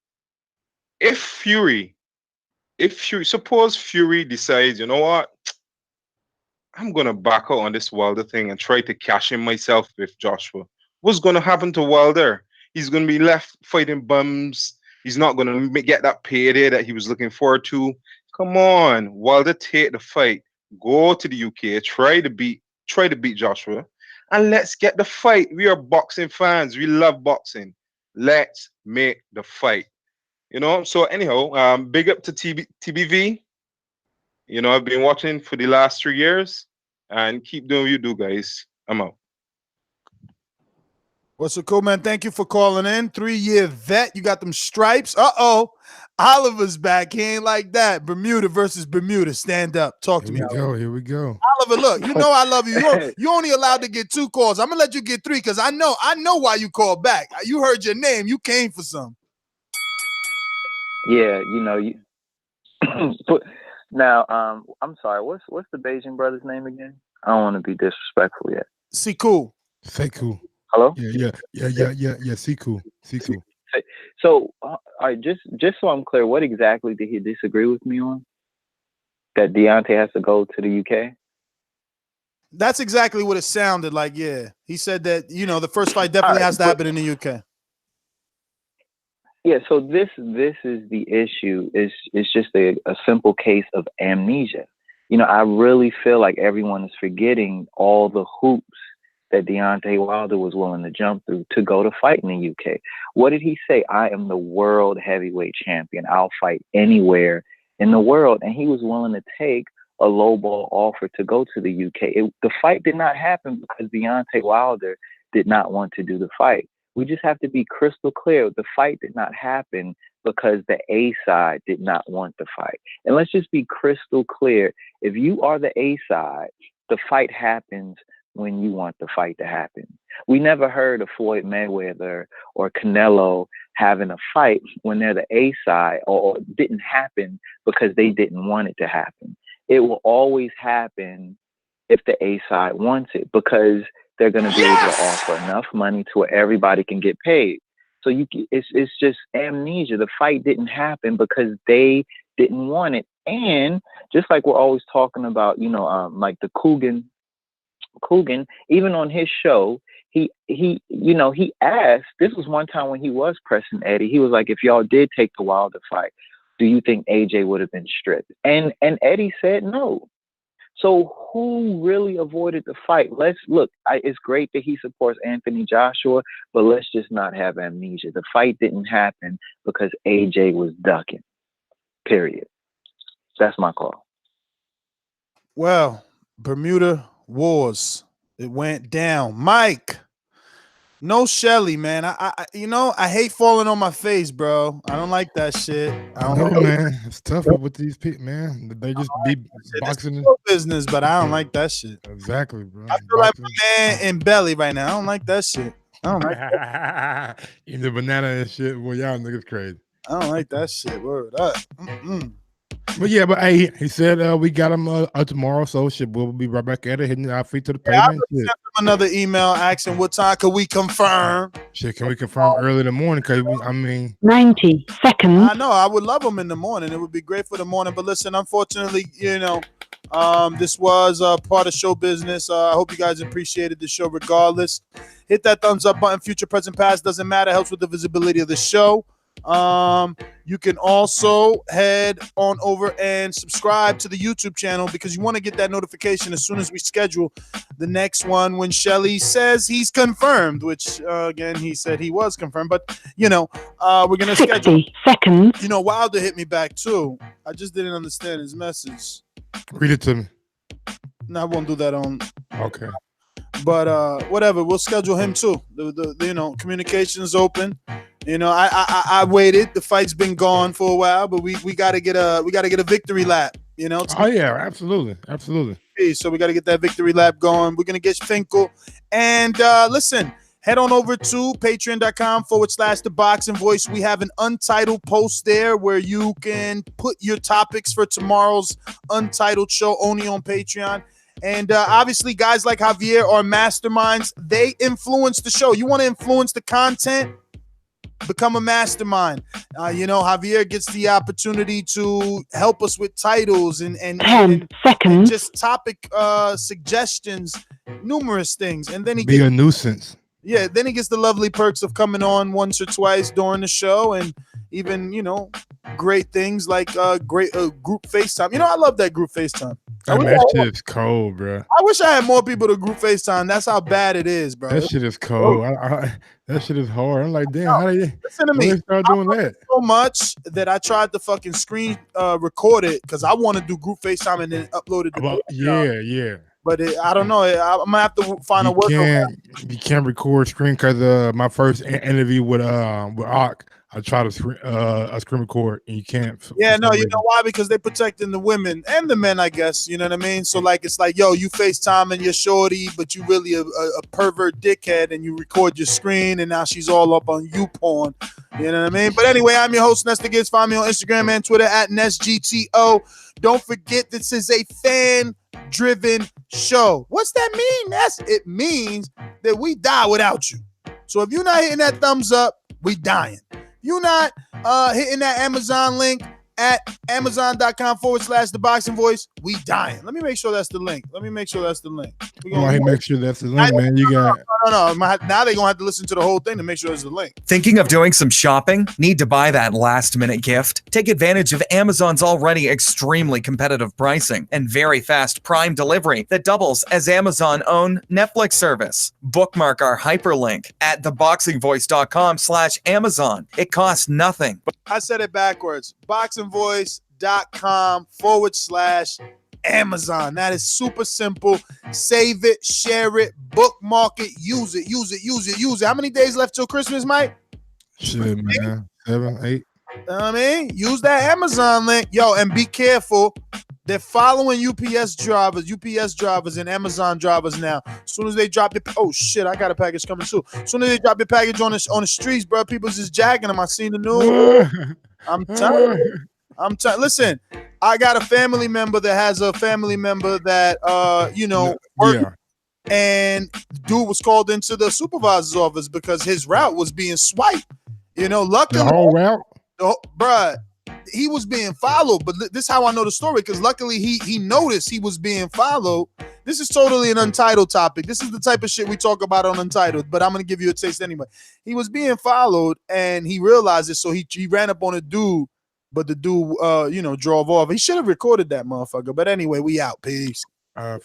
If Fury, suppose Fury decides, you know what, I'm gonna back out on this Wilder thing and try to cash in myself with Joshua. What's gonna happen to Wilder? He's gonna be left fighting bums. He's not gonna get that payday that he was looking forward to. Come on, Wilder, take the fight. Go to the UK. Try to beat Joshua, and let's get the fight. We are boxing fans. We love boxing. Let's make the fight. You know. So anyhow, big up to TBV. You know, I've been watching for the last 3 years, and keep doing what you do, guys. I'm out. What's so cool, man? Thank you for calling in. 3-year vet. You got them stripes. Oliver's back. He ain't like that. Bermuda versus Bermuda. Stand up. Talk to me. Here we go. Oliver, look, you know I love you. You're only allowed to get 2 calls. I'm gonna let you get 3 because I know why you called back. You heard your name. You came for some. Yeah, you know you. Now, I'm sorry. What's the Beijing brother's name again? I don't want to be disrespectful yet. Siku. Sekou. Hello. Yeah. Sekou. So, all right, just so I'm clear, what exactly did he disagree with me on? That Deontay has to go to the UK? That's exactly what it sounded like. Yeah, he said that the first fight definitely has to happen in the UK. Yeah, so this is the issue. It's just a simple case of amnesia. You know, I really feel like everyone is forgetting all the hoops that Deontay Wilder was willing to jump through to go to fight in the UK. What did he say? I am the world heavyweight champion. I'll fight anywhere in the world. And he was willing to take a lowball offer to go to the UK. The fight did not happen because Deontay Wilder did not want to do the fight. We just have to be crystal clear. The fight did not happen because the A side did not want the fight. And let's just be crystal clear. If you are the A side, the fight happens when you want the fight to happen. We never heard of Floyd Mayweather or Canelo having a fight when they're the A side, or it didn't happen because they didn't want it to happen. It will always happen if the A side wants it, because they're going to be able to offer enough money to where everybody can get paid. So it's just amnesia. The fight didn't happen because they didn't want it. And just like we're always talking about, like the Coogan, even on his show, he asked, this was one time when he was pressing Eddie, he was like, if y'all did take the Wilder fight, do you think AJ would have been stripped? And Eddie said no. So who really avoided the fight? Let's look. It's great that he supports Anthony Joshua, but let's just not have amnesia. The fight didn't happen because AJ was ducking. Period. That's my call. Well, Bermuda Wars. It went down. Mike. No Shelly, man. I hate falling on my face, bro. I don't like that shit. I don't know, man. It's tough with these people, man. They just be boxing business, but I don't like that shit. Exactly, bro. I feel like my man in belly right now. I don't like that shit. I don't like that. Eating the banana and shit. Well, y'all niggas crazy. I don't like that shit. Word up. But yeah, hey, he said we got him tomorrow, so shit, we'll be right back at it, hitting our feet to the pavement. I sent him another email asking what time could we confirm. Shit, can we confirm early in the morning? 90 seconds. I know, I would love them in the morning. It would be great for the morning. But listen, unfortunately, this was part of show business. I hope you guys appreciated the show regardless. Hit that thumbs up button, future, present, past, doesn't matter. Helps with the visibility of the show. You can also head on over and subscribe to the YouTube channel because you want to get that notification as soon as we schedule the next one when Shelly says he's confirmed, which again, he said he was confirmed, but we're going to schedule 60 seconds. Wilder hit me back too. I just didn't understand his message. Read it to me. No, I won't do that on. Okay. But whatever, we'll schedule him too. The communication's open. I waited. The fight's been gone for a while, but we gotta get a victory lap. Oh yeah, absolutely. So we gotta get that victory lap going. We're gonna get Finkel, and listen, head on over to patreon.com/ThaBoxingVoice. We have an untitled post there where you can put your topics for tomorrow's untitled show only on Patreon. And obviously, guys like Javier are masterminds. They influence the show. You want to influence the content? Become a mastermind. Javier gets the opportunity to help us with titles and 10 seconds. and just topic suggestions, numerous things. And then he Be a nuisance. Yeah, then he gets the lovely perks of coming on once or twice during the show, and even great things like great group FaceTime. I love that group FaceTime. That shit's cold, bro. I wish I had more people to group FaceTime. That's how bad it is, bro. That shit is cold. That shit is hard. I'm like, damn, how they listen to me? They start doing that? So much that I tried to fucking screen record it because I want to do group FaceTime and then upload it. Yeah. But I don't know. I'm gonna have to find a workaround. You can't record screen because my first interview with Ak, I tried to screen record and you can't. Yeah, no, you know why? Because they're protecting the women and the men, I guess. You know what I mean? So it's like, yo, you FaceTime and you're shorty, but you really a pervert dickhead, and you record your screen, and now she's all up on you porn. You know what I mean? But anyway, I'm your host, Nesta Gibbs. Find me on Instagram and Twitter at NestGTO. Don't forget, this is a fan-driven show. What's that mean, Nest? It means that we die without you. So if you're not hitting that thumbs up, we dying. You're not hitting that Amazon link at amazon.com/ThaBoxingVoice, we dying. Let me make sure that's the link. Make sure that's the link, man. You got no. Now they're gonna have to listen to the whole thing to make sure it's the link. Thinking of doing some shopping? Need to buy that last-minute gift? Take advantage of Amazon's already extremely competitive pricing and very fast Prime delivery that doubles as Amazon's own Netflix service. Bookmark our hyperlink at ThaBoxingVoice.com/Amazon. It costs nothing. I said it backwards. BoxingVoice.com/Amazon. That is super simple. Save it, share it, bookmark it, use it. How many days left till Christmas, Mike? Shit, man. 7, 8. Use that Amazon link. Yo, and be careful. They're following UPS drivers and Amazon drivers now. As soon as they drop your I got a package coming too. As soon as they drop your package on the streets, bro, people just jagging them. I seen the news. I'm telling you. Listen, I got a family member that has a family member that and dude was called into the supervisor's office because his route was being swiped. Luckily the whole route, bruh, he was being followed. But this is how I know the story, because luckily he noticed he was being followed. This is totally an Untitled topic. This is the type of shit we talk about on Untitled, but I'm gonna give you a taste anyway. He was being followed and he realized it, so he ran up on a dude. But the dude, drove off. He should have recorded that motherfucker. But anyway, we out. Peace.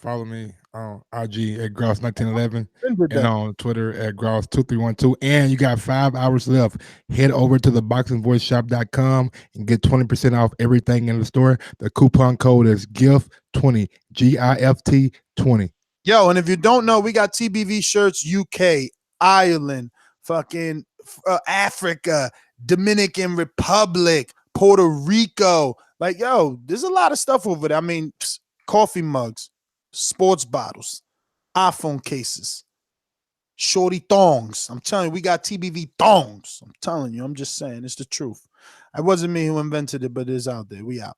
Follow me on IG at Gross1911 and on Twitter at Gross2312. And you got 5 hours left. Head over to ThaBoxingVoiceShop.com and get 20% off everything in the store. The coupon code is GIFT20, GIFT20. Yo, and if you don't know, we got TBV shirts, UK, Ireland, fucking Africa, Dominican Republic, Puerto Rico. Like, yo, there's a lot of stuff over there. Coffee mugs, sports bottles, iPhone cases, shorty thongs. I'm telling you, we got TBV thongs. I'm telling you, I'm just saying, it's the truth. It wasn't me who invented it, but it's out there. We out.